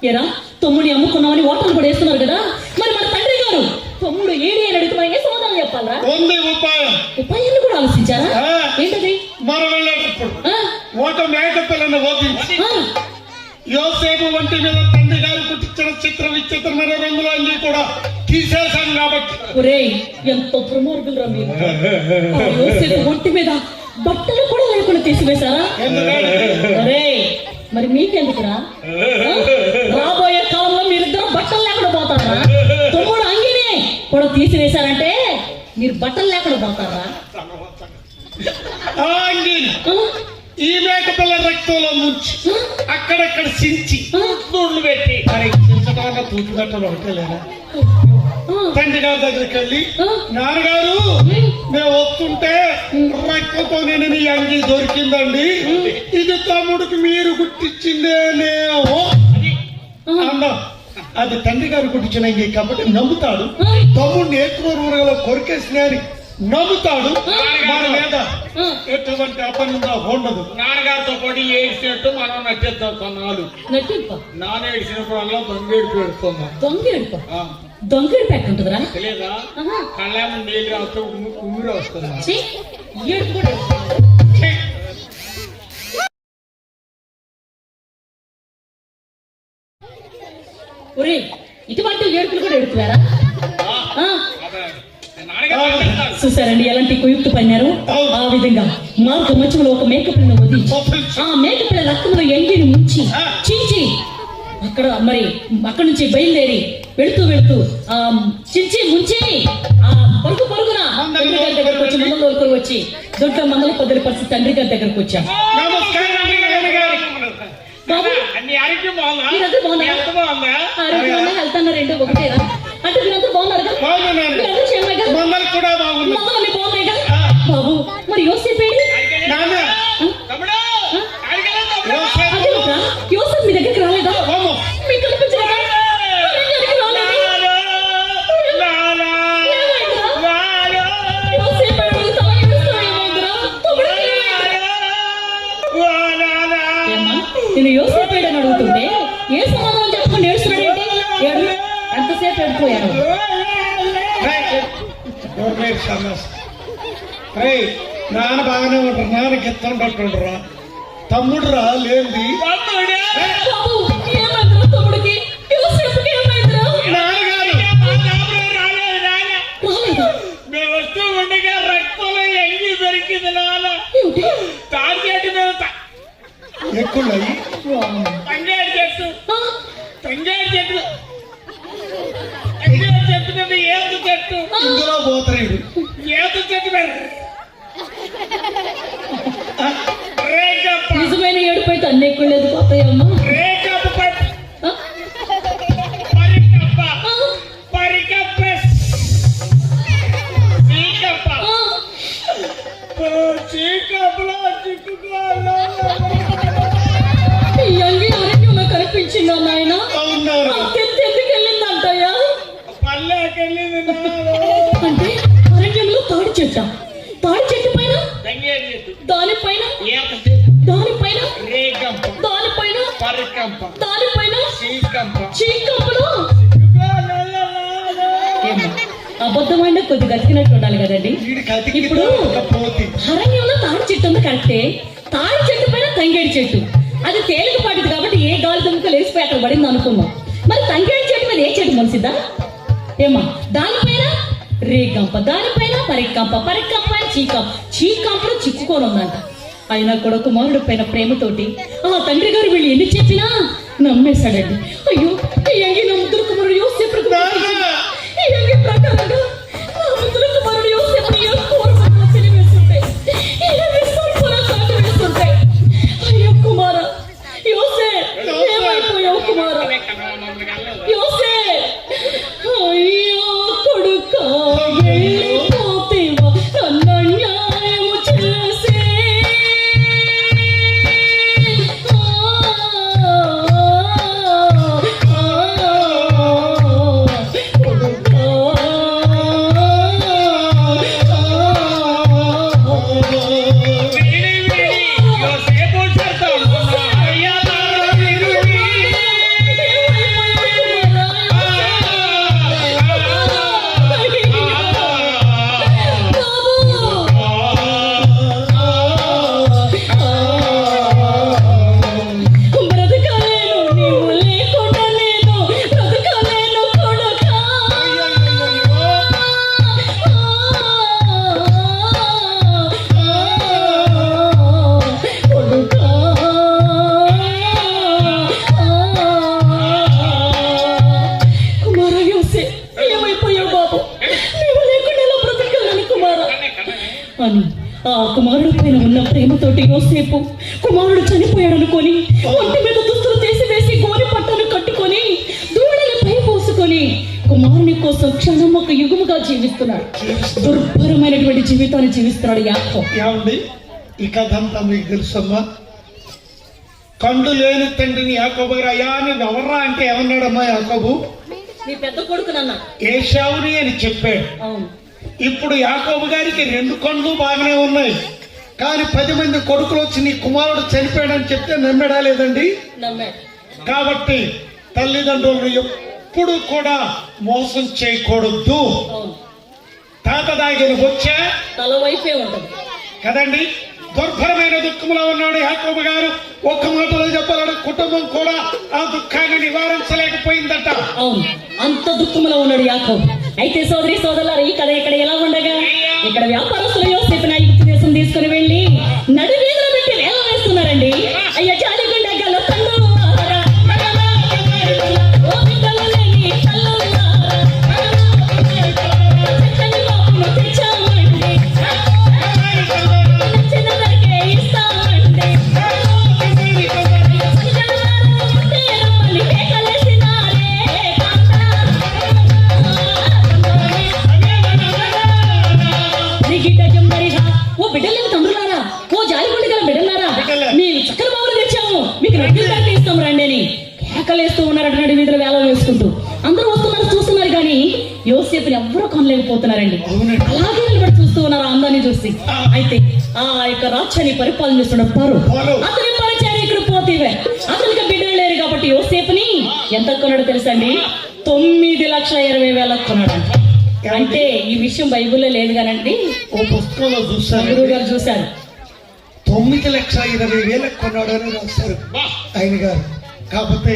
ఏరా తమ్ముడిని అమ్ముకున్నామని ఓటాలు కూడా వేస్తున్నారు కదా. మరి మన తండ్రి గారు తమ్ముడు ఏడి అని అడుగుతున్నా ఏ సమాధానం చెప్పాలా? ఉపాయాన్ని కూడా ఆలోచించారా? ఏంటది? మనం వెళ్ళేటప్పుడు ఒక మేక పిల్లను వధించి ఆ, యోసేపు వంటి మీద తండ్రి గారు కుట్టించిన విచిత్రమైన రంగులు అన్ని కూడా తీసేశాను కాబట్టి ఒరేయ్ ఎంతో ప్రమోర్గులరా మీరు. ఆ యోసేపు ఒంటి మీద బట్టలు కూడా లేకుండా తీసివేశారా? ఒరేయ్ మరి మీకెందుకురా? ఆ? రాబోయే కాలంలో మీరిద్దరు బట్టలు లేకుండా పోతారా? తమ్ముడు అంగిని కూడా తీసివేశారంటే మీరు బట్టలు లేకుండా పోతారా? ఆ అంగీని ఆ? ఈ మేక పిల్ల రక్తంలో ముంచి అక్కడక్కడ చించి దూళ్ళు పెట్టి మరి చించడానికి తూచి పెట్టడం ఒకటే లేదా ఆ? తండ్రి గారి దగ్గరికి వెళ్ళి ఆ? నాన్నగారు మేము వస్తుంటే రక్తంతో నేను నీ అంగీ దొరికిందండి ఇది తమ్ముడికి మీరు గుర్తించిందేనేమో అన్నాం. అది తండ్రి గారు గుర్తించిన అంగీ కాబట్టి నమ్ముతాడు. తమ్ముడిని ఏకూరులో కొరికేసిన అని నమ్ముతాడు. మన మీద ఎటువంటి అపనిందా ఉండదు. నాన్నగారితో పాటు ఏడ్చినట్టు మనం నటిస్తాం కొన్నాళ్ళు. నటింప నాన్న ఏడ్చినప్పుడు వల్ల దొంగేడు పెడుతున్నాం. దొంగేడుప దొంగేడుపు ఎట్టుంటుందిరా? తెలియదా? ఆహా. కళ్ళ నీళ్ళు రాస్తూ ఉమ్మిడి వస్తున్నా. ఛీ, ఏడుపు కూడా ఛీ! ఒరేయ్ ఇటువంటి ఏడుపులు కూడా ఎడుతున్నారా? నాన్నగారు నటిస్తారు. చూసారండి ఎలాంటి కుయుక్తి పన్నారు. ఆ విధంగా మార్గ మధ్యలో ఒక మేకపిల్లను వదిలి ఆ మేకపిల్ల రక్తంలో ఎంగిని ముంచి చించి అక్కడ నుంచి బయలుదేరి వెళుతూ ఆ చించి ముంచి ఆ పరుగున తండ్రి గారి దగ్గరకు వచ్చి మందలు తోలుకొని వచ్చి దొడ్డ మందల పొద్దుల పరిస్థితి తండ్రి గారి దగ్గరకు వచ్చాం. నమస్కారం నాన్నగారు. బాబు అన్ని ఆరోగ్యం బాగుందా? మీరందరూ బాగున్నారా? ఎంత బాగుందా? ఆరోగ్యంగా హెల్త్ అన్న రెండు ఒకటేనా? అంటే మీరందరూ బాగున్నారు కదా? బాగున్నాను. మీరందరూ క్షేమంగా? మమ్మల్ని కూడా బాగున్నాం. మమ్మల్ని బాగున్నాయి కదా? బాబు మరి యోసేపు ఏడి? నాన్న తమ్ముడు ఆడికెళ్ళా తమ్ముడు. యోసేపు అదేమిట్రా? యోసేపు మీ దగ్గరికి రాలేదా? బాబు మీకు కనిపించలేదా? మరి ఎందుకు రాలేదు? ఏమైందిరా? యోసేపు ఏడుపు తాగేస్తాడేమోరా? తమ్ముడికి ఏమైందిరా? ఏమ్మా, నేను యోసేపు ఏడని అడుగుతుంటే ఏ సమాధానం చెప్పకుండా ఏడుస్తున్నాడేంటి? ఏడు ఎంతసేపు ఏడిపోయాడు? నాన్న బాగానే ఉంటారు. నాన్నకి ఎత్తుండరా తమ్ముడు రా లేంది. బాబు ఏమైందిరా తమ్ముడికి? యోసేపుకి ఏమైందిరా? నాన్నగారు రాలేదా? మేము వస్తూ ఉండగా రక్తంలో ఎంగి దొరికింది నాన్న. ఏమిటి? తాడిచేటి మీద ఎక్కున్నాయి. తంగేడు చెట్టు ఆ? తంగేడు చెట్టు తంగేడు చెట్టు మీద ఏత చెట్టు ఇందులో పోతరేడు ఏత చెట్టు మీద రేకప్ప నిజమైన ఏడుపు అయితే అన్ని ఎక్కువ పోతాయమ్మా. రేకప్ప పట్టు ఆ? పరికప్ప ఆ? పరికప్ప చీకప్ప ఆ? చీకప్పలో చిక్కుకోవాలా ఈ అంగి అరణ్యంలో కనిపించిందా నాయన? అవున్నారు. ఎందుకు వెళ్ళిందంటయ్యా? పల్లెకెళ్ళింది అంటే అరణ్యంలో తాడి చెట్టు పైన తంగేడు చెట్టు దానిపైన ఏత చెట్టు దానిపైన రేకప్ప దానిపైన పరికంప దానిపైన చీకంప చీకప్పులు. ఏమ్మా, అబద్ధమైన కొద్ది గతికినట్టు ఉండాలి కదండి. వీడికి ఇప్పుడు పోతి అరణ్యంలో తాడి చెట్టు ఉంది కరెక్టే. తాడి చెట్టు పైన తంగేడు చెట్టు అది తేలికపాటిది కాబట్టి ఏ గాలి దుమ్ముకు లేచిపోయి అక్కడ పడింది అనుకున్నాం. మరి తంగేడు చెట్టు మీద ఏ చెట్టు మొలిసిద్దా? ఏమా దానిపైన రేగంప దానిపైన పరికంప చీకంపలో చిక్కుకొని ఉందంట. అయినా కూడా కుమారుడు పైన ప్రేమతోటి ఆ తండ్రి గారు వీళ్ళు ఎన్ని చెప్పినా నమ్మేశాడండి. అయ్యో ఈ అంగి నా ముద్దుల కుమారుడు యోసేపు ఈ అంగి ప్రకారంగా నా ముద్దుల కుమారుడు యోసేపు వేస్తుంటే వేస్తుంటే అయ్యో కుమార యోసే ఏమైపోయావు కుమార యోసే అయ్యో కొడుకా వెళ్ళిపోతేవా నన్ను అన్యాయము చేసే కుమారుడు పైన ఉన్న ప్రేమతోటి యోసేపు కుమారుడు చనిపోయాడు అనుకొని ఒంటి మీద దుస్తులు తీసివేసి గోరి పట్టను కట్టుకొని దూడలపై పోసుకొని కుమారుని కోసం క్షణం ఒక యుగముగా జీవిస్తున్నాడు. దుర్భరమైనటువంటి జీవితాన్ని జీవిస్తున్నాడు యాకోబు. ఏమండి ఈ కథ అంతా మీకు తెలుసమ్మా? కండు లేని తండ్రిని యాకోబు గారు అయ్యా నువ్వు ఎవర్రా అంటే ఏమన్నాడమ్మా యాకోబు? నీ పెద్ద కొడుకు నాన్న ఏశావుని అని చెప్పాడు. అవును. ఇప్పుడు యాకోబు గారికి 2 కళ్ళు బాగానే ఉన్నాయి, కానీ 10 మంది కొడుకులు వచ్చి నీ కుమారుడు చనిపోయాడని చెప్తే నమ్మడా లేదండి? నమ్మాడు. కాబట్టి తల్లిదండ్రులను ఎప్పుడు కూడా మోసం చేయకూడదు. అవును. తాత దాగిన వచ్చా తల వైపే ఉంటది కదండి. దుర్భరమైన దుఃఖంలో ఉన్నాడు యాకోబు గారు. ఒక్క మాటలో చెప్పాలంటే కుటుంబం కూడా ఆ దుఃఖాన్ని నివారించలేకపోయిందట. అవును, అంత దుఃఖంలో ఉన్నాడు యాకోబు. అయితే సోదరి సోదరులారా, ఈ కథ ఇక్కడ ఎలా ఉండగా ఇక్కడ వ్యాపారస్తులు యోసేపుని ఐగుప్తు దేశం తీసుకుని వెళ్ళి నడివీధులు పెట్టి వేల వేస్తున్నారండి. అయ్యా జాలిగుండా గల తల్లులారా, ఓ బిడ్డలు లేని తల్లులారా, చక్కని బాబును తెచ్చామండి, నచ్చిన ధరకే ఇస్తామండి, రమ్మని కేకలేసినారే గిడ్డ జంబరిగా, ఓ బిడ్డలేని తండ్రులారా, ఓ జాలిగుండి గల బిడ్డలారా, మేము చక్కని బాబులు తెచ్చాము, మీకు నడ్డీలు ధరకే ఇస్తాం రండి అని కేకలేస్తూ ఉన్నారట. నడి వీధులు వేల వేసుకుంటూ అందరూ వస్తున్నారు, చూస్తున్నారు, కానీ యోసేపుని ఎవ్వరూ కొనలేకపోతున్నారండి. అలాగే నిలబడి చూస్తూ ఉన్నారు ఆ అందాన్ని చూసి. అయితే ఆ యొక్క రాజ్యాన్ని పరిపాలన చేస్తున్న పరు అతని పరిచయం ఇక్కడ పోతేవే అతనికి బిడ్డలు లేరు కాబట్టి యోసేపుని ఎంత కొన్నాడు తెలుసండి? 9,20,000 కొన్నాడు. అంటే ఈ విషయం బైబిల్లో లేదు కానండి, ఓ పుస్తకంలో చూస్తాను, గురువు గారు చూశారు. 9,20,000 కొన్నాడు అని రాస్తారు ఆయన గారు. కాకపోతే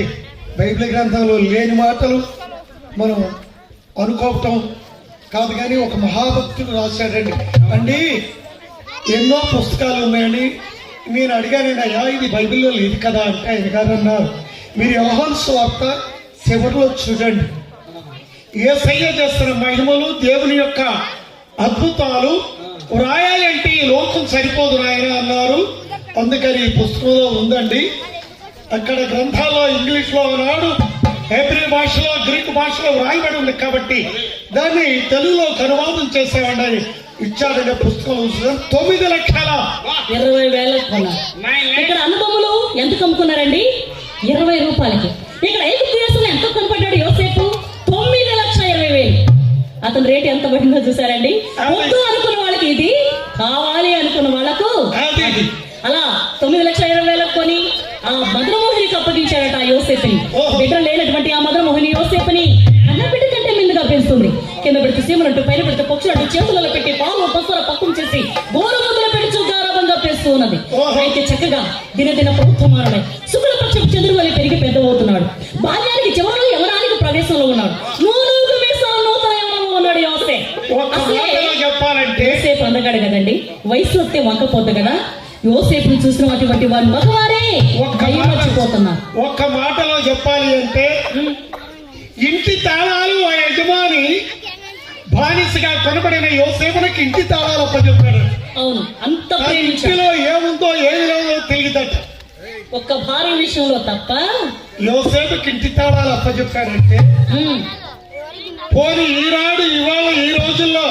బైబిల్ గ్రంథంలో లేని మాటలు మనం అనుకోవటం కాదు, కానీ ఒక మహాభక్తుడు రాశాడండి. అండి ఎన్నో పుస్తకాలు ఉన్నాయని నేను అడిగానండి, అయ్యా ఇది బైబిల్లో లేదు కదా అంటే ఆయన గారు అన్నారు, మీరు యోహాను సువార్త చివరిలో చూడండి, యేసయ్య చేస్తున్న మహిమలు, దేవుని యొక్క అద్భుతాలు వ్రాయాలంటే ఈ లోకం సరిపోదు నాయన అన్నారు. అందుకని ఈ పుస్తకంలో ఉందండి. అక్కడ గ్రంథాల్లో ఇంగ్లీష్లో ఉన్నాడు, హెబ్రీ భాషలో, గ్రీక్ భాషలో వ్రాయబడి ఉంది కాబట్టి దాన్ని తెలుగులో అనువాదం చేసేవాడి అని ఇచ్చాడనే పుస్తకం 9,20,000 కొన్నారు. ఇక్కడ అనుభవములు ఎంత కమ్ముకున్నారండి? 20 రూపాయలకి. ఇక్కడ ఐగుప్తు దేశంలో ఎంత కొనపడ్డాడు యోసేపు? 9,20,000. అతని రేటు ఎంత పడిందో చూసారండి. వద్దు అనుకున్న వాళ్ళకి ఇది, కావాలి అనుకున్న వాళ్ళకు అలా 9,20,000 కొని ఆ మధురమోహినికి అప్పగించాడట ఆ యోసేపుని. బిడ్డలు లేనటువంటి ఆ మధురమోహిని యోసేపుని అన్న బిడ్డ కంటే ముందుగా పెంచుతుంది. కింద పెడితే సీమలంటూ, పైన పెడితే పక్షులంటూ, చేతులలో పెట్టి పాలు పసుల పక్కం చేసి గోరముద్దులు పెట్టి గారవంగా పెంచుతూ ఉన్నది. అయితే చక్కగా దినదిన ప్రభుత్వమానమై శుక్ల పక్షం చంద్రువలి పెరిగి పెద్దవుతున్నాడు. బాల్యానికి చివరలో యవనానికి ప్రవేశంలో ఉన్నాడు. నూనూగు మీసాలు నూతన యవనంలో ఉన్నాడు యోసేపు. చెప్పాలంటే యోసేపు అందగాడు కదండి, వయసు వస్తే వంకపోద్దు కదా. యోసేపుని చూసిన అటువంటి వారు మగవారే మర్చిపోతున్నారు. ఒక్క మాటలో చెప్పాలి అంటే ఇంటి తాళాలు ఆ యజమాని బానిసగా కొనబడిన యోసేపునికి ఇంటి తాళాలు అప్పచెప్పాడు. అవును, అంత ఇంటిలో ఏముందో ఏమి లేదో తెలియదట. ఒక్క భార్య విషయంలో తప్ప యోసేపుకి ఇంటి తాళాలు అప్పచెప్పాడంటే పోనీ ఈనాడు ఇవాళ ఈ రోజుల్లో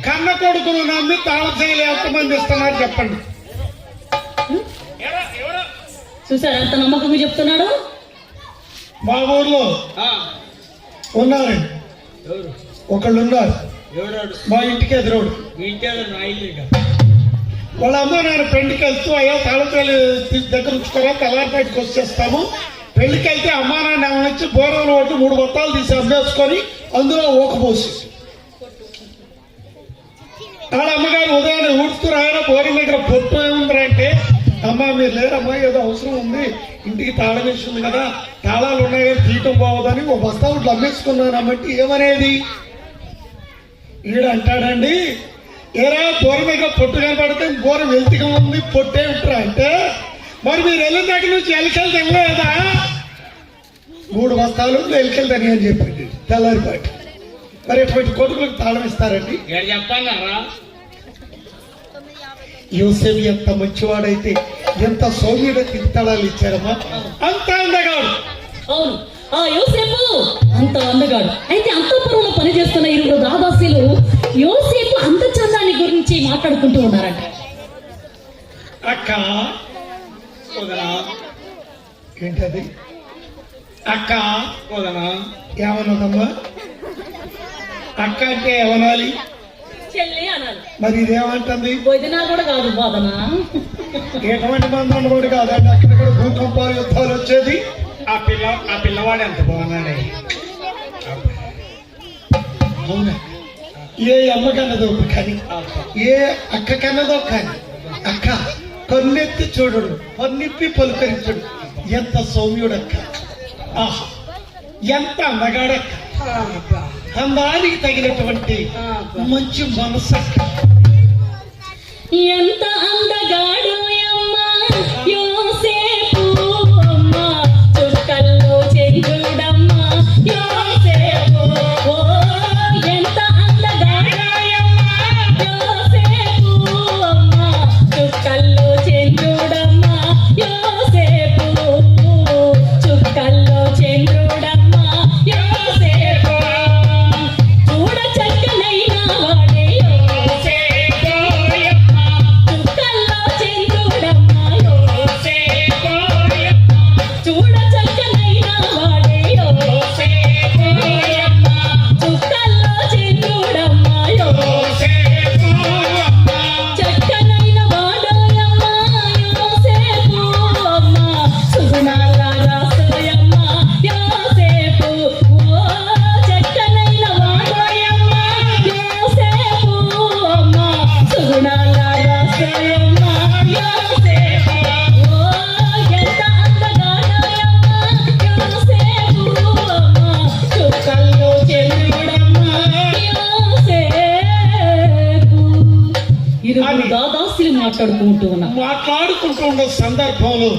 కన్న కొడుకును నమ్మి తాళం చేయలే ఎంతమంది ఇస్తున్నారు చెప్పండి? చూసారు ఎంత నమ్మకంగా చెప్తున్నాడు. మా ఊర్లో ఉన్నారండి, ఒకళ్ళు ఉన్నారు మా ఇంటికి ఎదురోడు. వాళ్ళ అమ్మ నాన్న పెళ్లికి వెళ్తూ అయ్యా తాళాలు దగ్గర ఉంచుకోరా, తెల్లారిపేటకి వచ్చేస్తాము. పెళ్లికి వెళ్తే అమ్మా నాన్న వచ్చి బోరంలో ఒకటి 3 బొత్తాలు తీసి అమ్మేసుకొని అందులో ఊకపోసి వాళ్ళ అమ్మగారు ఉదయాన్నే ఊడుస్తూ రాయన బోరం దగ్గర పొట్టు ఏముందిరా అంటే, అమ్మ మీరు లేరమ్మా ఏదో అవసరం ఉంది, ఇంటికి తాళం వేసి ఉంది కదా, తాళాలు ఉన్నాయి కానీ తీయటం బాగోదని ఓ బస్తా ఒకటి అమ్మేసుకున్నానమ్మంటే ఏమనేది? ఈడ అంటాడండి, ఏరా బోరం దగ్గర పొట్టు కనపడితే బోరం వెల్తిగా ఉంది, పొట్టే ఉంటారా అంటే, మరి మీరు వెళ్ళిన దగ్గర నుంచి ఎలికలు తినలేదా? 3 బస్తాలు ఎలికలు తిని అని చెప్పండి తెల్లారిపాటి. మరి ఎటువంటి కొడుకులకు తాళం ఇస్తారండి? చెప్పన్నారా యోసేపు ఎంత మంచివాడైతే ఎంత సౌమ్యుడ తిరుగుతాడాలు ఇచ్చారమ్మా. అంత అందగాడు. అవును, ఆ యోసేపు అంత అందగాడు. అయితే అంతఃపురంలో పనిచేస్తున్న ఇరువురు దాదాసీలు యోసేపు అంత చందాన్ని గురించి మాట్లాడుకుంటూ ఉన్నారంట. అక్క వదనా, ఏంటది అక్క వదనా ఏమన్నదమ్మా? అక్క అంటే ఏమనాలి? చెల్లి అనాలి. మరి ఇదేమంటుంది? వదినా కూడా కాదు, వాదన. ఎటువంటి మంది ఉండబడి కాదండి, అక్కడక్కడ భూకంపాలు యుద్ధాలు వచ్చేది. ఆ పిల్లవాడు ఎంత బాగున్నాడే. అవునా? ఏ అమ్మ కన్నదో కానీ, ఏ అక్క కన్నదో కానీ, అక్క కన్నెత్తి చూడడు, పన్నిప్పి పలుకరించడు. ఎంత సౌమ్యుడక్క, ఆహా ఎంత అందగాడక్క, అందానికి తగినటువంటి మంచి మనసు. ఎంత అందగాడు అమ్మా యోసేపు, అమ్మా చుక్కల్లో చెంగుడమ్మా యోసేపు. ఓ ఎంత అందగాడు అమ్మా యోసేపు, అమ్మా చుక్కల్లో చెంగుడమ్మా యోసేపు. చుక్కల్లో చెంగుడమ్మా యోసేపు. చూడ చక్కనైన వాడే యోసేపు, చుక్కల్లో చెంగుడమ్మా యోసేపు. చూడ చక్కనైన వాడే యోసేపు, చుక్కల్లో చెంగుడమ్మా యోసేపు. చక్కనైన వాడోయమ్మా యోసేపు, అమ్మా సుగుణాల రాసోయమ్మా యోసేపు. ఓ చక్కనైన వాడోయమ్మా యోసేపు, అమ్మా సుగుణాల రాసోయమ్మా యోసేపు. ఓ ఎంత అందగాడోయమ్మా యోసేపు, అమ్మా చుక్కల్లో చెంగుడమ్మా యోసేపు. ఇరువురు దాదాసులు మాట్లాడుకుంటూ ఉన్నారు. మాట్లాడుకుంటూ ఉన్న సందర్భంలో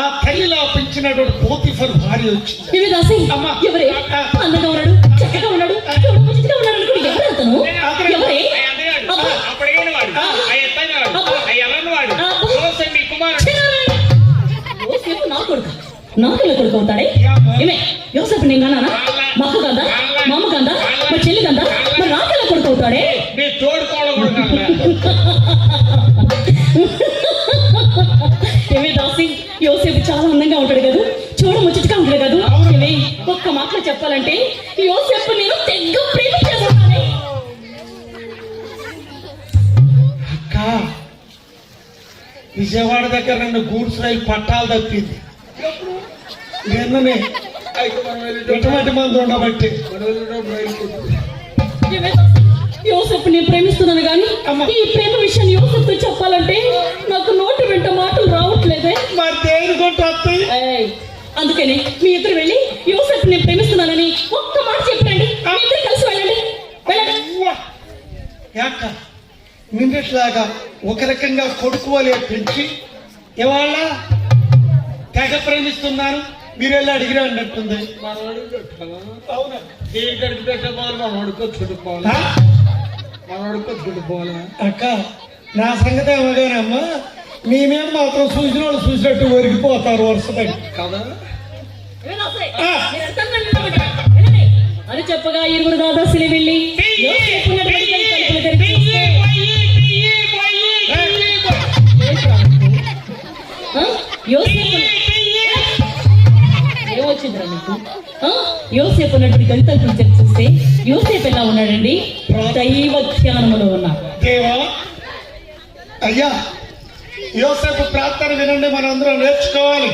ఆ తల్లిలా పెంచినటువంటి పోతిఫర్ భార్య వచ్చింది. ఇవి దాసి అమ్మా. ఎవరే? అందంగా ఉన్నాడు, చక్కగా ఉన్నాడు, చూడు ముచ్చటగా ఉన్నాడు అనుకోడు. ఎవరు అతను? ఎవరే? అబ్బా. అప్పటికైన వాడు, ఆ ఎత్తైన వాడు, ఆ ఎర్రని వాడు, యోసేపు మీ కుమారుడు. యోసేపు నా కొడుకు, నా పిల్ల కొడుకు అవుతాడే. ఏమే యోసేపు నేను కన్నానా? మా అక్క కందా, మా అమ్మ కందా, మా చెల్లి కందా, మరి నా పిల్ల కొడుకు అవుతాడే. మీ తోడుకోవడం కూడా కాదులే. ఏమే దాసి యోసేపు చాలా అందంగా ఉంటాడు కదా, చూడ ముచ్చటగా ఉంటాడు కదా. ఏమే ఒక్క మాటలో చెప్పాలంటే యోసేపు నేను తెగ ప్రేమించేస్తున్నానే. అక్క విజయవాడ దగ్గర నన్ను గూడ్స్ రైలు పట్టాలు తప్పింది. నిన్ననే ఎటువంటి మంది ఉండబట్టి ఏమే దాసి, యోసేపు నేను ప్రేమిస్తున్నాను కానీ ఈ ప్రేమ విషయాన్ని యోసేపుతో చెప్పాలంటే నాకు నోటి వెంట మాటలు రావట్లేదే. మరి దేని కొంట వస్తాయి? ఏయ్, అందుకని మీ ఇద్దరు వెళ్ళి యోసేపు నేను ప్రేమిస్తున్నానని ఒక్క మాట చెప్పండి. మీ ఇద్దరు కలిసి వెళ్ళండి, వెళ్ళండి. యాక నిన్నట్లాగా ఒక రకంగా కొడుకు వలె పెంచి ఇవాళ తెగ ప్రేమిస్తున్నాను మీరు వెళ్ళి అడిగిరా అన్నట్టుంది. అవునా? చీకటికి పెట్టబోవాలి, మనం అడుక్కొచ్చుకుంటుపోవాలి, ఆ? మనం అడుక్కొచ్చుకుంటుపోవాలి. అక్క నా సంగతి ఏమగానమ్మా, మేమేం మాత్రం చూసిన వాళ్ళు చూసినట్టు ఒరిగిపోతారు వరుసపడి కదా. వెళ్ళండి అని చెప్పగా ఇరువురు దాదాసులు వెళ్ళి యోసేపు ఉన్నటువంటి తలుపులు తెరిచి చూస్తే, ఆ? యోసేపు ఏమొచ్చిందిరా నీకు? ఆ? యోసేపు ఉన్నటువంటి గది తలుపులు తెరిచి చూస్తే యోసేపు ఎలా ఉన్నాడండి? దైవ ధ్యానములో ఉన్నాడు. దేవా అయ్యా యోసేపు ప్రార్థన వినండి, మనందరం నేర్చుకోవాలి.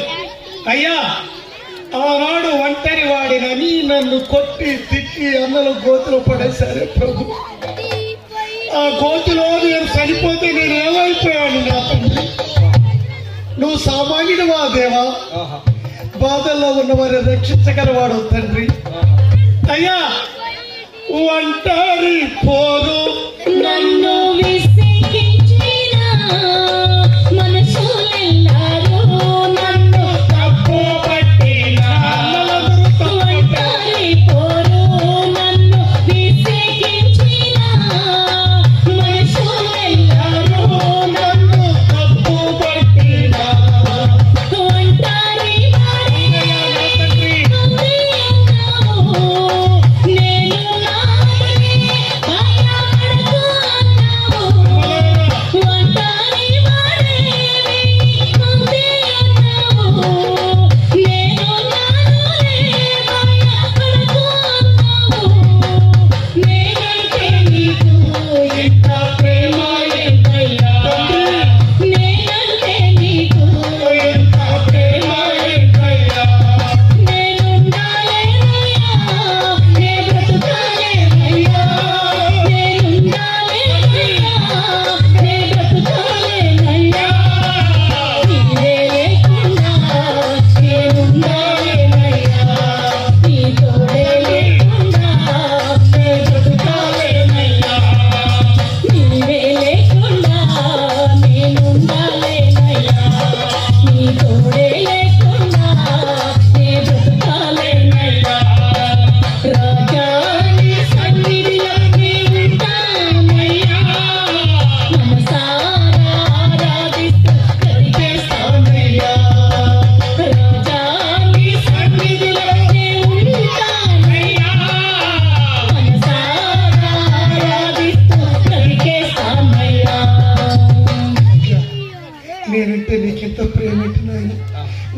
అయ్యా ఆనాడు ఒంటరి వాడినని నన్ను కొట్టి తిట్టి అన్నలు గోతులు పడేశారే ప్రభు. ఆ గోతులో నేను చనిపోతే నేను ఏమైపోయాను నా తండ్రి. నువ్వు సామాన్యుడువా దేవా, బాధల్లో ఉన్నవారిని రక్షించగలవాడు తండ్రి. అయ్యా ఒంటరి పోదు నన్ను విసిగించిన మనుషులెల్లరూ నన్ను తప్పు పట్టిన ఒంటరి పోరు, నన్ను విసిగించిన మనుషులెల్లరూ నన్ను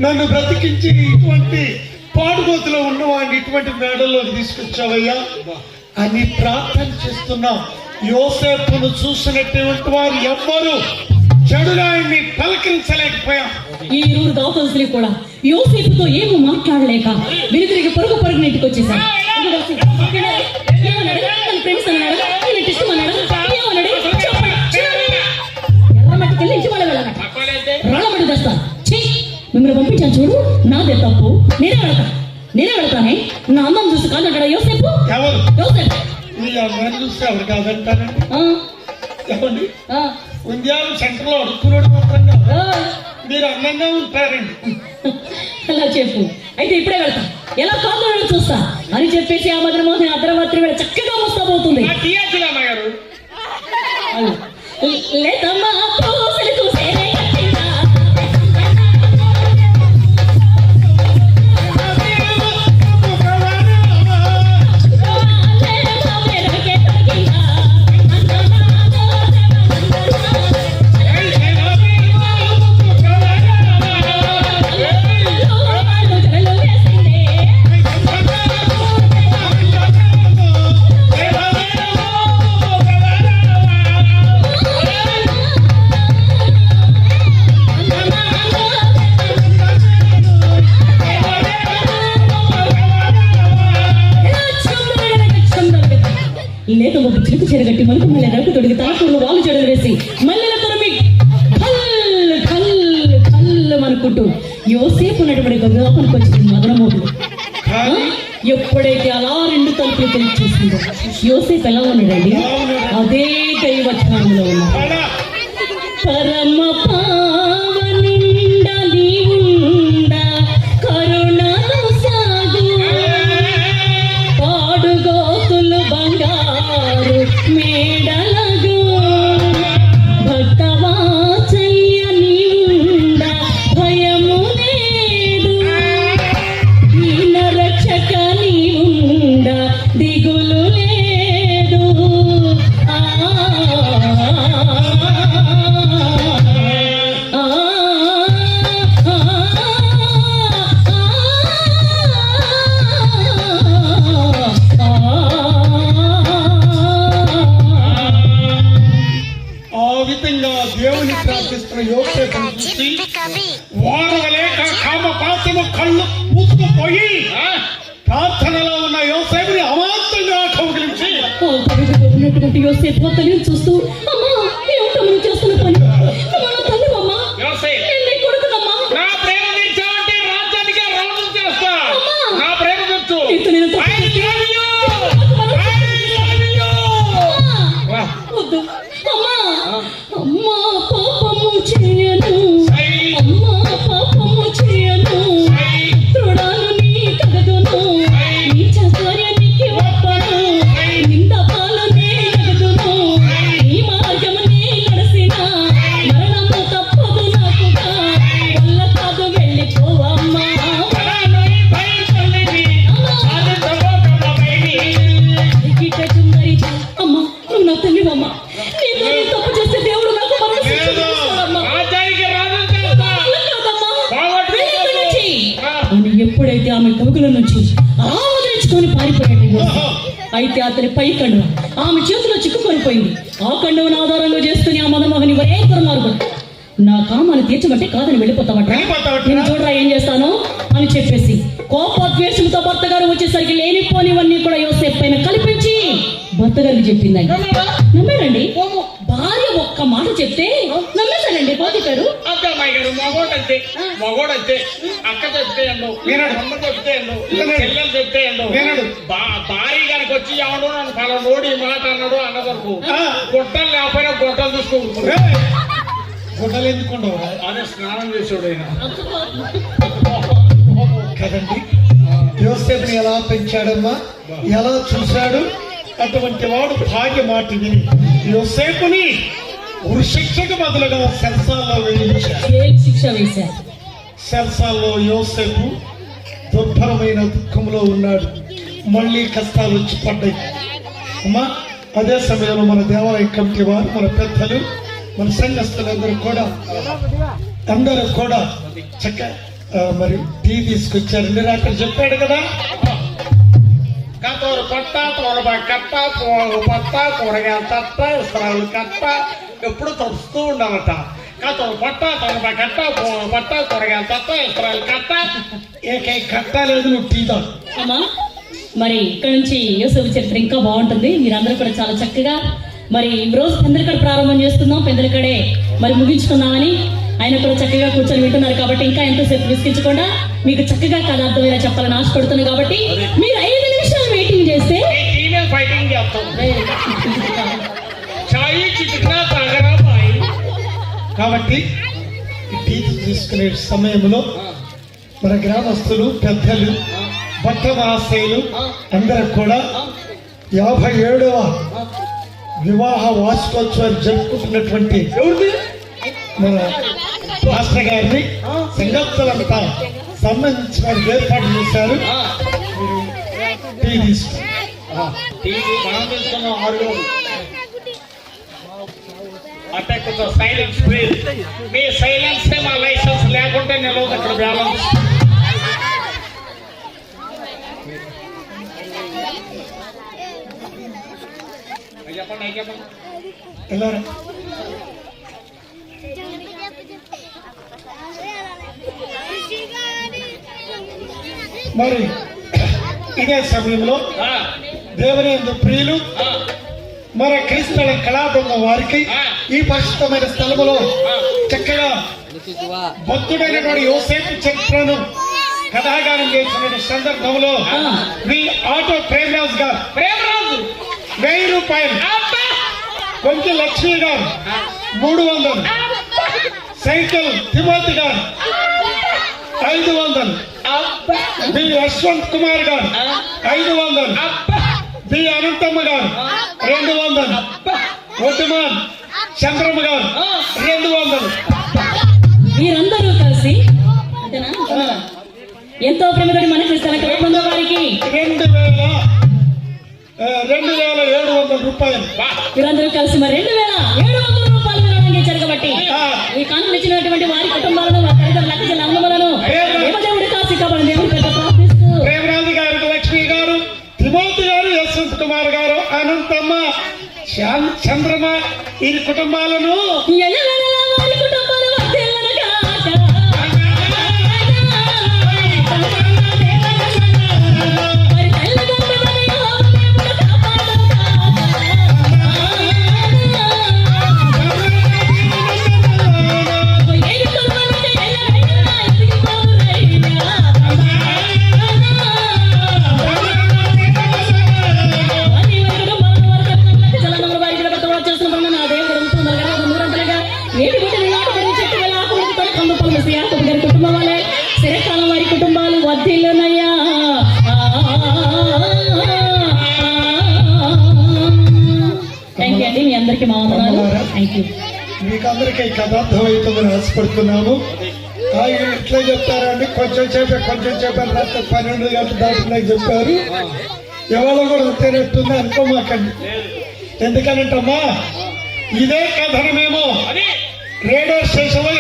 నన్ను బ్రతికించి ఇటువంటి పాడుగోతులో ఉన్నవాడిని ఇటువంటి మేడల్లోకి తీసుకొచ్చావయ్యా అని ప్రార్థన చేస్తున్నాం. యోసేపును చూసినటువంటి వారు ఎవ్వరూ చెడుగా ఆయన్ని పలకరించలేకపోయాం. ఈ ఇరువురు దావతస్తులు కూడా యోసేపుతో ఏమో మాట్లాడలేక వెనుతిరిగి పరుగు ఇంటికి వచ్చేసారు. ఏమన్నాడు? తన ఫ్రెండ్స్ అన్నాడు, నేను ఇష్టం అన్నాడు, ఏమన్నాడు? ఎర్రమట్టికెళ్ళి ఇంటి వాళ్ళ వెళ్ళాలి, రాళ్ళమట్టి తెస్తాను. మిమ్మల్ని పంపించాను చూడు, నాదే తప్పు, నేనే వెళతానే. నా అమ్మని చూసి కాదంటాడా యోసేపు? ఎవరు యోసేపు మీ అమ్మాయిని చూస్తే ఎవరు కాదంటారండి? చెప్పండి. ఉంద్యాలు సెంటర్ లో అడుక్కున్నాడు మాత్రంగా మీరు అందంగా ఉంటారండి. అలా చెప్పు. అయితే ఇప్పుడే వెళ్తా, ఎలా కాదు చూస్తా అని చెప్పేసి ఆ మధ్య అర్ధరాత్రి వేళ చక్కగా వస్తాబోతుంది. లేదమ్మా పూసలు చూసేనే కట్టినా. లేక ఒక చిలుకు చెరగట్టి మనకు మళ్ళీ నడుపు తొడిగి తాకూరు వాళ్ళు చెడులు వేసి మల్లెల తొరమి కల్లు కల్లు కల్లు అనుకుంటూ యోసేపు ఉన్నటువంటి గొప్పనికి వచ్చింది మదనమోహుడు. ఎప్పుడైతే అలా రెండు తలుపులు తెలిసి చూసిందో యోసేపు ఎలా ఉన్నాడండి? అదే దైవచనంలో ఉన్నాడు. పరమ పావనిండా నీవుండా కరుణను సాగు పాడుగోతులు బంగారు మేడలగు భక్తవాచల్య నీవుండా భయము లేదు దీన రక్షక నీవుండా దిగులు లేదు. ఆ విధంగా దేవుని ప్రార్థిస్తున్న యోసేపును చూసి వాడవలేక కామపాసము కళ్ళు మూసుకుపోయి ప్రార్థనలో ఉన్న యోసేపుని అమాంతంగా కౌగిలించి ఉన్నటువంటి యోసేపు తల్లిని చూస్తూ అమ్మా ఏమిటో నువ్వు చేస్తున్న పని? అమ్మా నా తల్లి అమ్మా, నేను నీ కొడుకునమ్మా. నా ప్రేమ తెచ్చావంటే రాజ్యానికి రాజు చేస్తా. నా ప్రేమ తెచ్చు. నీతో నేను తప్పు వద్దు అమ్మా. అమ్మా పాపము చేయను, అమ్మా పాపము చేయను, తృడాను నీ కగదును, నీచ కార్యానికి ఒప్పను, నింద పాలు నీ కగదును, ఈ మార్గము నీ నడసిన మరణము తప్పదు నాకుగా, వల్ల కాదు వెళ్ళిపోవమ్మా. అమ్మా నువ్వు నా తల్లివమ్మా, నీతో నేను తప్పు చేస్తే దేవుడు నాకు మరణ శిక్ష విధిస్తాడమ్మా. రాజ్యానికి రాజు చేస్తా. అని ఎప్పుడైతే ఆమె కవుకుల నుంచి ఆవరించుకొని పారిపోయాడు అయితే అతని పై కండువ ఆమె చేతిలో చిక్కుకొని పోయింది. ఆ కండువను ఆధారంగా చేసుకుని ఆ మదమోహని ఒరే దుర్మార్గుడు, నా కామాన్ని తీర్చమంటే కాదని వెళ్ళిపోతావట, నేను చూడరా ఏం చేస్తాను అని చెప్పేసి కోపద్వేషంతో భర్త గారు వచ్చేసరికి లేనిపోనివన్నీ కూడా యోసేపు పైన కల్పించి భర్త గారికి చెప్పింది. నమ్మాడండి. భార్య ఒక్క మాట చెప్తే నమ్మేశాడండి పోతికారు. అమ్మాయి గారు మగోడంతే మగోడంతే. అక్క చెప్తే అండు, అమ్మ చెప్తే అండు, చెల్లెలు చెప్తే అండు. భార్య గారికి వచ్చి ఎవడు నన్ను పలా నోడి మాట అన్నాడు అన్న వరకు గొట్టలు లేకపోయినా గొట్టలు చూసుకుంటున్నాడు. గుడ్డలు ఎందుకుండవు? అదే స్నానం చేసాడు ఆయన కదండి. యోసేపుని ఎలా పెంచాడమ్మా, ఎలా చూశాడు. అటువంటి వాడు భాగ్య మాట విని యోసేపుని ఉరిశిక్షకు బదులుగా సెల్సాల్లో వేయించాడు. శిక్ష వేశారు. సెల్సాల్లో యోసేపు దుర్భరమైన దుఃఖంలో ఉన్నాడు. మళ్ళీ కష్టాలు వచ్చి పడ్డాయి. అమ్మా అదే సమయంలో మన దేవాలయ కమిటీ వారు, మన పెద్దలు, మన సంఘస్థులందరూ కూడా అందరూ కూడా చక్కగా మరి టీ తీసుకొచ్చారు మీరు అక్కడ చెప్పాడు కదా. కత్తోరు పట్ట తోరబా కట్ట పట్ట కూరగాయలు తట్ట ఇస్రాయలు కట్ట ఎప్పుడు తడుస్తూ ఉండాలట. కత్తోరు పట్ట తోరబా కట్ట పట్ట కూరగాయలు తట్ట ఇస్రాయలు కట్ట ఏకై కట్టలేదు నువ్వు టీ తా. అమ్మా మరి ఇక్కడ నుంచి యూసఫ్ చరిత్ర ఇంకా బాగుంటుంది. మీరందరూ కూడా చాలా చక్కగా మరి ఈ రోజు పెందలకడ ప్రారంభం చేస్తున్నాం, పెందలకడే మరి ముగించుకుందామని ఆయన కూడా చక్కగా కూర్చొని వింటున్నారు. కాబట్టి ఇంకా ఎంతోసేపు విసిగించకుండా మీకు చక్కగా కథ అర్థమయ్యేలా చెప్పాలని ఆశపడుతున్నాను. కాబట్టి మీరు 5 నిమిషాలు వెయిటింగ్ చేస్తే ఫైటింగ్ చేస్తాం. చాయ్ చిటికినా తాగరా బాయ్. కాబట్టి ఈ టీ తీసుకునే సమయంలో మన గ్రామస్తులు పెద్దలు భట్ట మహాశయులు అందరూ కూడా 57వ వివాహ వార్షికోత్సవాన్ని జరుపుకుంటున్నటువంటి మన మాస్టర్ గారిని సంగతులంతా సంబంధించిన ఏర్పాటు చేశారు. టీ మనం తీసుకున్నాం 6 రోజులు. అంటే కొంచెం సైలెన్స్ ప్లీజ్. మీ సైలెన్స్ మా లైసెన్స్ లేకుంటే నిలవదు అక్కడ బ్యాలెన్స్. చెప్పండి. వెళ్ళారా మరి ఇదే సమయంలో దేవుని యందు ప్రియులు మన క్రీస్తుల కళాబృంద వారికి ఈ పరిశుద్ధమైన స్థలములో చక్కగా భక్తుడైనటువంటి యోసేపు చరిత్రను కథాగానం చేసిన సందర్భంలో మీ ఆటో ప్రేమరాజు గారు 1000 రూపాయలు, కొంచెం లక్ష్మి గారు 300, సైకిల్ తిమోతి గారు 500, బి యశ్వంత్ కుమార్ గారు 500, బి అనంతమ్మ గారు 200, ఒట్టుమాన్ చంద్రమ్మ గారు 200. మీరందరూ కలిసి అంతేనా ఎంతో ప్రేమతోటి మన క్రిస్తుల కళాబృందం వారికి 2700 రూపాయలు. మీరందరూ కలిసి మరి 2700 రూపాయలు విరాళం ఇచ్చారు. కాబట్టి ఈ కానుకలు ఇచ్చినటువంటి వారి కుటుంబాలను వారి తల్లిదండ్రుల అక్క చెల్లెల అన్నములను దేవదేవుడి కాసి కాబట్టి దేవుడి పెద్ద ప్రార్థిస్తూ ప్రేమరాజు గారు, లక్ష్మి గారు, తిమోతి గారు, యశ్వంత్ కుమార్ గారు, అనంతమ్మ, చంద్రమ్మ ఈ కుటుంబాలను ఎల్లవేళలా వారి కుటుంబాలు వర్ధిల్లనుగాక. వారి తల్లిదండ్రులను యెహోవా దేవుడు కాపాడుగాక. ఏడు కుటుంబాలంటే ఎల్లవేళలా ఎదిగిపోవునయ్యా. వారి కుటుంబాలను వారి తల్లిదండ్రులకు చల్లనమ్మల వారికి కూడా పెద్ద వారు చేస్తున్న పనులు నా దేవుడు ఉంటున్నారు కదా. నూరంతలుగా ఏడు గుడ్డలు నాటుకొని చెట్టు వేళ ఆకులతో కందు పలు యాకబు గారి కుటుంబం వాళ్ళే శిరకాలం వారి కుటుంబాలు వర్ధిల్లునయ్యా. థ్యాంక్ యూ అండి. మీ అందరికీ మా వందనాలు. Thank you. మీకు అందరికీ కథ అర్థమవుతుందని ఆశపడుతున్నాము. ఎట్లా చెప్తారండి, కొంచెం చెప్పారు రాత్రి 12 గంటలు దాటినాక చెప్పారు. ఎవరో కూడా తినట్టుంది అనుకోమాకండి. ఎందుకనంటమ్మా ఇదే కథను మేము రేడియో స్టేషన్ లో